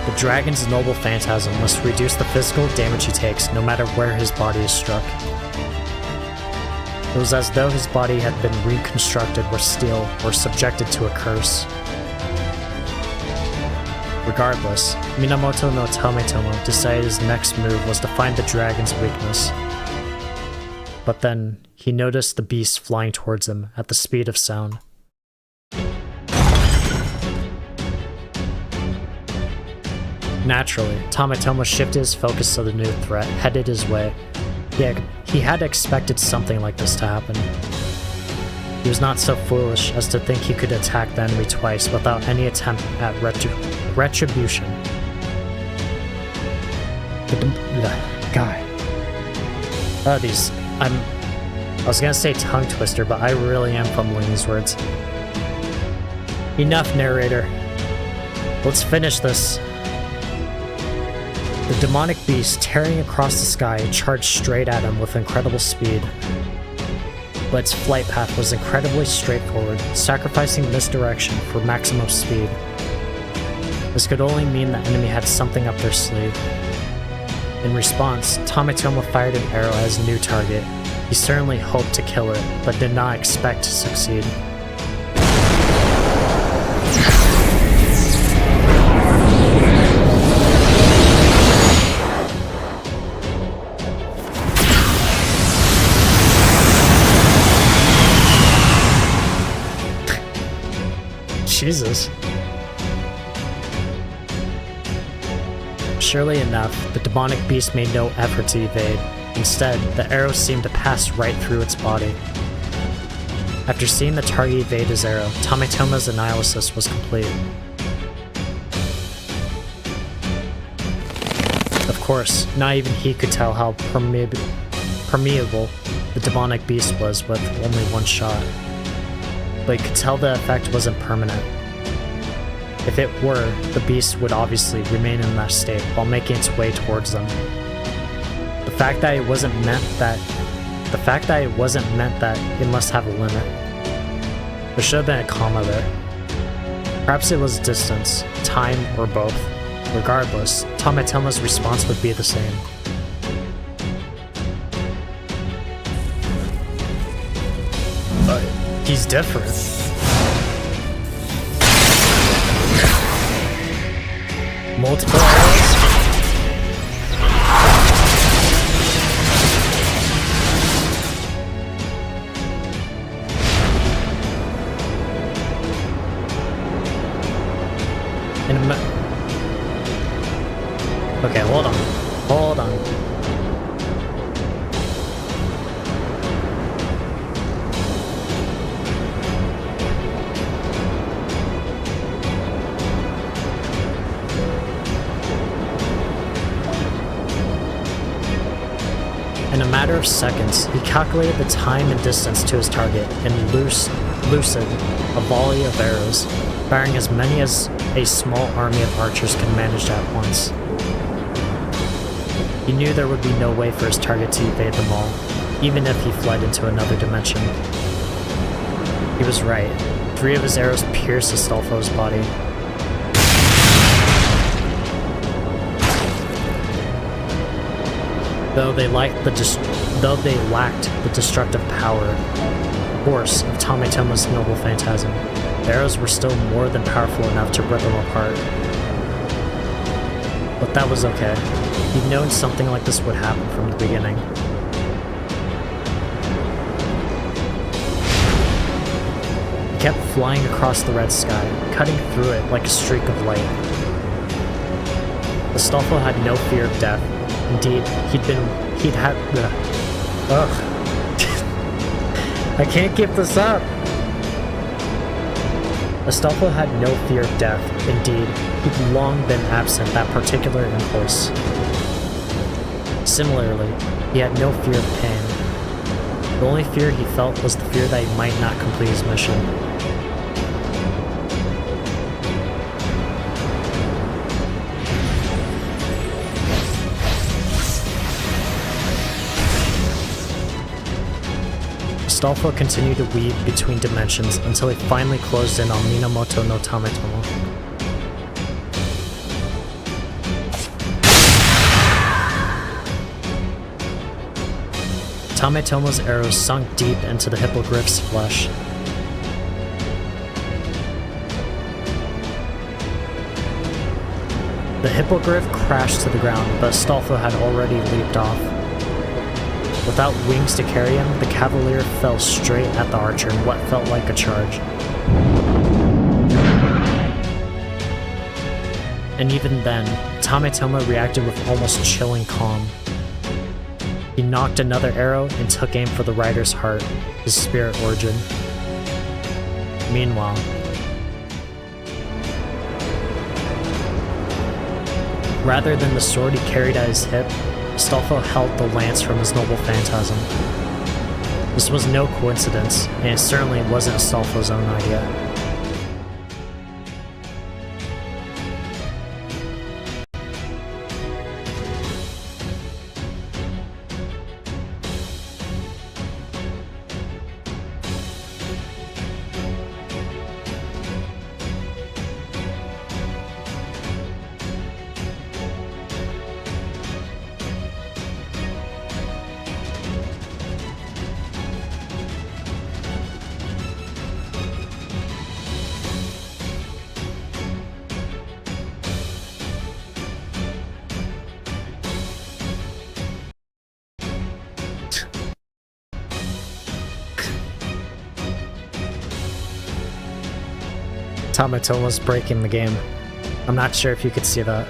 The dragon's noble phantasm must reduce the physical damage he takes no matter where his body is struck. It was as though his body had been reconstructed with steel or subjected to a curse. Regardless, Minamoto no Tametomo decided his next move was to find the dragon's weakness. But then, he noticed the beast flying towards him at the speed of sound. Naturally, Tametomo shifted his focus to the new threat headed his way. He had expected something like this to happen. He was not so foolish as to think he could attack the enemy twice without any attempt at retribution. I was gonna say tongue twister, but I really am fumbling these words. Enough, narrator. Let's finish this. The demonic beast, tearing across the sky, charged straight at him with incredible speed. But its flight path was incredibly straightforward, sacrificing misdirection for maximum speed. This could only mean the enemy had something up their sleeve. In response, Tametomo fired an arrow at his new target. He certainly hoped to kill it, but did not expect to succeed. Jesus. Surely enough, the demonic beast made no effort to evade. Instead, the arrow seemed to pass right through its body. After seeing the target evade his arrow, Tametomo's analysis was complete. Of course, not even he could tell how permeable the demonic beast was with only one shot. But he could tell the effect wasn't permanent. If it were, the beast would obviously remain in that state while making its way towards them. The fact that it wasn't meant that it must have a limit. There should have been a comma there. Perhaps it was distance, time, or both. Regardless, Tametomo's response would be the same. But he's different. Multiple arrows? Okay, hold on. Hold on. In a matter of seconds, he calculated the time and distance to his target and loosed a volley of arrows, firing as many as a small army of archers could manage at once. He knew there would be no way for his target to evade them all, even if he fled into another dimension. He was right. 3 of his arrows pierced Astolfo's body. Though they lacked the destructive force of Tametomo's noble phantasm, the arrows were still more than powerful enough to rip him apart. But that was okay. He'd known something like this would happen from the beginning. He kept flying across the red sky, cutting through it like a streak of light. Astolfo had no fear of death. Indeed, I can't keep this up! Astolfo had no fear of death. Indeed, he'd long been absent that particular impulse. Similarly, he had no fear of pain. The only fear he felt was the fear that he might not complete his mission. Astolfo continued to weave between dimensions until he finally closed in on Minamoto no Tametomo. Tametomo's arrows sunk deep into the hippogriff's flesh. The hippogriff crashed to the ground, but Astolfo had already leaped off. Without wings to carry him, the cavalier fell straight at the archer in what felt like a charge. And even then, Tametomo reacted with almost chilling calm. He knocked another arrow and took aim for the rider's heart, his spirit origin. Meanwhile, rather than the sword he carried at his hip, Astolfo held the lance from his noble phantasm. This was no coincidence, and it certainly wasn't Astolfo's own idea. Tametomo's breaking the game. I'm not sure if you could see that.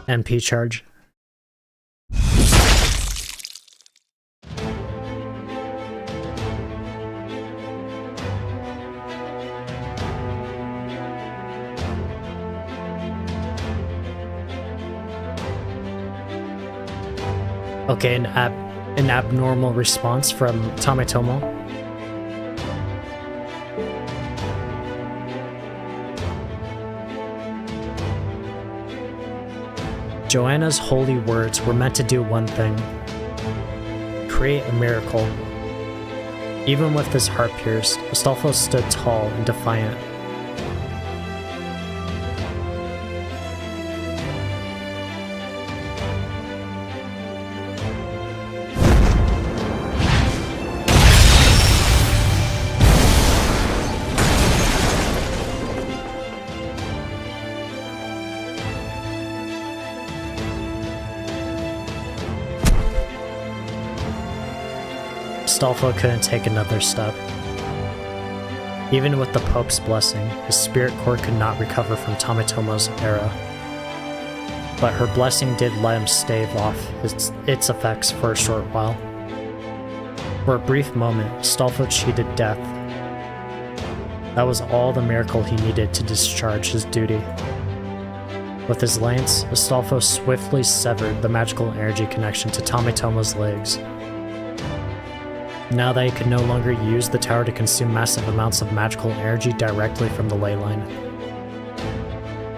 NP charge. Okay, an abnormal response from Tametomo. Joanna's holy words were meant to do one thing: create a miracle. Even with his heart pierced, Astolfo stood tall and defiant. Astolfo couldn't take another step. Even with the Pope's blessing, his spirit core could not recover from Tametomo's era. But her blessing did let him stave off its effects for a short while. For a brief moment, Astolfo cheated death. That was all the miracle he needed to discharge his duty. With his lance, Astolfo swiftly severed the magical energy connection to Tametomo's legs. Now that he could no longer use the tower to consume massive amounts of magical energy directly from the ley line,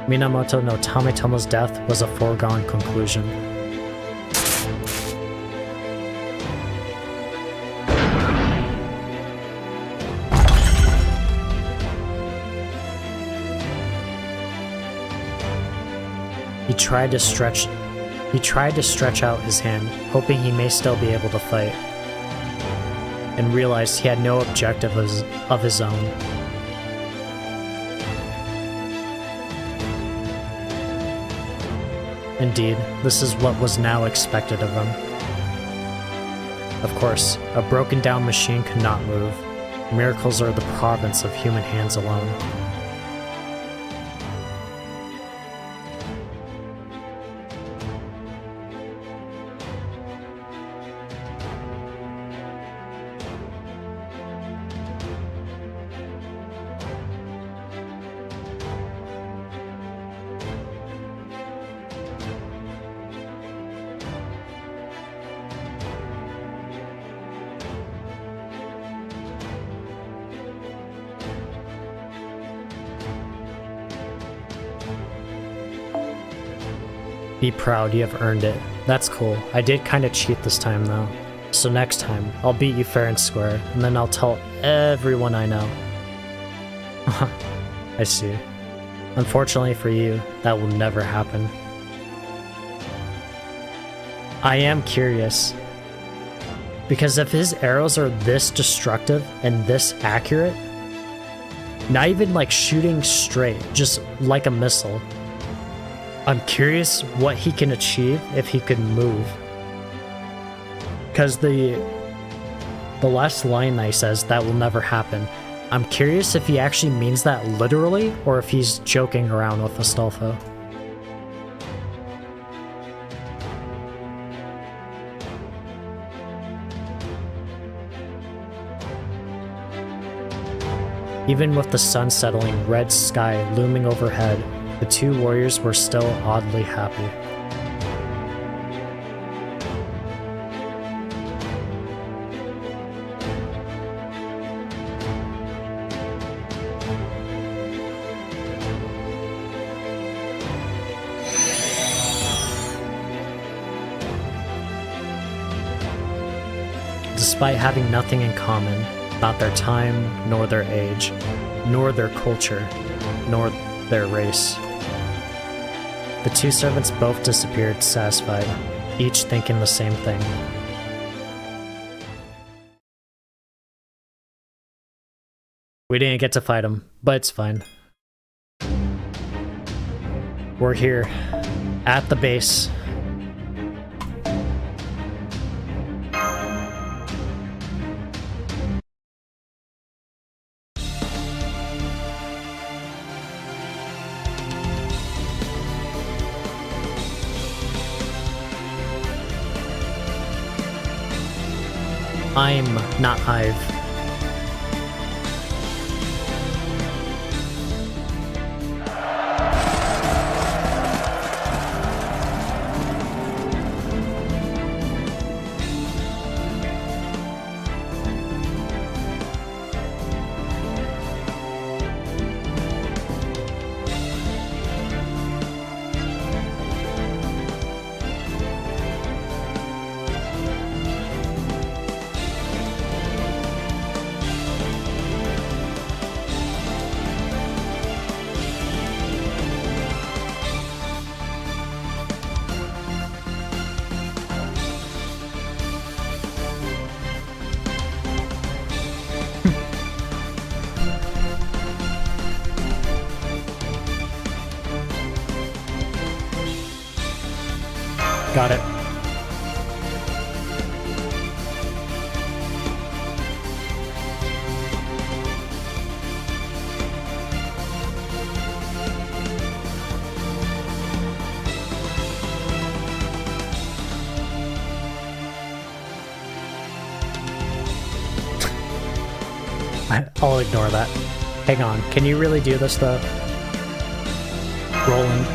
Minamoto no Tametomo's death was a foregone conclusion. He tried to stretch out his hand, hoping he may still be able to fight, and realized he had no objective of his own. Indeed, this is what was now expected of him. Of course, a broken down machine could not move. Miracles are the province of human hands alone. Be proud, you have earned it. That's cool. I did kinda cheat this time though. So next time, I'll beat you fair and square, and then I'll tell everyone I know. I see. Unfortunately for you, that will never happen. I am curious, because if his arrows are this destructive and this accurate, not even like shooting straight, just like a missile, I'm curious what he can achieve if he could move. Because the last line that he says, that will never happen, I'm curious if he actually means that literally, or if he's joking around with Astolfo. Even with the sun settling, red sky looming overhead, the two warriors were still oddly happy. Despite having nothing in common, not their time, nor their age, nor their culture, nor their race, the two servants both disappeared satisfied, each thinking the same thing. We didn't get to fight him, but it's fine. We're here, at the base. I'm not Hive. Got it. I'll ignore that. Hang on, can you really do this though? Roland.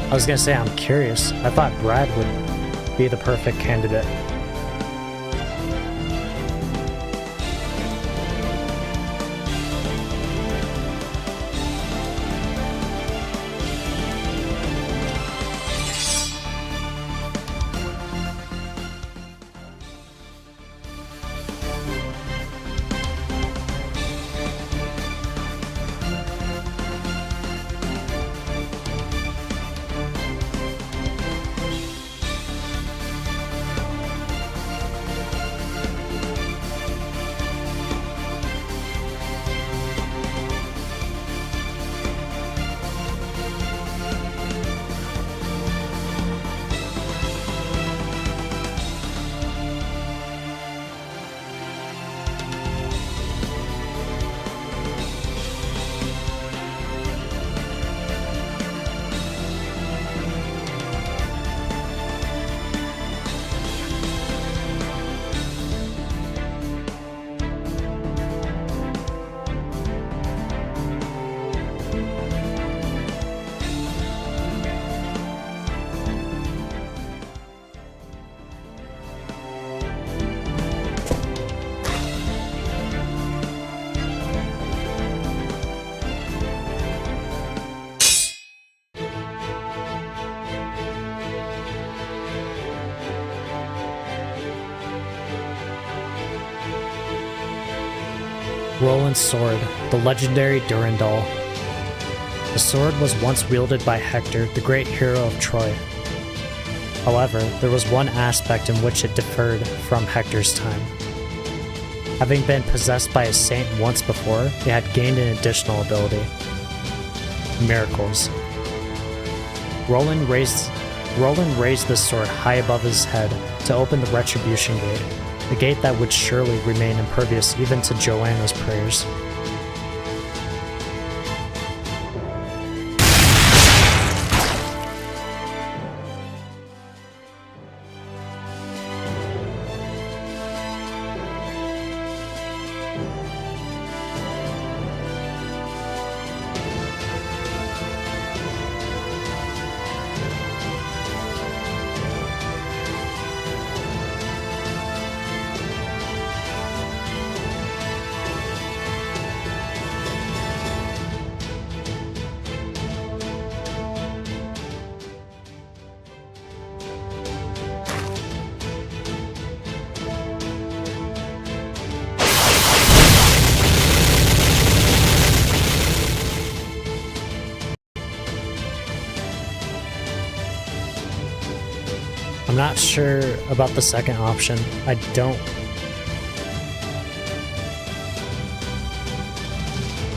I was gonna say, I'm curious. I thought Brad would be the perfect candidate. Roland's sword, the legendary Durandal. The sword was once wielded by Hector, the great hero of Troy. However, there was one aspect in which it differed from Hector's time. Having been possessed by a saint once before, it had gained an additional ability: miracles. Roland raised the sword high above his head to open the Retribution Gate, a gate that would surely remain impervious even to Joanna's prayers. I'm not sure about the second option. I don't...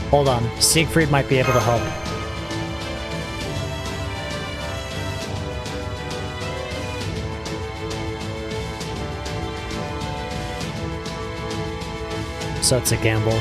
Hold on, Siegfried might be able to help. So it's a gamble.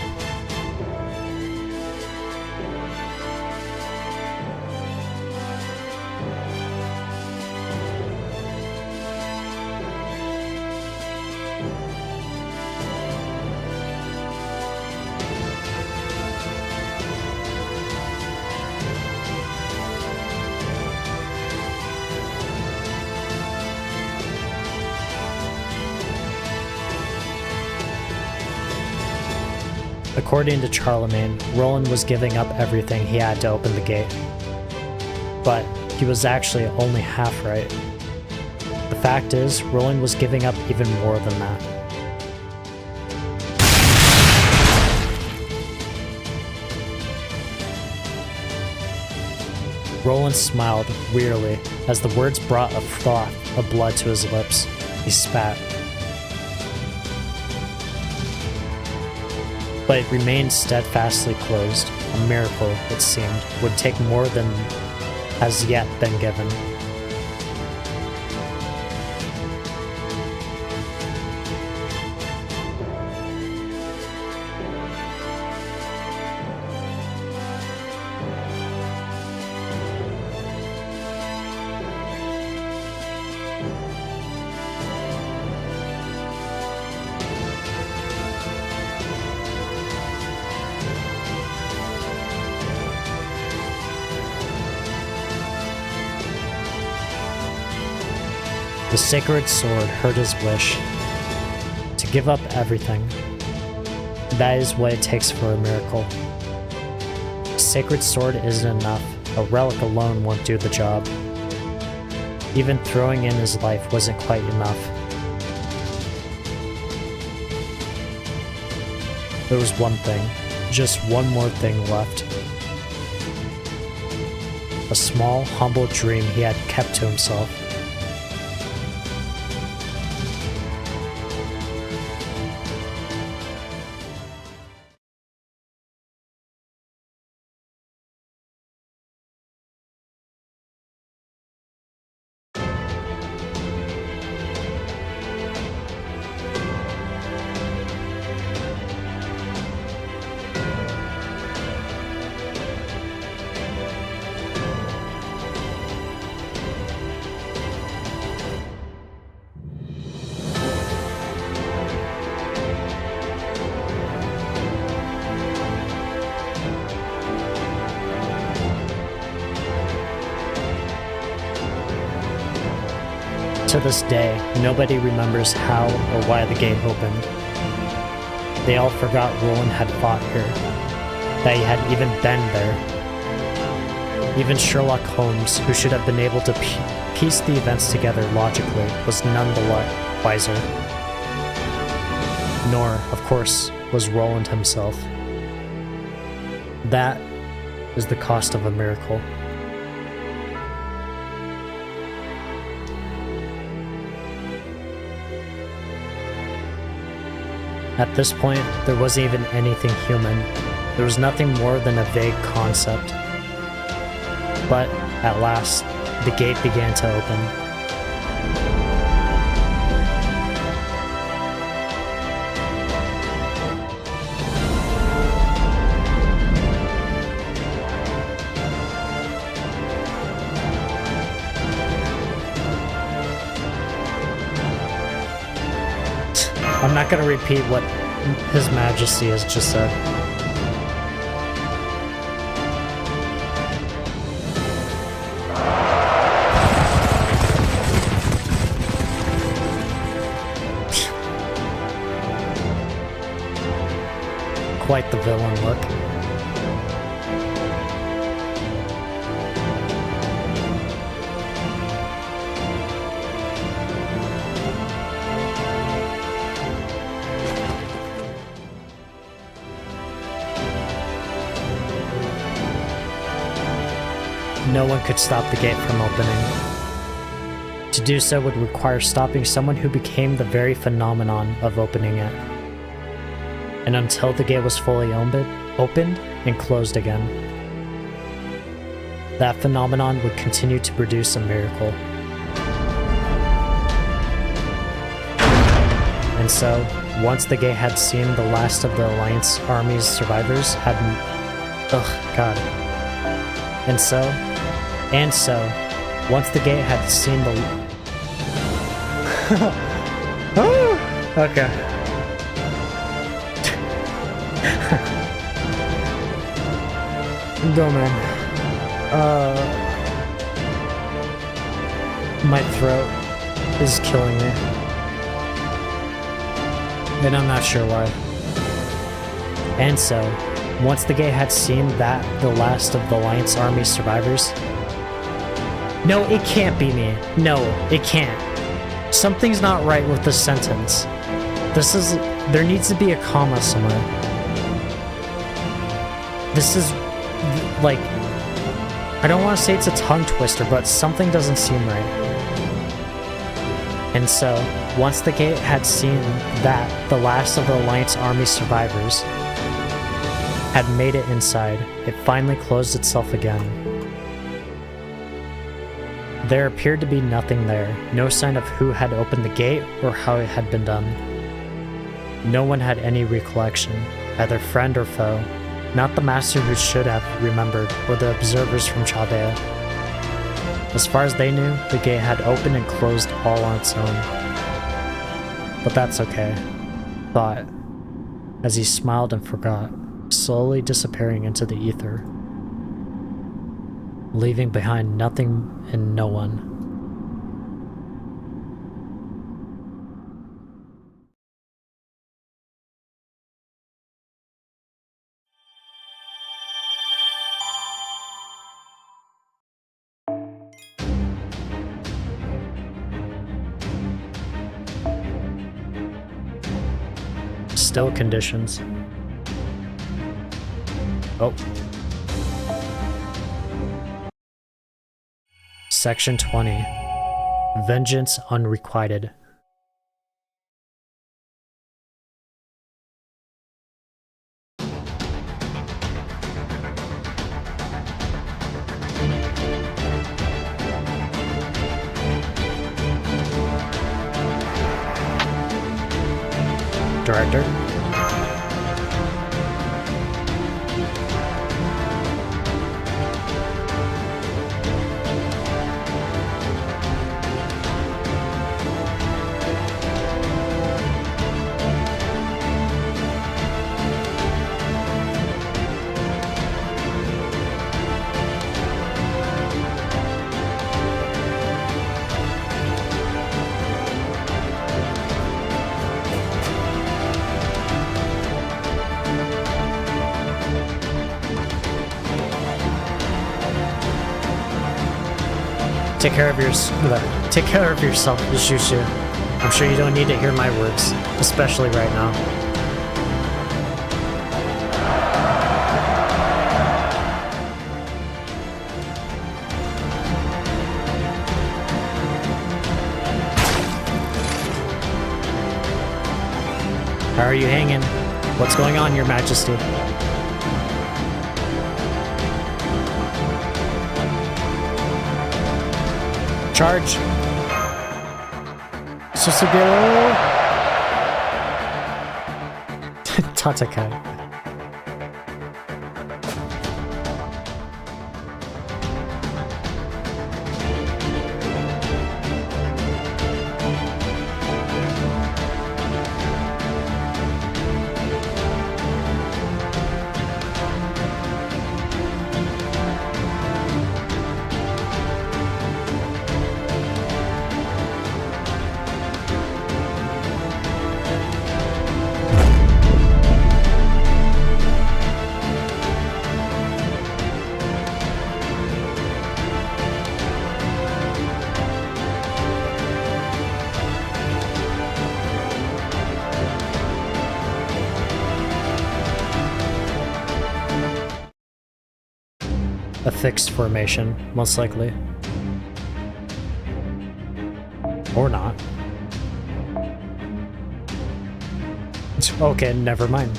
According to Charlemagne, Roland was giving up everything he had to open the gate. But he was actually only half right. The fact is, Roland was giving up even more than that. Roland smiled wearily as the words brought a froth of blood to his lips. He spat. But it remained steadfastly closed. A miracle, it seemed, would take more than has yet been given. The sacred sword heard his wish to give up everything. That is what it takes for a miracle. A sacred sword isn't enough. A relic alone won't do the job. Even throwing in his life wasn't quite enough. There was one thing, just one more thing left. A small, humble dream he had kept to himself. To this day, nobody remembers how or why the gate opened. They all forgot Roland had fought here, that he had even been there. Even Sherlock Holmes, who should have been able to piece the events together logically, was none the wiser. Nor, of course, was Roland himself. That is the cost of a miracle. At this point, there wasn't even anything human. There was nothing more than a vague concept. But, at last, the gate began to open. I'm not gonna repeat what His Majesty has just said. Quite the villain look. No one could stop the gate from opening. To do so would require stopping someone who became the very phenomenon of opening it. And until the gate was fully opened and closed again, that phenomenon would continue to produce a miracle. And so, once the gate had seen the last of the Alliance Army's survivors And so, once the gate had seen the... Okay. Go, man. My throat is killing me. And I'm not sure why. And so, once the gate had seen the last of the Alliance Army survivors... No, it can't be me. No, it can't. Something's not right with this sentence. There needs to be a comma somewhere. This is, like... I don't want to say it's a tongue twister, but something doesn't seem right. And so, once the gate had seen that the last of the Alliance Army survivors had made it inside, it finally closed itself again. There appeared to be nothing there, no sign of who had opened the gate or how it had been done. No one had any recollection, either friend or foe, not the master who should have remembered, or the observers from Chaldea. As far as they knew, the gate had opened and closed all on its own. But that's okay, thought, as he smiled and forgot, slowly disappearing into the ether, leaving behind nothing and no one. Still conditions. Oh. Section 20. Vengeance Unrequited. Director. Take care of yourself, Shushu. I'm sure you don't need to hear my words, especially right now. How are you hanging? What's going on, Your Majesty? Charge! Susugero! Tatakai. A fixed formation, most likely. Or not. Okay, never mind.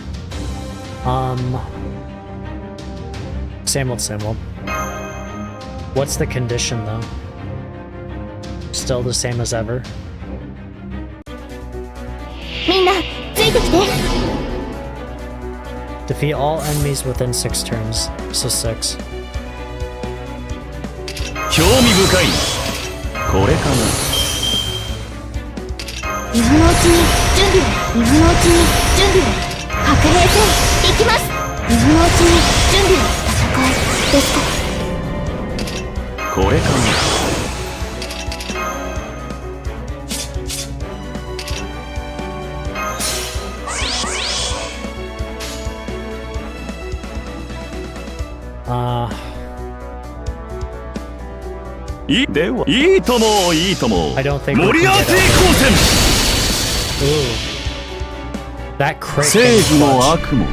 Same old. What's the condition, though? Still the same as ever? みんなついてきて。 Defeat all enemies within 6 turns, so 6. 興味深い。これかな。今のうちに準備を。今のうちに準備を。白兵戦行きます。今のうちに準備を。戦いですか。これかな。ではいいともいいとも。 I don't think 盛り合わせ交戦。That crit 正 can 義も clutch. 悪も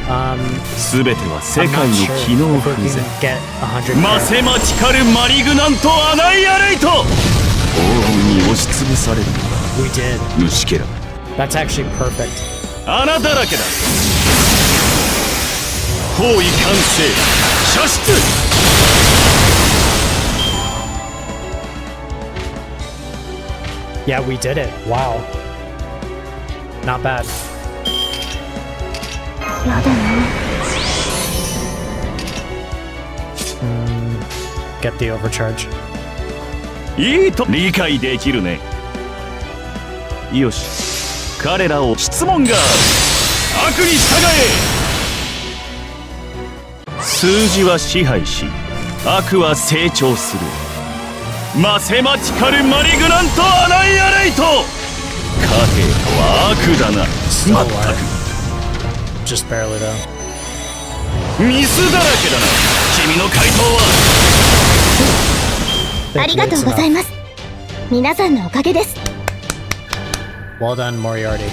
全ては世 I'm 界 not の sure 機能 if we 不 can 全 get 100マ crit. セマチカルマリグナントアナイアレイト黄金に押しつぶされる We did. 虫けら That's actually perfect. 穴だらけだ包囲完成射出 Yeah, we did it. Wow. Not bad. やだな。 Get the overcharge. いいと理解できるねよし彼らを質問が悪に従え数字は支配し悪は成長するマセマチカルマリグナントアナイアレイト貨幣とは悪だな So まっ what? たく Just barely though. ミスだらけだな君の回答は ありがとうございます。皆さんのおかげです。 Well done, Moriarty.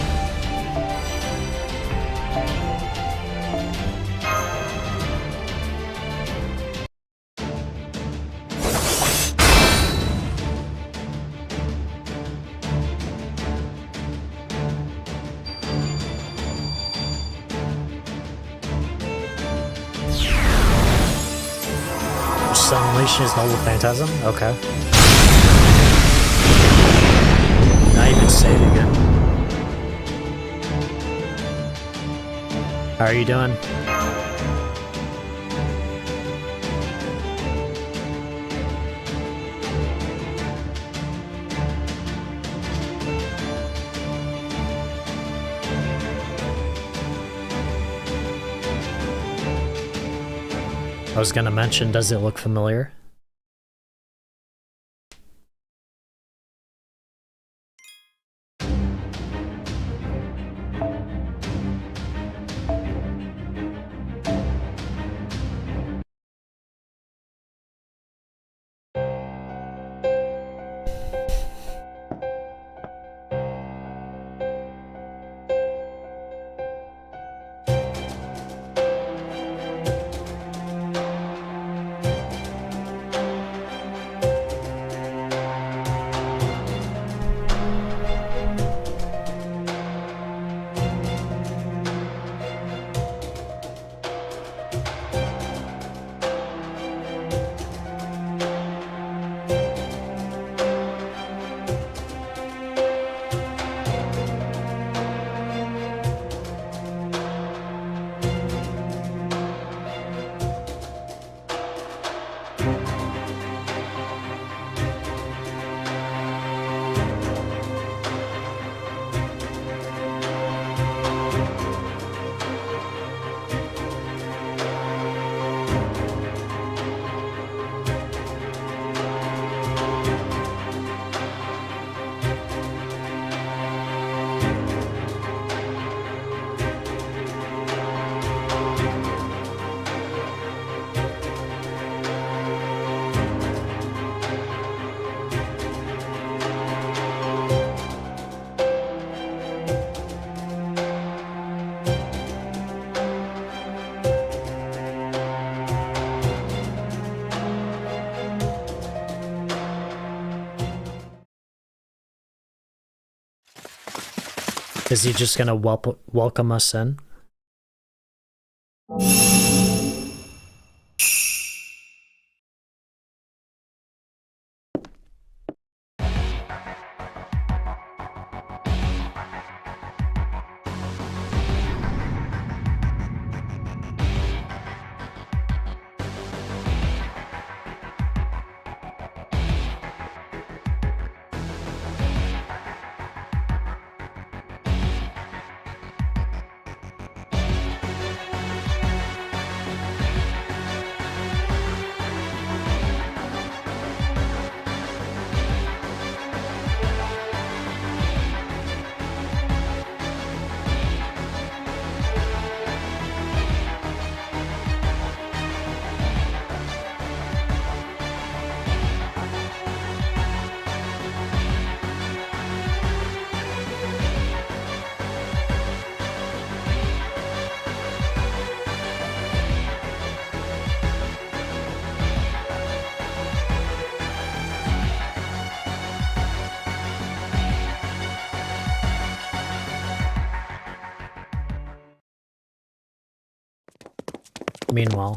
Just unleashing his noble phantasm? Okay. Not even saving it. How are you doing? I was gonna mention, does it look familiar? Is he just gonna welcome us in? Meanwhile,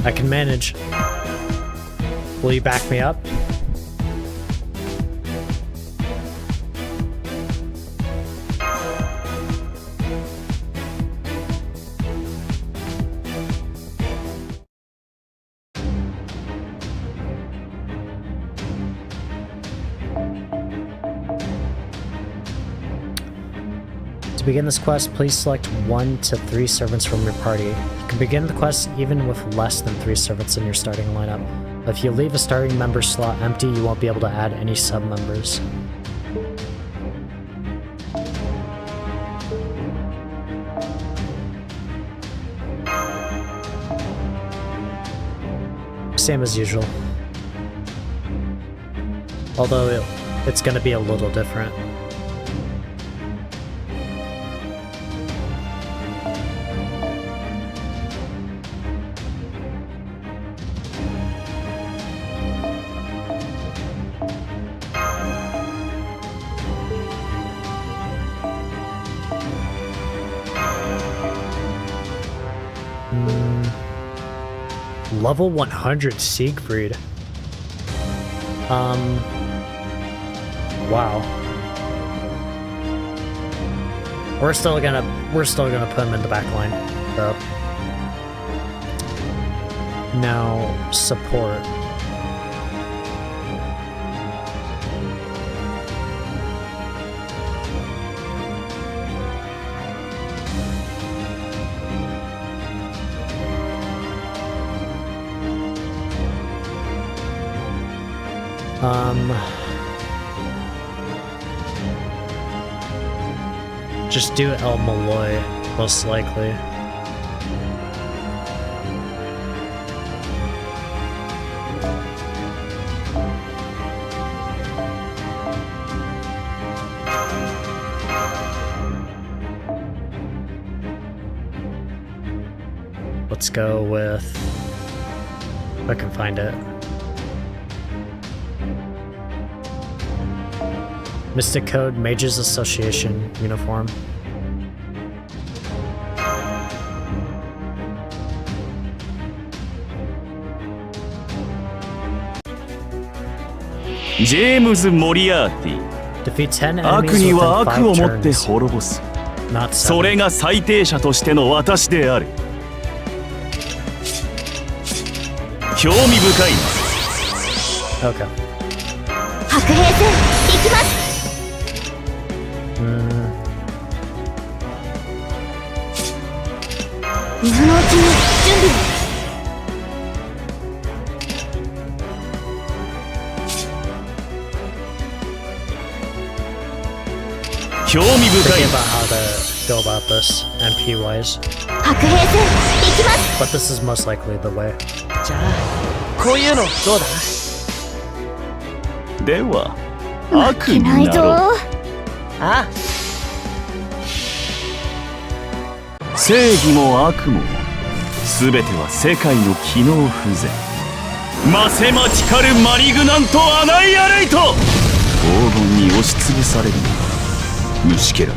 I can manage. Will you back me up? To begin this quest, please select 1 to 3 servants from your party. You can begin the quest even with less than 3 servants in your starting lineup. If you leave a starting member slot empty, you won't be able to add any sub-members. Same as usual. Although it's gonna be a little different. Level 100 Siegfried. Wow. We're still gonna put him in the back line, though. Now support. Just do El Malloy, most likely. Let's go with... if I can find it. Mystic Code Mages Association uniform. James Moriarty. Defeat 10 悪 enemies に within は悪 5をもって turns. 滅ぼす。 Not それ 7. が最低者としての私である。興味深い。Okay. 白兵戦行きます。今のうちに準備を。興味深い。 Thinking about how to go about this MP wise, 白兵戦行きます。 but this is most likely the way. じゃあこういうのどうだ。では悪負けにないぞ。なろう。あ正義も悪も全ては世界の機能不全。ませまちかるマリグナントアナイアレイト。黄金に押しつぶされるのは虫けら。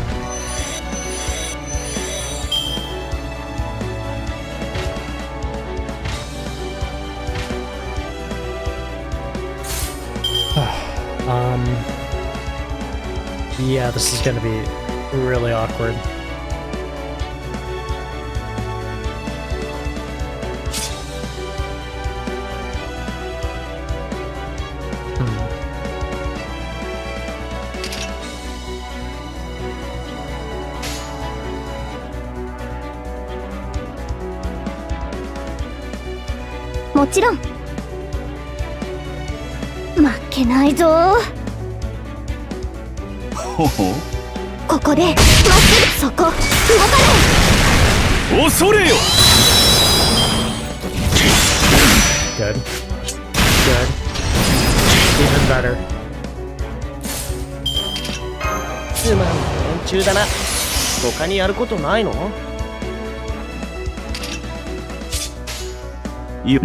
Yeah, this is gonna be really awkward. Hmm. もちろん負けないぞ。ほほ。ここでまっすぐそこ動か恐れよ。Good. Good. Even better. つまんない連中だな。他にやることないの？If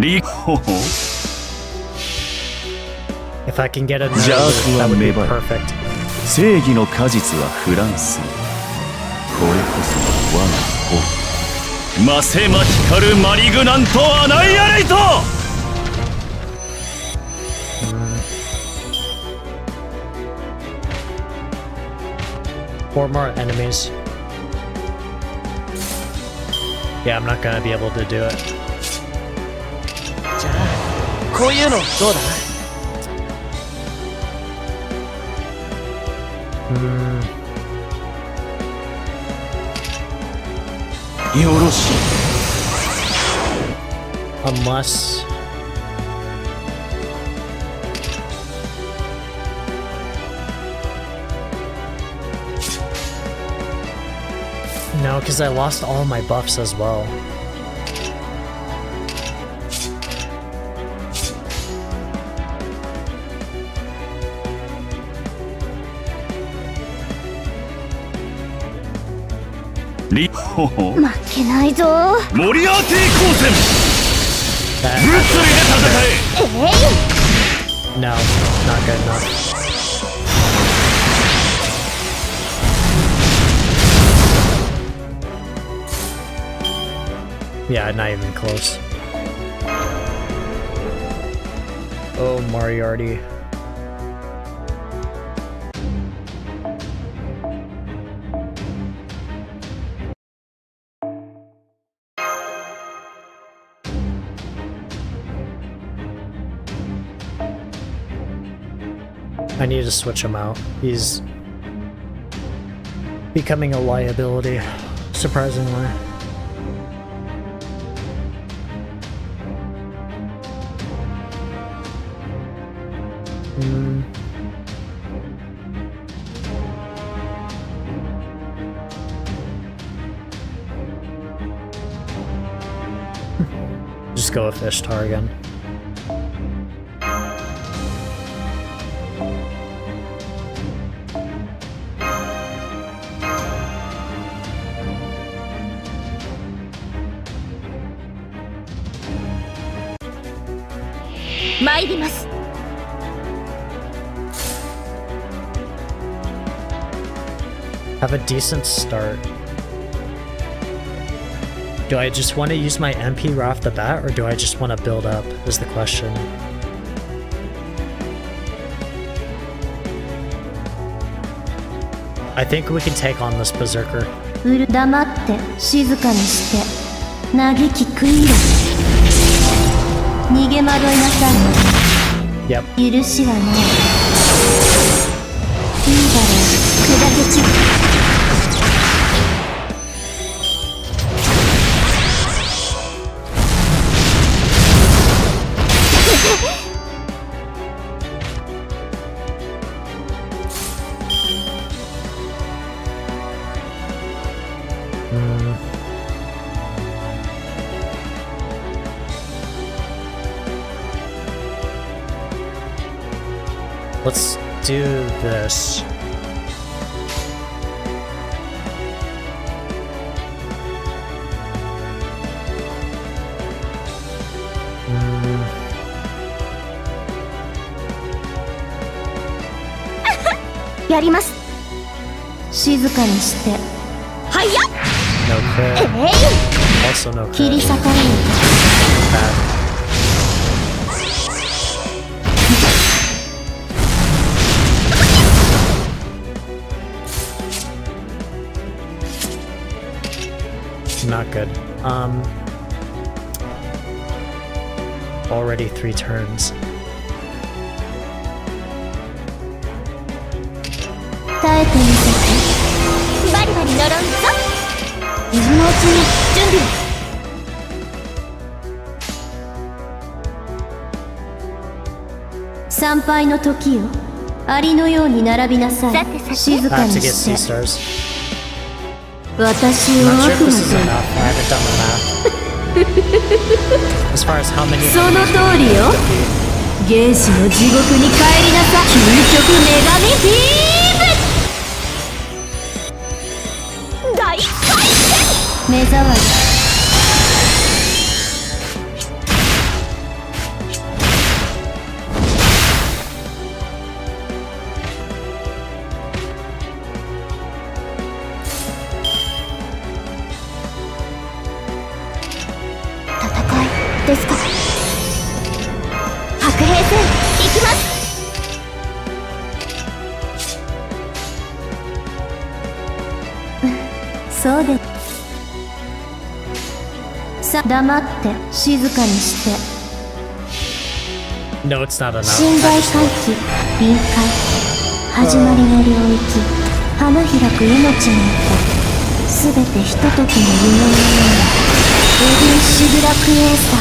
I can get a 邪悪 that は would 芽 be 生え perfect. 正義の果実はフランスに。これこそが我が王。マセマ光るマリグナントアナイアレイト。Four more enemies. Yeah, I'm not gonna be able to do it. じゃあこういうのどうだ？よろしい。 Unless... No, because I lost all my buffs as well.負けないぞ。モリアーティ光線。 That, 物理で戦え。 no, not good enough. Yeah, not even close. Oh, Moriarty. I need to switch him out. He's becoming a liability, surprisingly. Just go with Ishtar again. Have a decent start. Do I just want to use my MP right off the bat, or do I just want to build up, is the question. I think we can take on this Berserker. 黙って静かにして嘆き食い入れ逃げ惑いなさい。 Yep. 許しはない。いいだろう、砕け散る。Let's do this. Mm. やります。静かにして。はいや。 No crit. Also no 切り crit. 裂かれる。 Bad. Not good. Already 3 turns. 耐えてみせて。バリバリ呪うぞ。今のうちに準備を。参拝の時よ。アリのように並びなさい。静 I か have に to get し C て。 stars. 私 I'm を not sure 悪 if 魔 this is と。 enough. I haven't done the math. As far as how many その enemies 通りよ。原始の地獄に帰りなさい。究極女神ビーム。大目障り。戦いですか。白兵戦行きます。そうです。さあ黙って静かにして。 No, it's not enough. 信頼回帰臨界始まりの領域花開く命の音すべてひとときの夢のようなエディン・シグラクエーサー。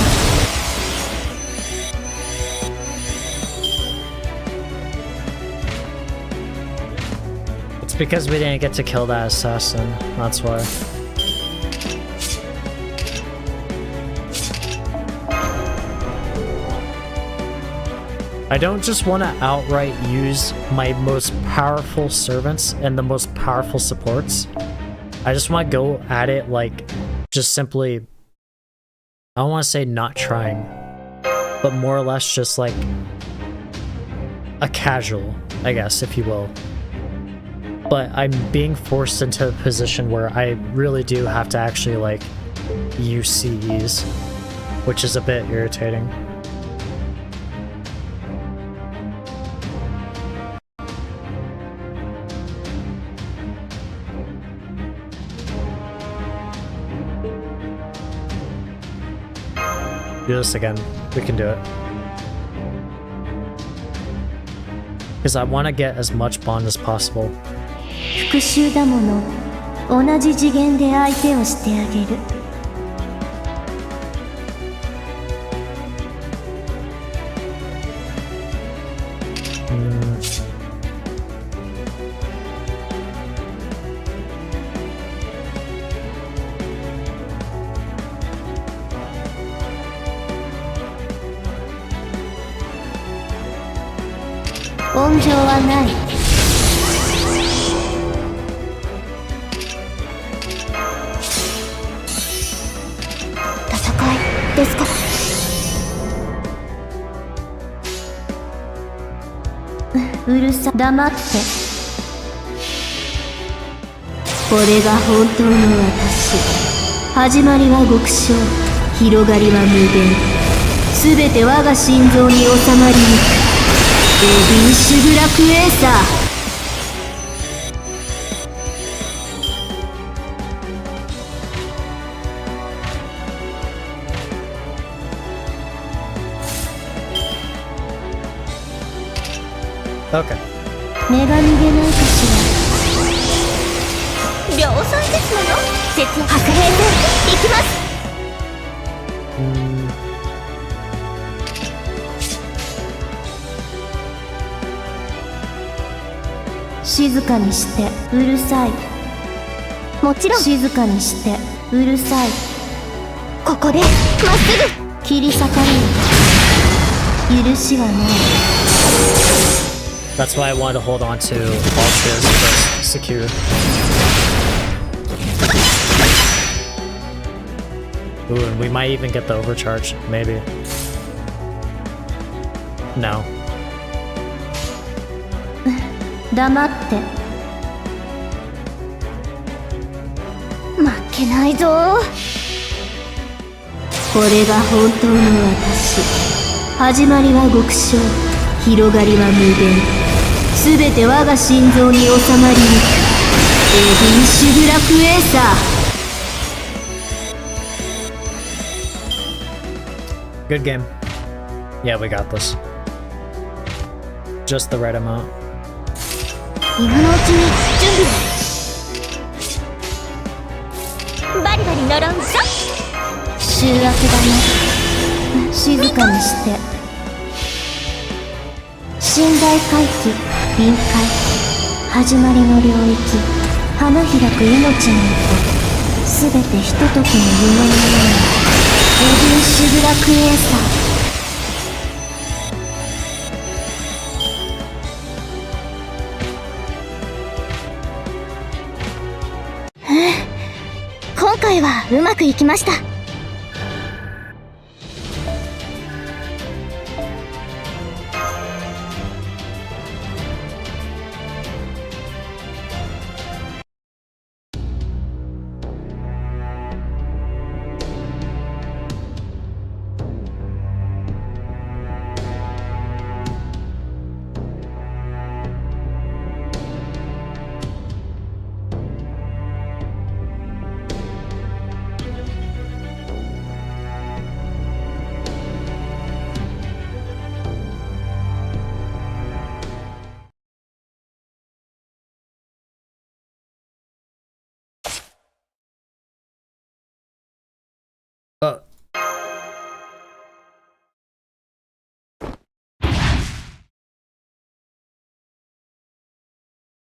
It's because we didn't get to kill that assassin. That's why. I don't just want to outright use my most powerful servants and the most powerful supports. I just want to go at it like just simply, I don't want to say not trying, but more or less just like a casual, I guess, if you will. But I'm being forced into a position where I really do have to actually like use CEs, which is a bit irritating. Do this again. We can do it. Because I want to get as much bond as possible. 復讐だもの同じ次元で相手をしてあげる。温情はない。戦いですか。うるさ黙って。これが本当の私。始まりは極小、広がりは無限。すべて我が心臓に収まりゆく。エディン・シグラクエーサー。 Okay. 目が逃げないかしら。量産ですもの。節約白兵戦行きます。静かにしてうるさい。もちろん静かにしてうるさい。ここでまっすぐ切り裂かれる。許しはない。 That's why I wanted to hold on to Ultras first, secure. Ooh, and we might even get the overcharge, maybe. No. 黙って。負けないぞ。これが本当の私。始まりは極小、広がりは無限。すべて我が心臓に収まりゆく。エディン・シグラクエーサー。Good game. Yeah, we got this. Just the right amount. 今のうちに準備。バリバリ呪うぞ。醜悪だね。静かにして。信頼回帰臨界始まりの領域花開く命の音すべてひとときの夢のようなエディン・シグラクエーサー。今回はうまくいきました。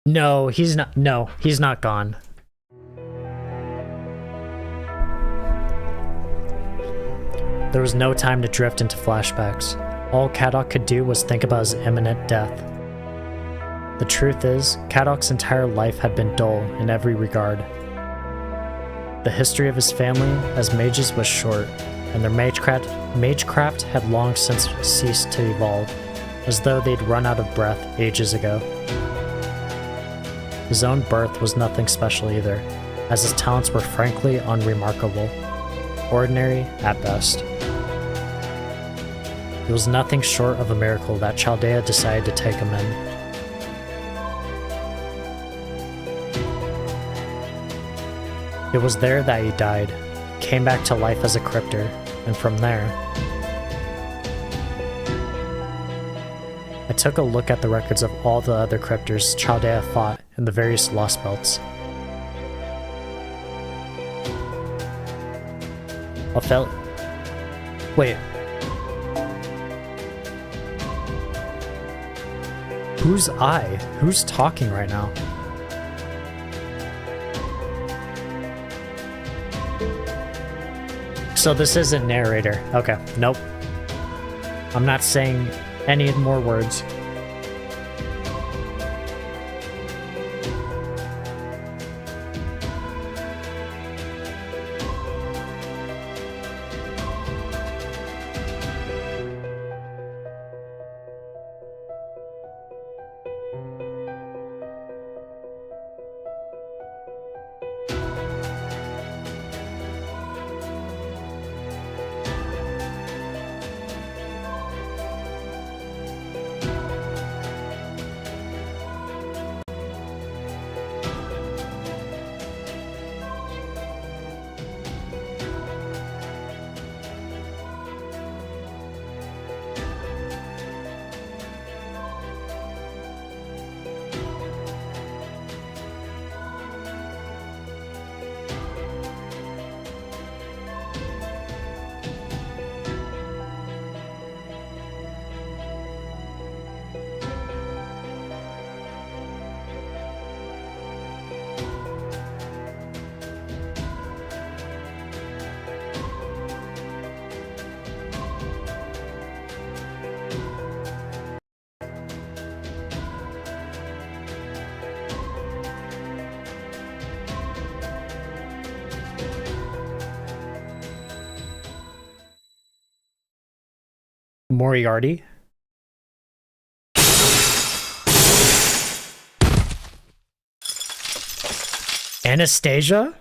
No, he's not. No, he's not gone. There was no time to drift into flashbacks. All Kadok could do was think about his imminent death. The truth is, Kadok's entire life had been dull in every regard. The history of his family as mages was short, and their magecraft had long since ceased to evolve, as though they'd run out of breath ages ago. His own birth was nothing special either, as his talents were frankly unremarkable, ordinary at best. It was nothing short of a miracle that Chaldea decided to take him in. It was there that he died, came back to life as a cryptor, and from there... I took a look at the records of all the other cryptors Chaldea fought in the various Lostbelts. Wait. Who's I? Who's talking right now? So this isn't narrator. Okay, nope. I'm not saying any more words. Moriarty? Anastasia?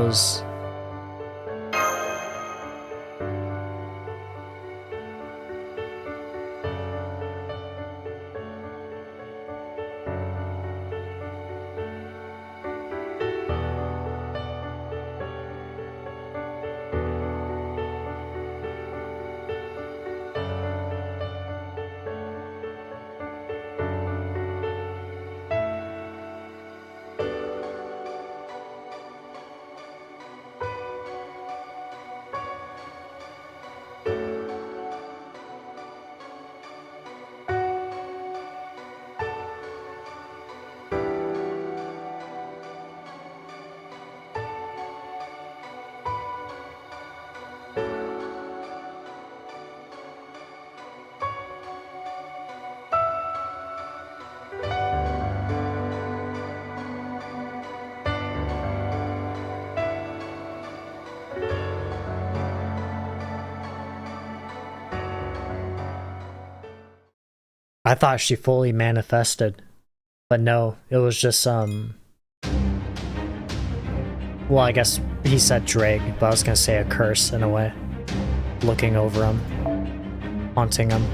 those. I thought she fully manifested, but no, it was just well, I guess he said drag, but I was gonna say a curse in a way, looking over him, haunting him.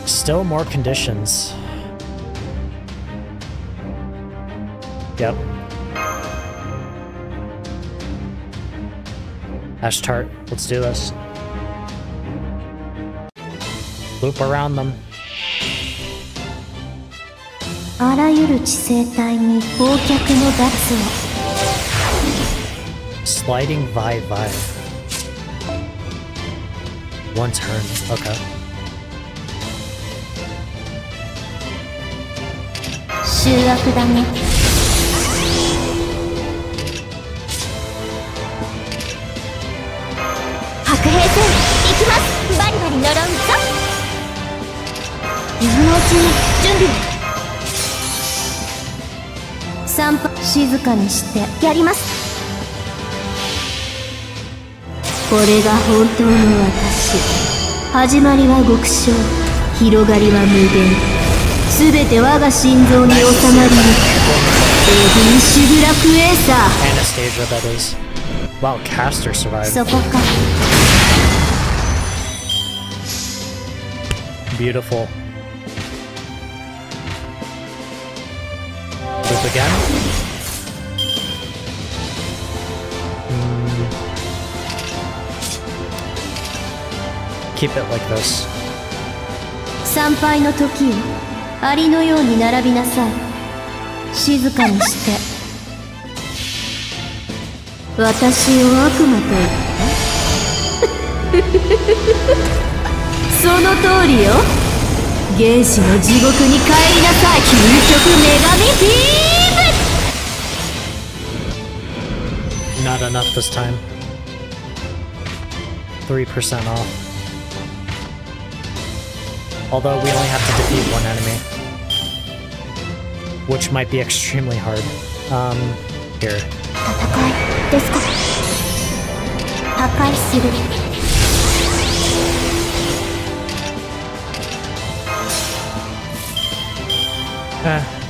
Still more conditions. Yep. Ash Tart, let's do this. Loop around them. あらゆる知性体に忘却の脱を Sliding Vi Vi. One turn, okay. 醜悪だね白兵戦行きますバリバリ呪うぞ今のうちに準備散歩静かにしてやりますこれが本当の私始まりは極小広がりは無限すべて我が心臓に収まりゆくエディン・シュグラクエーサー Anastasia, that is. Wow, Caster survived. そこか Beautiful. Loop again. Keep it like this. 参拝の時をアリのように並びなさい静かにして私を悪魔と言ったその通りよ原始の地獄に帰りなさい究極女神ビーム Not enough this time. 3% off. Although we only have to defeat one enemy. Which might be extremely hard. Here. 戦いですか破壊する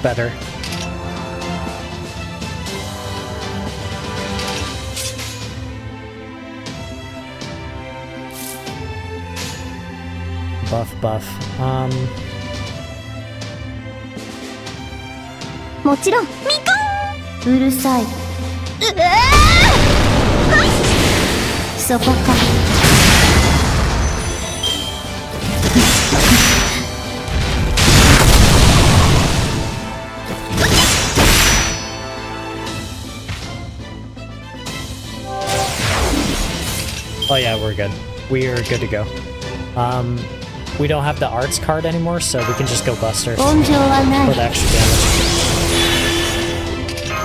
Better. Buff. もちろんミコンうるさいそこかOh yeah, we're good. We're good to go. We don't have the arts card anymore, so we can just go Buster 温情はない for the extra damage.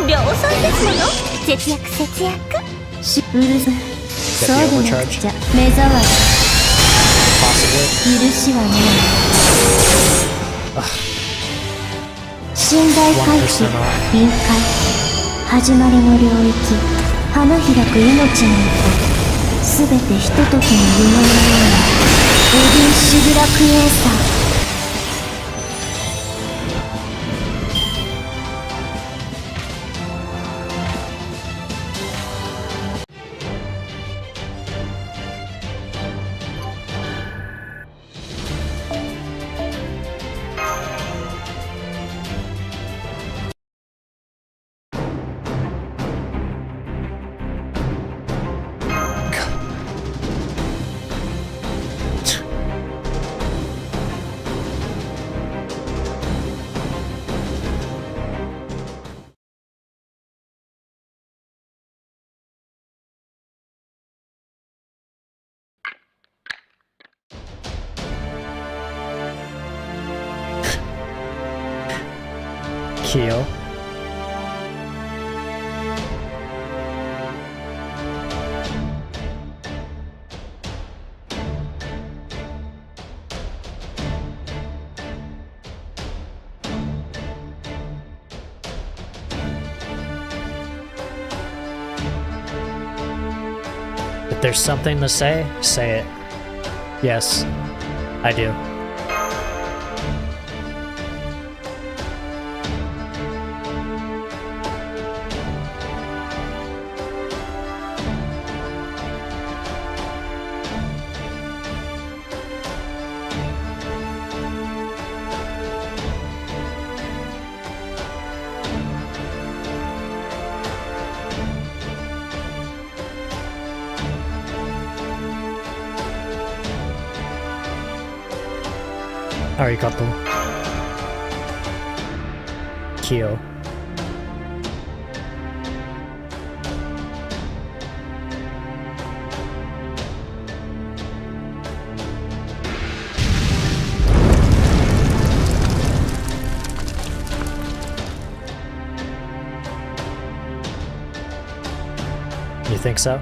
量産ですもの節約うるさいそうでなくちゃ目障り Possibly. 許しはない信頼回避臨界始まりの領域花開く命の音すべてひとときの夢のようなエディン・シュグラクエーサー Kyo. If there's something to say it. Yes, I do. Arigato. Kyo. You think so?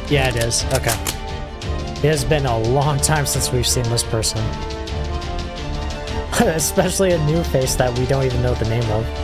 Yeah, it is. Okay. It has been a long time since we've seen this person. Especially a new face that we don't even know the name of.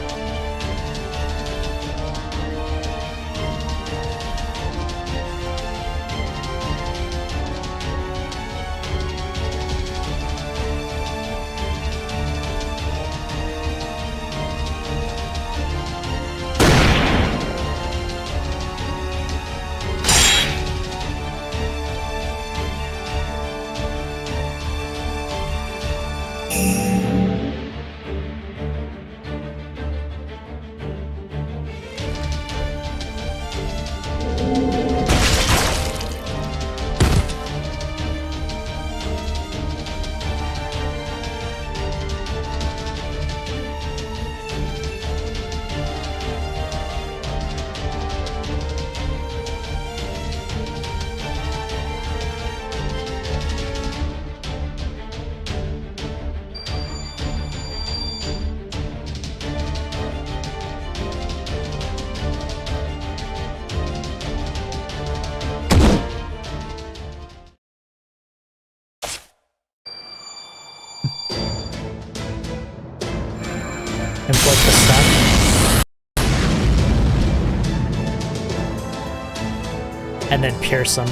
inflict the stun. And then pierce them.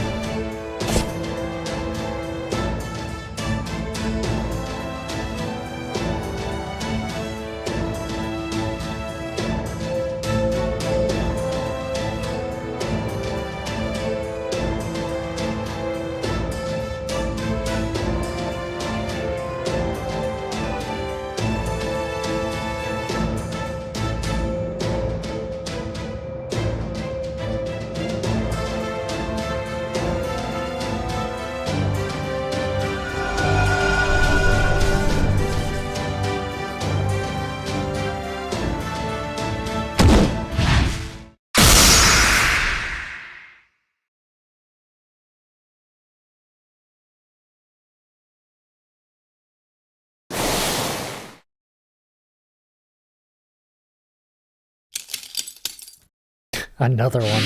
Another one.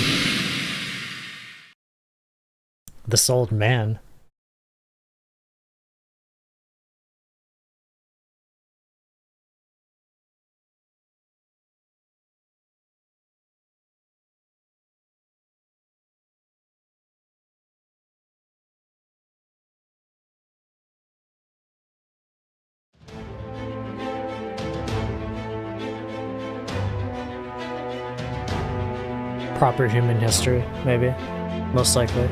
This old man. Proper human history, maybe. Most likely.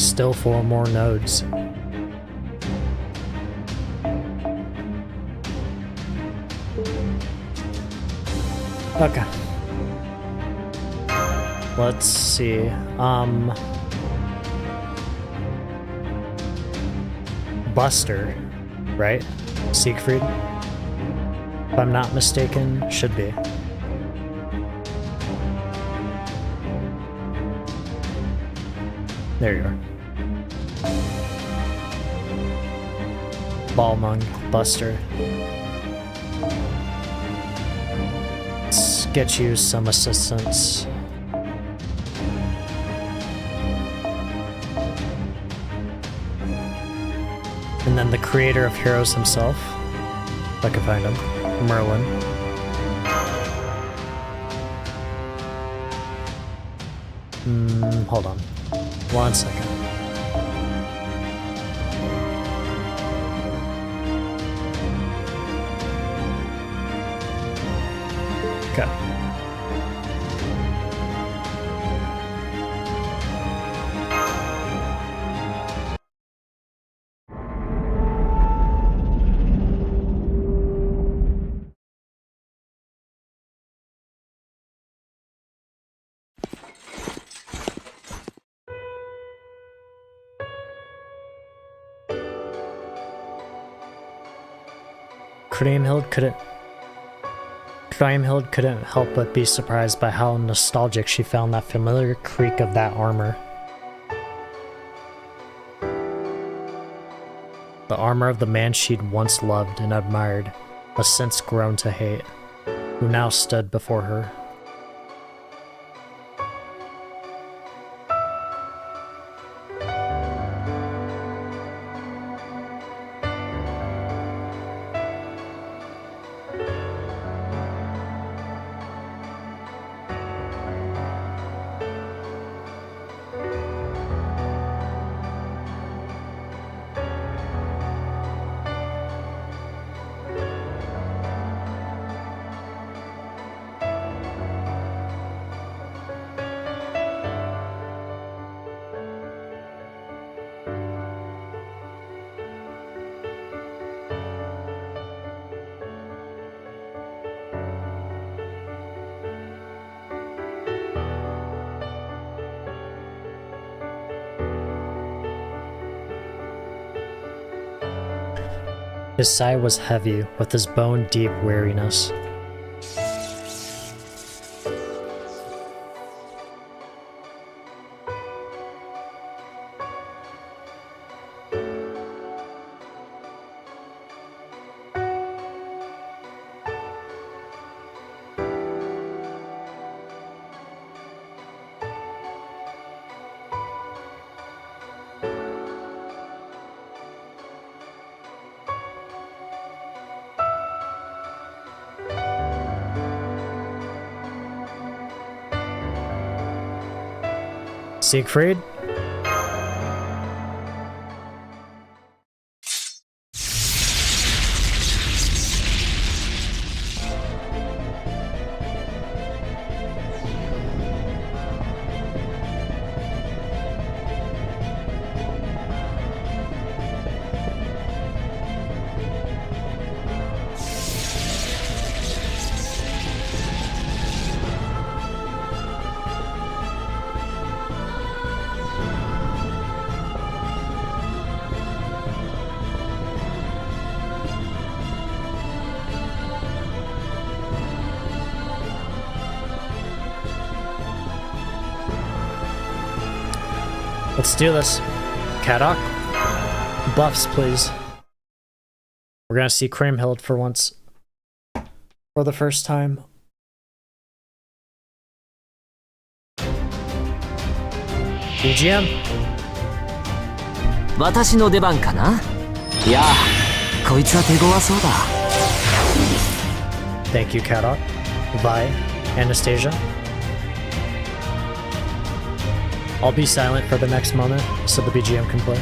Still 4 more nodes. Okay. Let's see. Buster, right? Siegfried? If I'm not mistaken, should be. There you are. Balmung, Buster. Let's get you some assistance. And then the creator of heroes himself, if I can find him, Merlin. Hold on. 1 second. Okay. Kriemhild couldn't help but be surprised by how nostalgic she found that familiar creak of that armor. The armor of the man she'd once loved and admired, but since grown to hate, who now stood before her. His sigh was heavy with his bone-deep weariness. Siegfried? Let's do this. Kadok? Buffs, please. We're gonna see Kriemhild for once. For the first time. BGM? 私の出番かな。いやあ、こいつは手強そうだ。Thank you, Kadok. Vi, Anastasia. I'll be silent for the next moment so the BGM can play.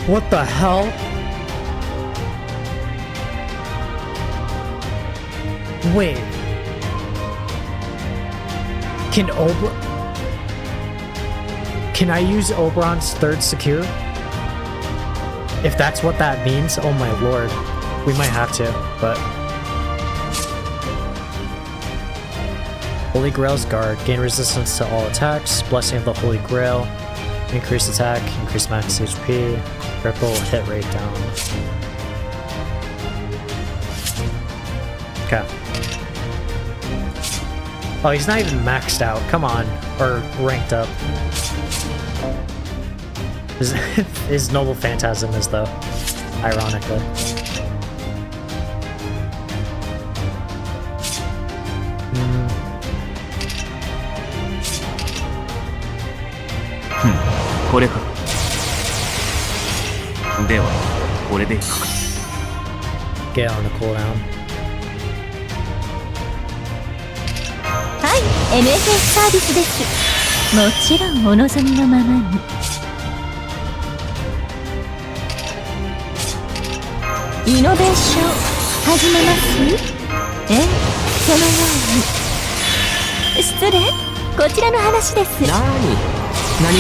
What the hell? Wait. Can I use Oberon's third secure? If that's what that means, oh my lord. We might have to, but... Holy Grail's guard. Gain resistance to all attacks. Blessing of the Holy Grail. Increase attack. Increase max HP. Ripple hit rate down. Okay. Oh, he's not even maxed out. Come on. Or ranked up. His noble phantasm is though, ironically. Get on the cooldown. はい、MFS サービスです。もちろんお望みのままに。イノベーション始めます？ええ、そのように。失礼、こちらの話です。何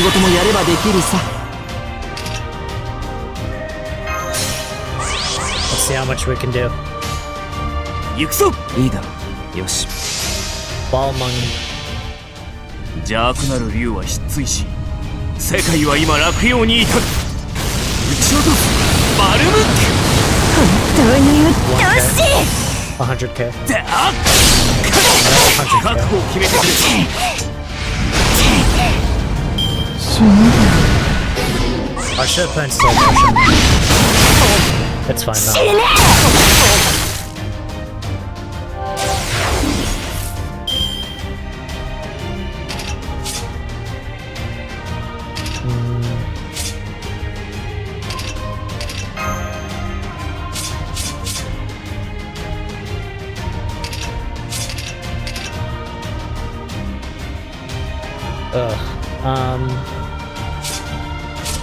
事もやればできるさ。Let's see how much we can do. 行くぞ。いいだろう。よし。Ball among 邪悪なる竜は失墜し、世界は今落葉に至る。打ち落とすバルムック。本当に鬱陶しい。 100k. であっ。覚悟を決めてくれ。I should have put in slow motion. It's fine though.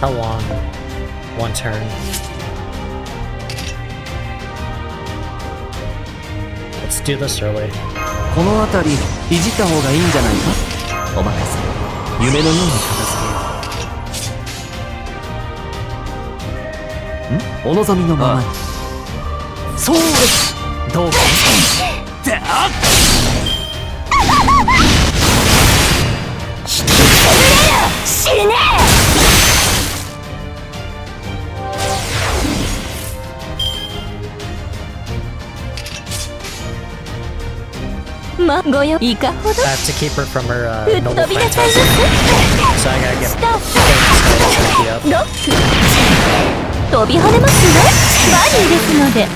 How long? One turn. Let's do this early. この辺りいじった方がいいんじゃないか。お任せ。夢のように片付けよう。お望みのままに。そうです。どうかだあ死ねま、ごよいかほど I have to keep her from her 吹っ noble 飛びなさい phantasm. So I gotta get スタート Tricky up. ロック飛び跳ねますよバニーですので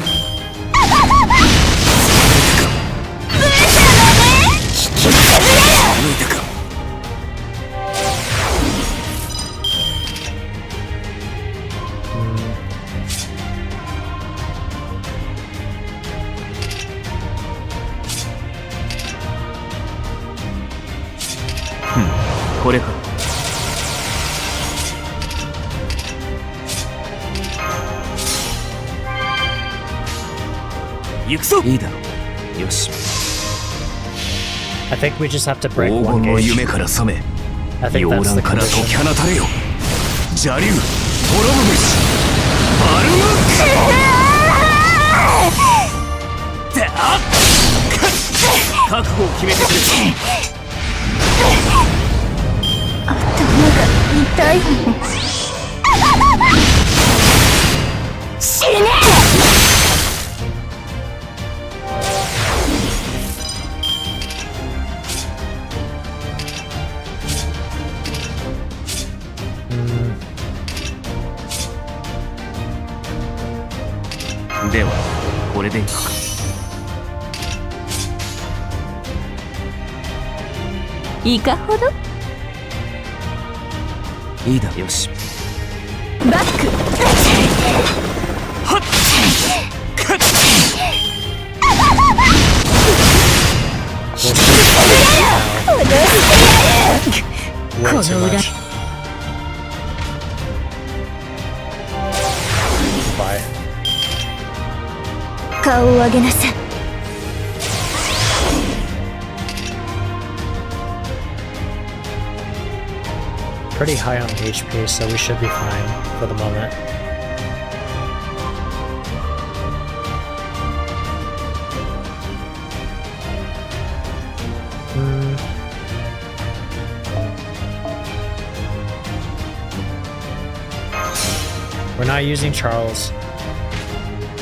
ブーシャだね引き潰れるこれか行くぞいいだろう。よし。 I think we just have to break 黄 one 金の gauge. 夢から覚め I think 洋 that's 蘭 the から解き condition. 放たれよ邪竜滅ぶべしバルムだあ覚悟を決めてくれ頭が痛い死ねではこれでいくかいかほどいいだろう。よし。バックはっかっ脅してやる Way こ too の裏 much. Bye. 顔を上げなさい Pretty high on HP, so we should be fine for the moment. We're not using Charles.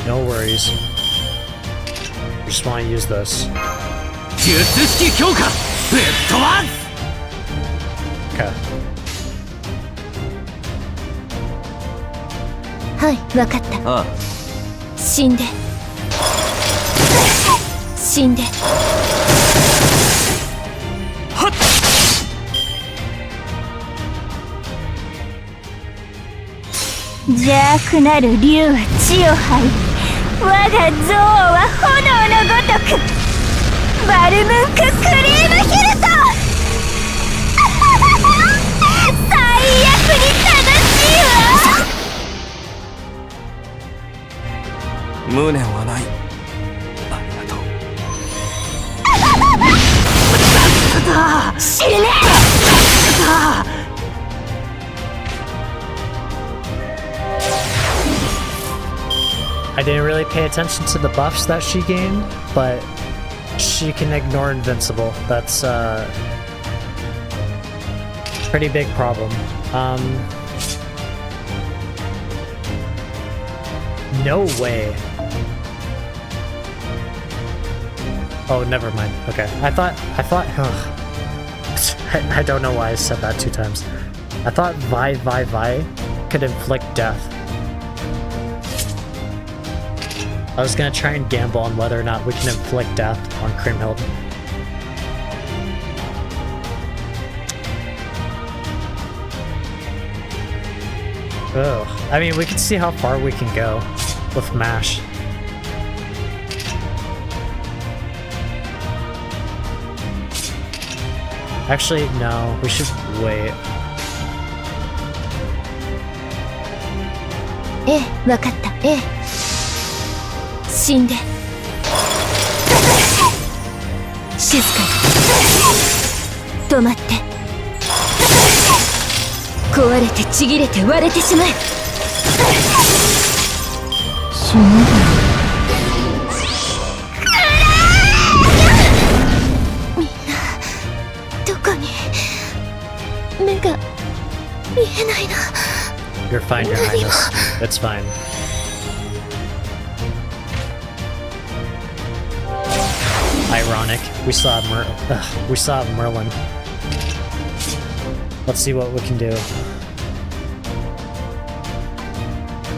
No worries. We just want to use this. 術式強化ぶっ飛ばす Okay. はいわかったああ。死んで死んではっ邪悪なる竜は地を這い我が憎悪は炎のごとくバルムンククリームヒルト最悪に正しいわ無念はない。ありがとう。死ね I didn't really pay attention to the buffs that she gained, but she can ignore invincible. That's a pretty big problem. No way. Oh, never mind. Okay. I thought, I don't know why I said that 2 times. I thought Vi could inflict death. I was gonna try and gamble on whether or not we can inflict death on Kriemhild. Ugh. I mean, we can see how far we can go with MASH. Actually, no, we should wait. ええ、わかった。ええ。死んで。静かに。止まって。壊れてちぎれて割れてしまえ。死ぬ。えないな。 You're fine, Your Highness. It's fine. Ironic. We still have Merlin. Let's see what we can do.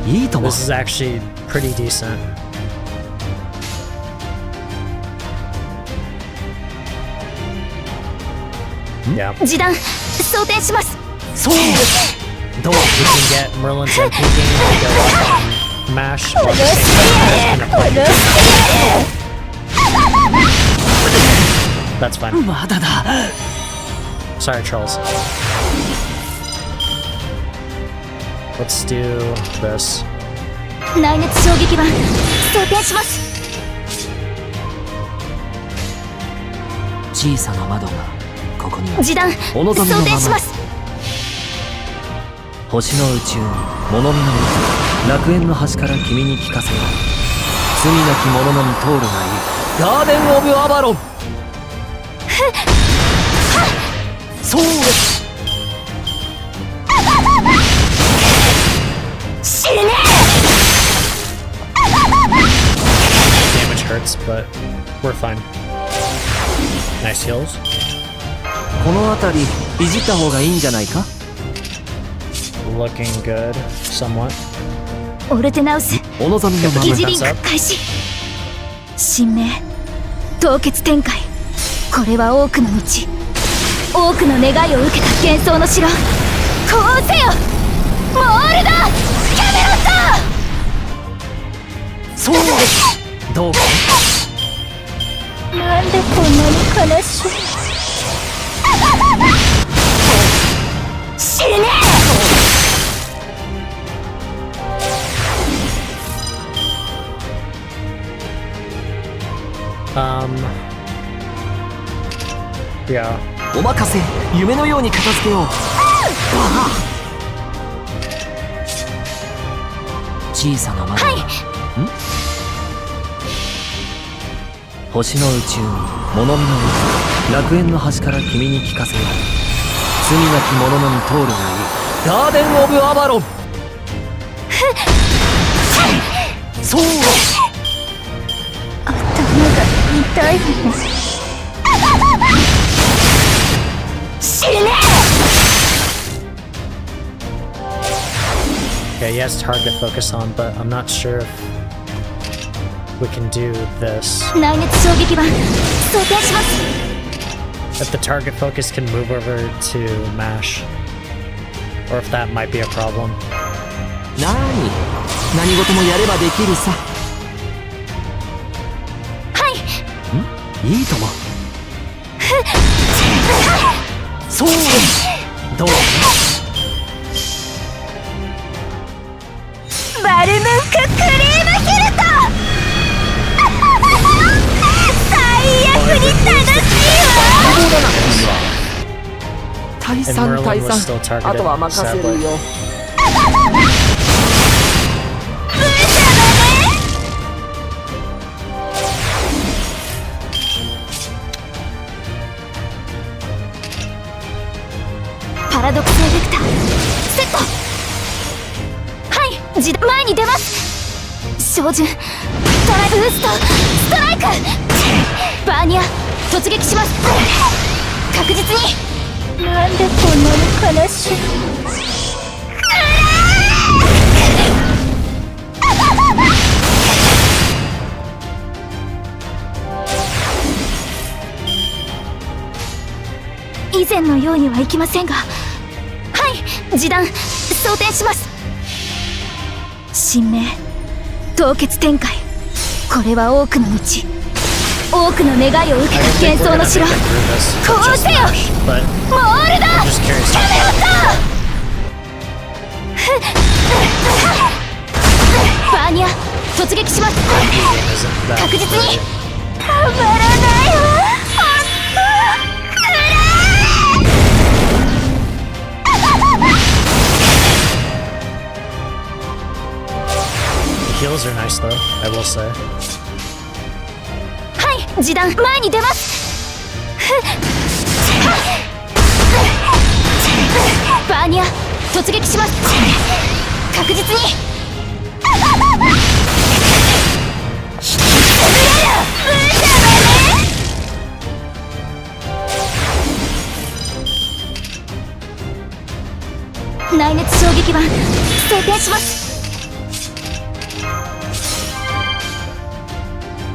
いいとも This is actually pretty decent. Yeah. 示弾装填します。そうどう We can get Merlin's MP game to go up and mash while the same time as kind of play. That's fine. まだだ Sorry, trolls. Let's do this. 内熱衝撃板装填します。小さな窓がここには示弾お望み装のまま填します。星の宇宙に物見の水楽園の端から君に聞かせよう罪なき者のみ通るがいいガーデン・オブ・アバロンそう死ね Damage hurts, but we're fine. Nice heals. この辺りいじった方がいいんじゃないか Looking good, somewhat. オルテナウスお望みのまま疑似リンク開始。神明凍結展開。これは多くの道、多くの願いを受けた幻想の城。こうせよモールド・キャメロット。そうどうかなんでこんなに悲しい。死ね Yeah. お任せ夢のように片付けよう小さな窓が、星の宇宙に物見の水楽園の端から君に聞かせよう罪なき者のみ通るがいいガーデン・オブ・アバロンそう頭が痛いね。死ね Okay, he has target focus on, but I'm not sure if we can do this. 内熱衝撃板装填します。 If the target focus can move over to mash, or if that might be a problem. 何事もやればできるさはいいいともそうどうバルムンククリームヒルト最悪に楽しいわ。退 And 散 Merlin 退 was 散 still あとは targeted, 任せる sadly. よパラドックスエフェクターセット。はい自動前に出ます。照準トライブーストストライクバーニア突撃します。確実になんでこんなに悲しい。以前のようにはいきませんが、はい示弾装填します。神明凍結展開。これは多くの道、多くの願いを受け I た don't think 幻 we're 想 gonna の make 城。 it through this こ with う just せよ mash, but モールド I'm just curious キャ how メロッ far トバーニア突撃します。 the game isn't that 確実に great. たまらないわ。The heals are nice though, I will say. はい示弾前に出ます。バーニア突撃します。確実に内熱衝撃板装填します。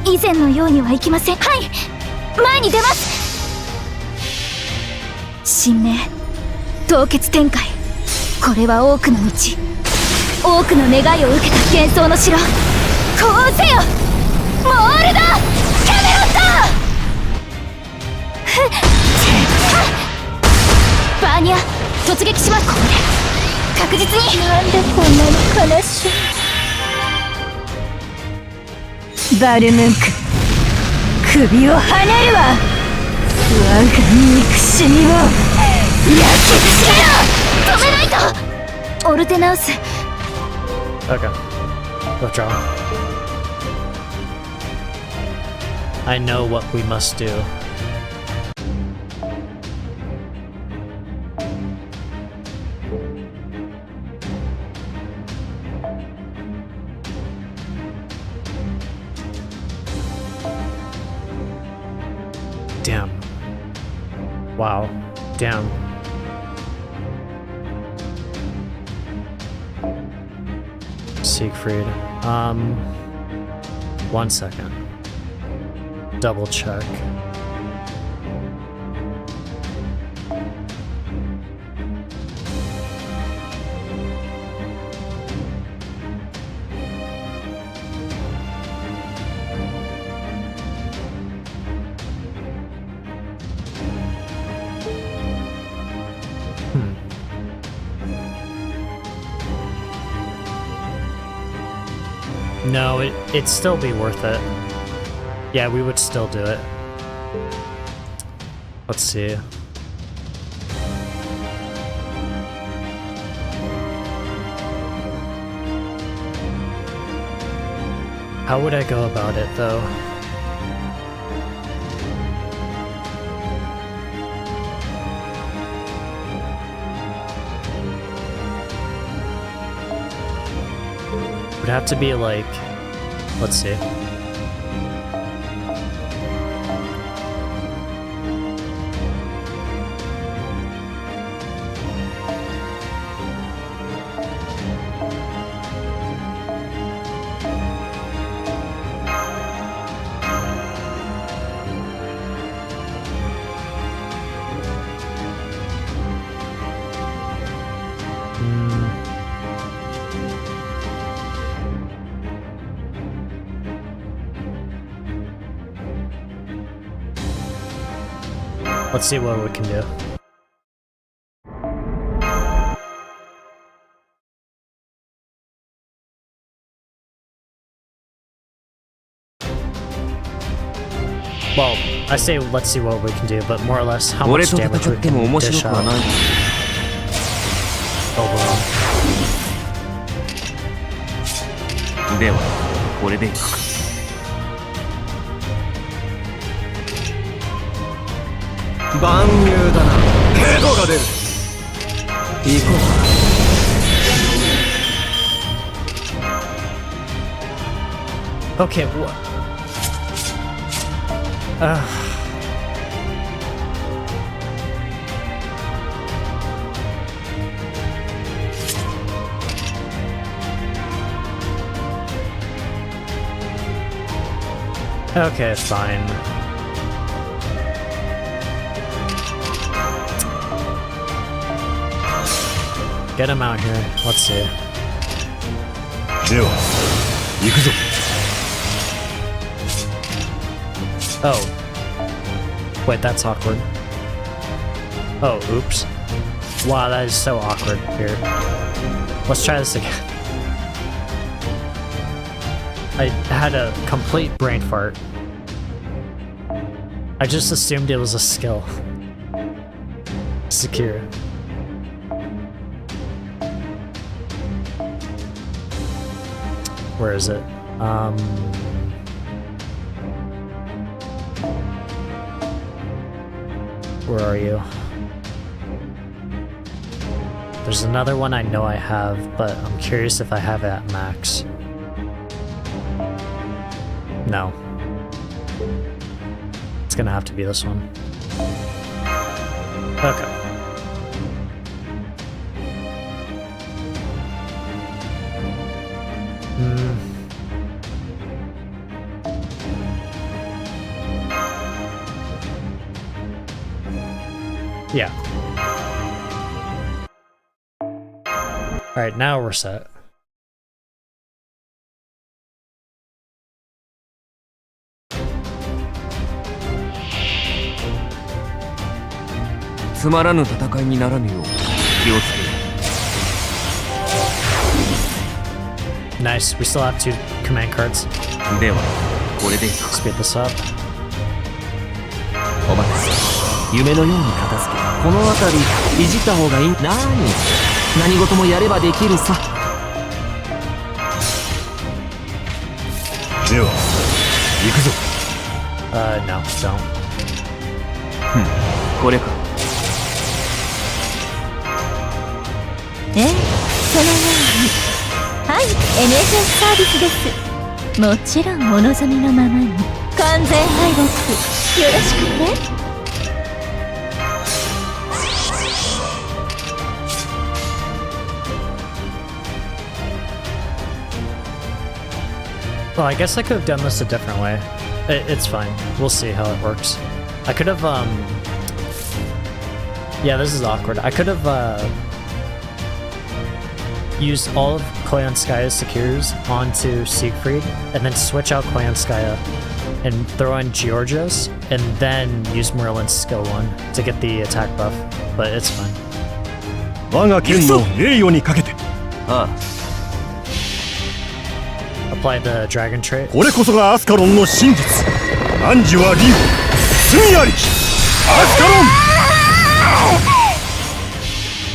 以前のようにはいきません。はい、前に出ます。神明凍結展開。これは多くの道、多くの願いを受けた幻想の城。呼応せよモールド・キャメロット。バーニア突撃します。ここで確実に。なんでこんなに悲しい。バルムンク首をはねるわ。我が憎しみを焼き付けろ。止めないと。オルテナウス。 Okay. Withdraw. I know what we must do. Damn. Wow. Damn. Siegfried. 1 second. Double check. No, it'd still be worth it. Yeah, we would still do it. Let's see. How would I go about it, though? Would have to be like, let's see. Let's see what we can do. Well, I say let's see what we can do, but more or less how much damage we can dish out. Overall. ではこれでいくか。万有だな。ヘドが出る。行こう。Okay, what? Okay, fine. Get him out here. Let's see. では、行くぞ。Oh. Wait, that's awkward. Oh, oops. Wow, that is so awkward. Here. Let's try this again. I had a complete brain fart. I just assumed it was a skill. Secure. Where is it? Where are you? There's another one I know I have, but I'm curious if I have it at max. No. It's gonna have to be this one. Okay. Yeah. Alright, now we're set. Nice, we still have 2 command cards. Speed this up. 夢のように片付け、この辺りいじった方がいい。何事もやればできるさ。では行くぞ。No, don't. これか。そのように。はい、NHS サービスです。もちろんお望みのままに。完全敗北、よろしくね。Well, I guess I could have done this a different way. It's fine. We'll see how it works. I could have, yeah, this is awkward. I could have, used all of Koyanskaya's secures onto Siegfried, and then switch out Koyanskaya, and throw in Georgia's, and then use Merlin's skill 1 to get the attack buff. But it's fine. 我が剣の栄誉にかけて。Apply the dragon trait. これこそがアスカロンの真実。汝は竜、罪ありき。アスカロ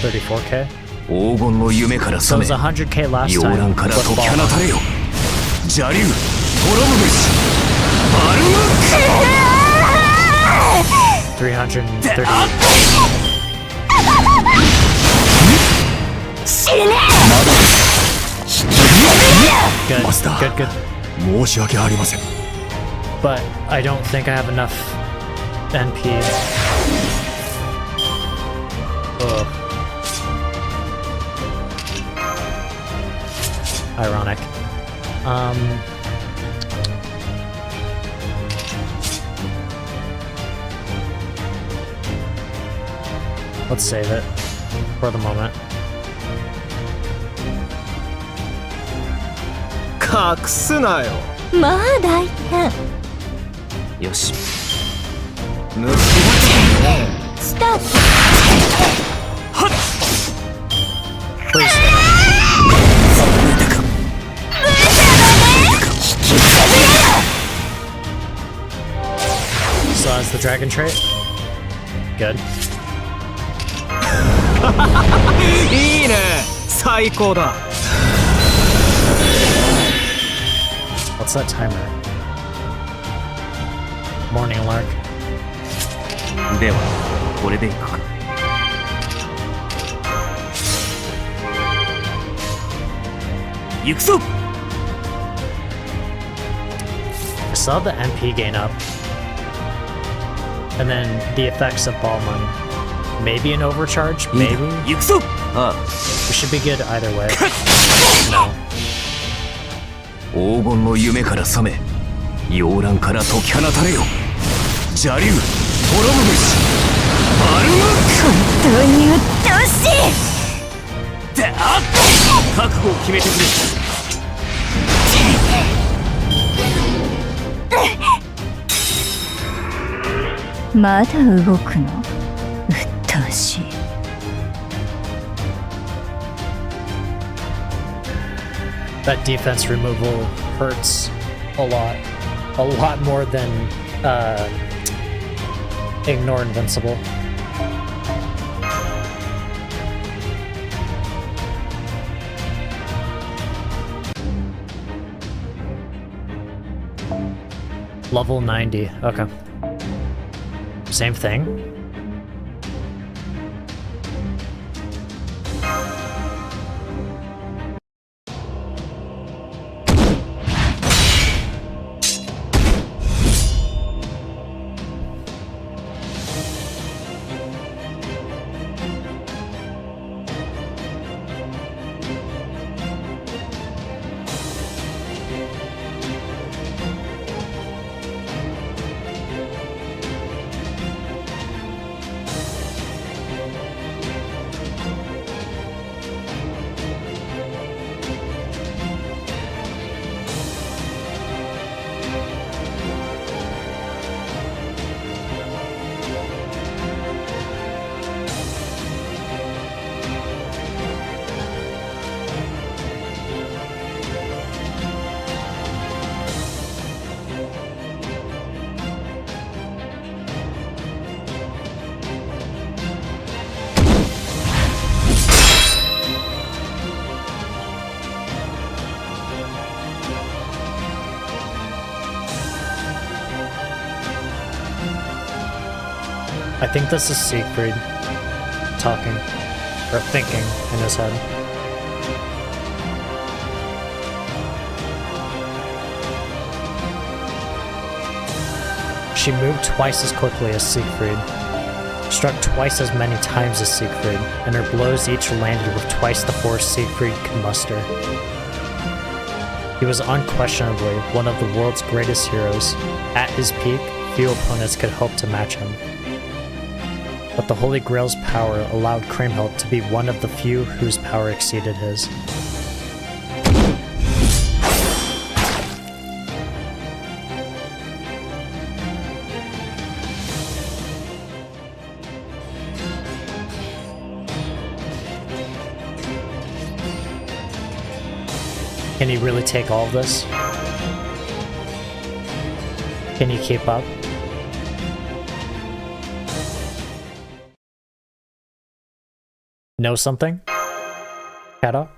ン。34k. 黄金の夢から So 覚 it was め、 100k last 洋 time. 蘭から with 解き ball. 放たれよ。邪竜、滅ぶべし。バルム330. マスター。 Good. 申し訳ありません。 But I don't think I have enough NP. Ugh. Ironic. Let's save it for the moment. 隠すなよ。まあ大変。よし。スタート。Please. So has the dragon trait. Good. いいね。最高だ。What's that timer? Morning lark. ではこれでいくか。行くぞ。 I saw the MP gain up. And then the effects of Ballman. Maybe an overcharge? Maybe? 行くぞ。 We should be good either way. No. 黄金の夢から覚め、洋蘭から解き放たれよ。邪竜、滅ぶべし。バルム本当に鬱陶しい。だ。覚悟を決めてくれ。まだ動くの？鬱陶しい。That defense removal hurts a lot. A lot more than ignore invincible. Level 90. Okay. Same thing. I think this is Siegfried talking, or thinking in his head. She moved twice as quickly as Siegfried, struck twice as many times as Siegfried, and her blows each landed with twice the force Siegfried could muster. He was unquestionably one of the world's greatest heroes. At his peak, few opponents could hope to match him. But the Holy Grail's power allowed Kriemhild to be one of the few whose power exceeded his. Can he really take all of this? Can he keep up? Know something? Kata?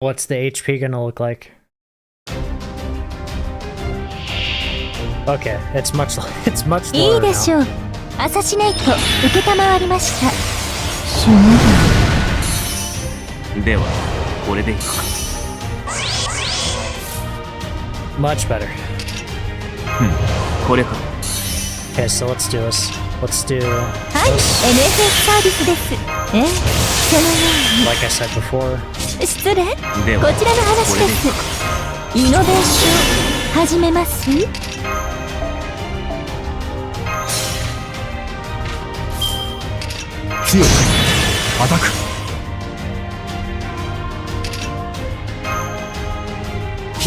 What's the HP gonna look like? Okay, it's much lower いいでしょ now. う。アサシネイト受けたまわりました。ではこれでいくか。 Much better. これか。 Okay, so let's do this. Let's do はい、 this. NFS サービスです。そのよ Like I said before. うに失礼。こちではらの話です。イノベーション始めます。強くアタック。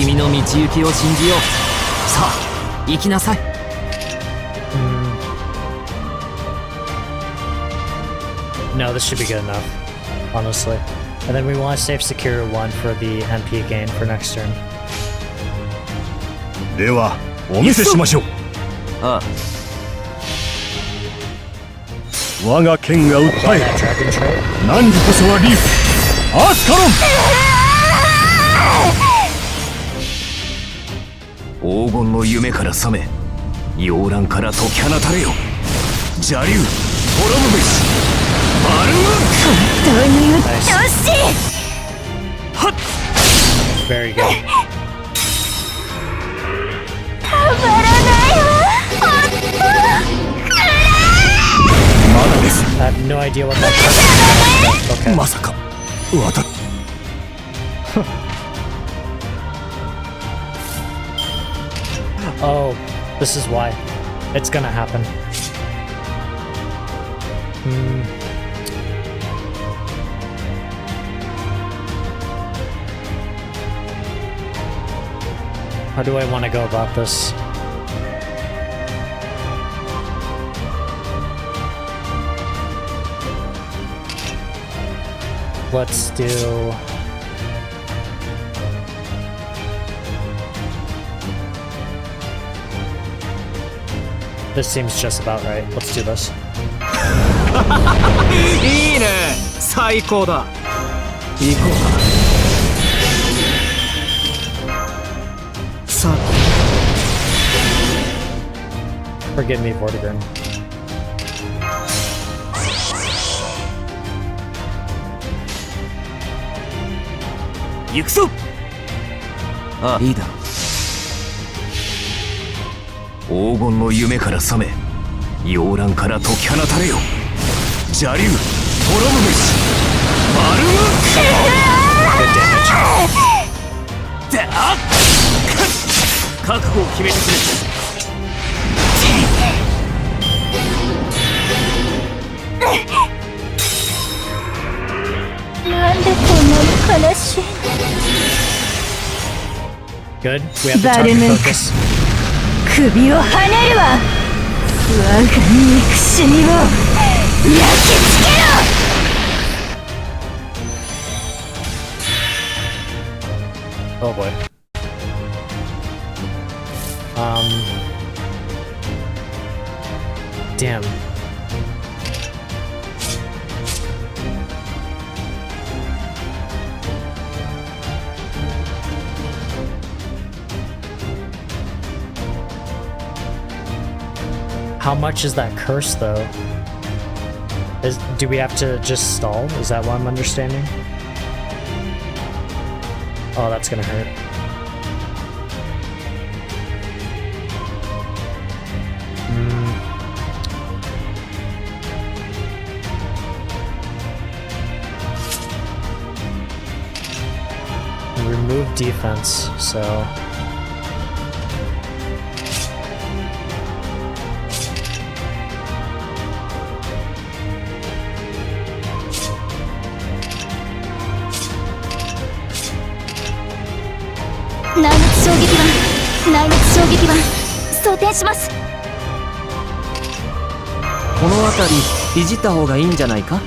君の道行きを信じよう。さあ行きなさい。No, this should be good enough, honestly. And then we want to save secure 1 for the MP gain for next turn. ではお見せしましょう。ああ、我が剣が訴 Apply え that dragon trait. 何時こそはリーフアースカロン。黄金の夢から覚め、妖乱から解き放たれよ。邪竜滅ぶべしバルーン。本当に鬱陶しい。はっ Very good. たまらないわ。まだです。 I have no idea what that is. Okay. まさか私 Oh, this is why. It's gonna happen. How do I want to go about this? Let's do... This seems just about right. Let's do this. いいね、最高だ。行こうか。さあ Forgive me, Vortigern. 行くぞ。ああ、いいだ。黄金の夢から覚め、妖乱から解き放たれよ。邪竜滅ぶべしバルーン。 Good damage. であっ覚悟を決めてくれ。なんでこんなに悲しい Good. We have the target Vitamin. focus. 首をはねるわ。我が憎しみを焼き付けろ。 Oh boy. Damn. How much is that curse, though? Do we have to just stall? Is that what I'm understanding? Oh, that's gonna hurt. Remove defense, so...内熱衝撃板、内熱衝撃板装填します。この辺りいじった方がいいんじゃないか。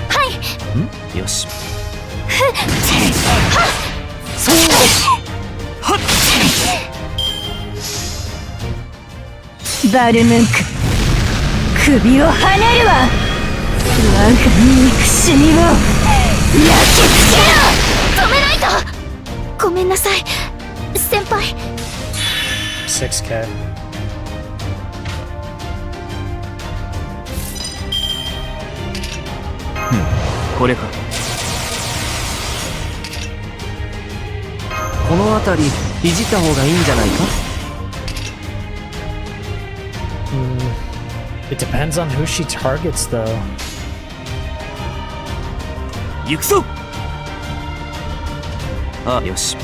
はい。よし。そうはっバルムンク、首をはねるわ。我が憎しみを焼き付けろ。止めないと。ごめんなさい、先輩。 6K. これか。この辺りいじった方がいいんじゃないか。It depends on who she targets, though. 行くぞ。あ、よし。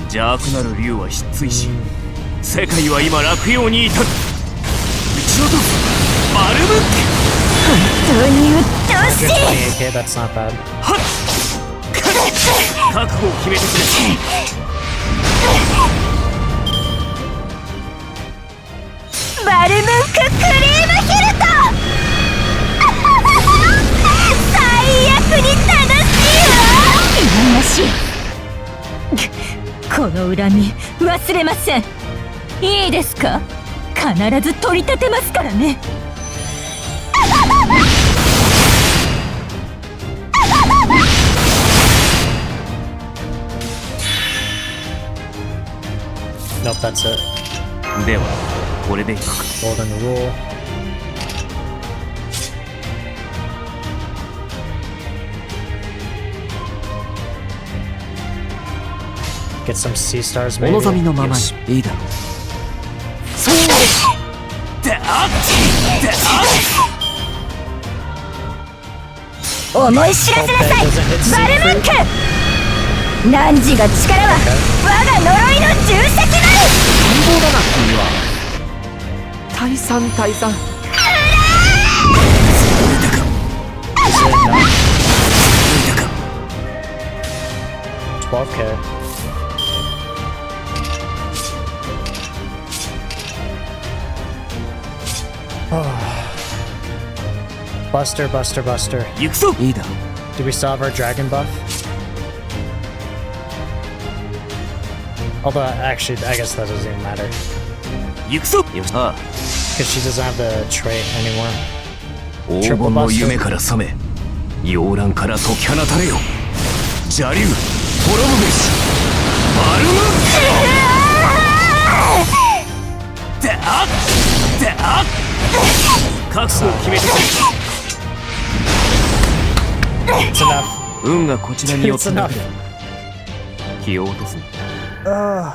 邪悪なる竜は失墜し、世界は今落葉に至る。打ち落とすバルムンク。本当に鬱 128k, that's not bad. 覚悟を決めてくれ。バルムンククリームヒルト最悪に楽しいわ。この恨み忘れません。いいですか、必ず取り立てますからね。Nope, that's it. ではこれでいくか。 Golden rule. Get some C stars お maybe. 望みのままにいいだろう。そうだ。思い知らせなさい、 Doesn't hit バルムンク。汝が力は我が呪いの重責なり。乱暴だな君は。退散退散。 12k. Buster, Buster, Buster. 行くぞ。いいだろう。 Do we still have our dragon buff? Although, actually, I guess that doesn't even matter. 行くぞ。よし。ああ。 Because she doesn't have the trait anymore. 黄金の夢から覚め、妖乱から解き放たれよ。邪竜、滅ぶべし。バルムンク。だっ。覚悟を決めてくれ。 It's enough. 運がこちらに寄っ It's てな enough. 気を落とすな。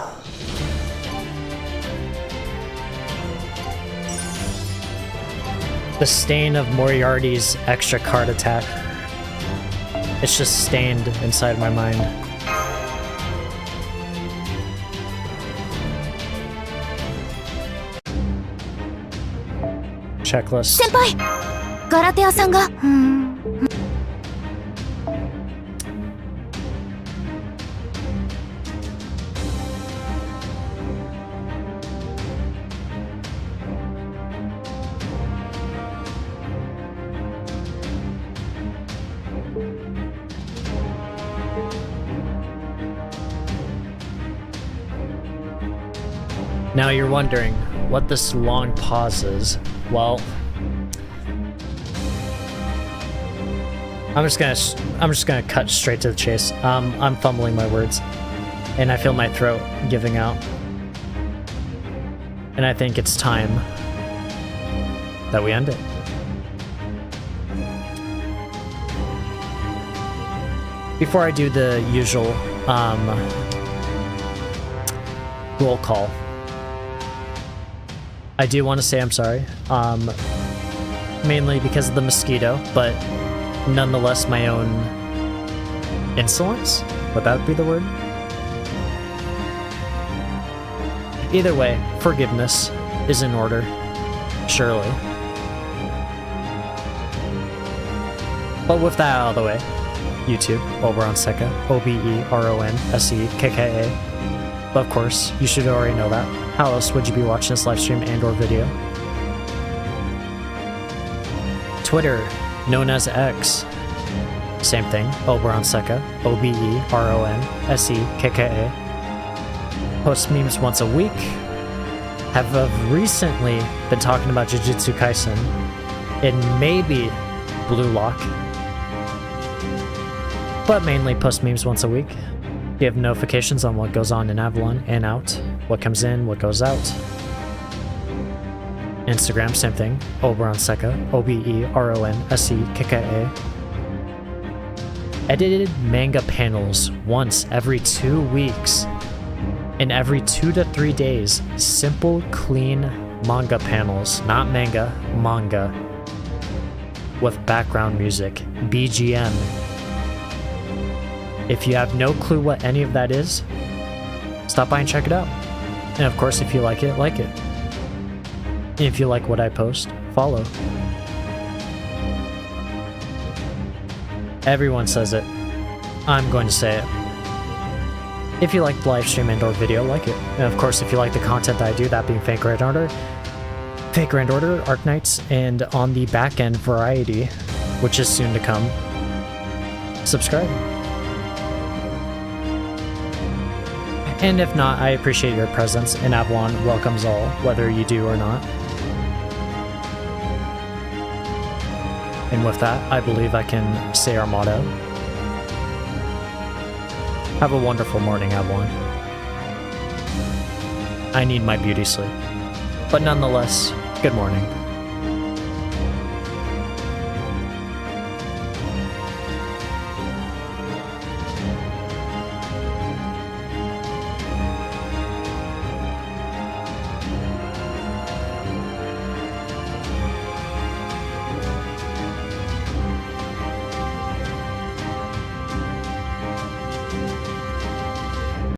The stain of Moriarty's extra card attack. It's just stained inside my mind. Checklist. 先輩、ガラテアさんが。Now you're wondering what this long pause is. Well, I'm just gonna cut straight to the chase. I'm fumbling my words, and I feel my throat giving out. And I think it's time that we end it. Before I do the usual roll call, I do want to say I'm sorry, mainly because of the mosquito, but nonetheless my own insolence? Would that be the word? Either way, forgiveness is in order, surely. But with that out of the way, YouTube, Oberon Seka, OBERONSEKKA. But of course, you should already know that. How else would you be watching this live stream and or video? Twitter, known as X. Same thing, Oberon Seka, OBERONSEKKA. Post memes once a week. Have recently been talking about Jujutsu Kaisen and maybe Blue Lock. But mainly post memes once a week. You have notifications on what goes on in Avalon and out, what comes in, what goes out. Instagram, same thing, Oberon Seka, OBERONSEKKA. Edited manga panels once every 2 weeks. And every 2 to 3 days, simple, clean manga panels, not manga, manga. With background music, BGM. If you have no clue what any of that is, stop by and check it out. And of course, if you like it, like it. And if you like what I post, follow. Everyone says it. I'm going to say it. If you like the live stream and or video, like it. And of course, if you like the content that I do, that being Fake Grand Order, Arknights, and on the back end Variety, which is soon to come, subscribe. And if not, I appreciate your presence, and Avalon welcomes all, whether you do or not. And with that, I believe I can say our motto. Have a wonderful morning, Avalon. I need my beauty sleep. But nonetheless, good morning.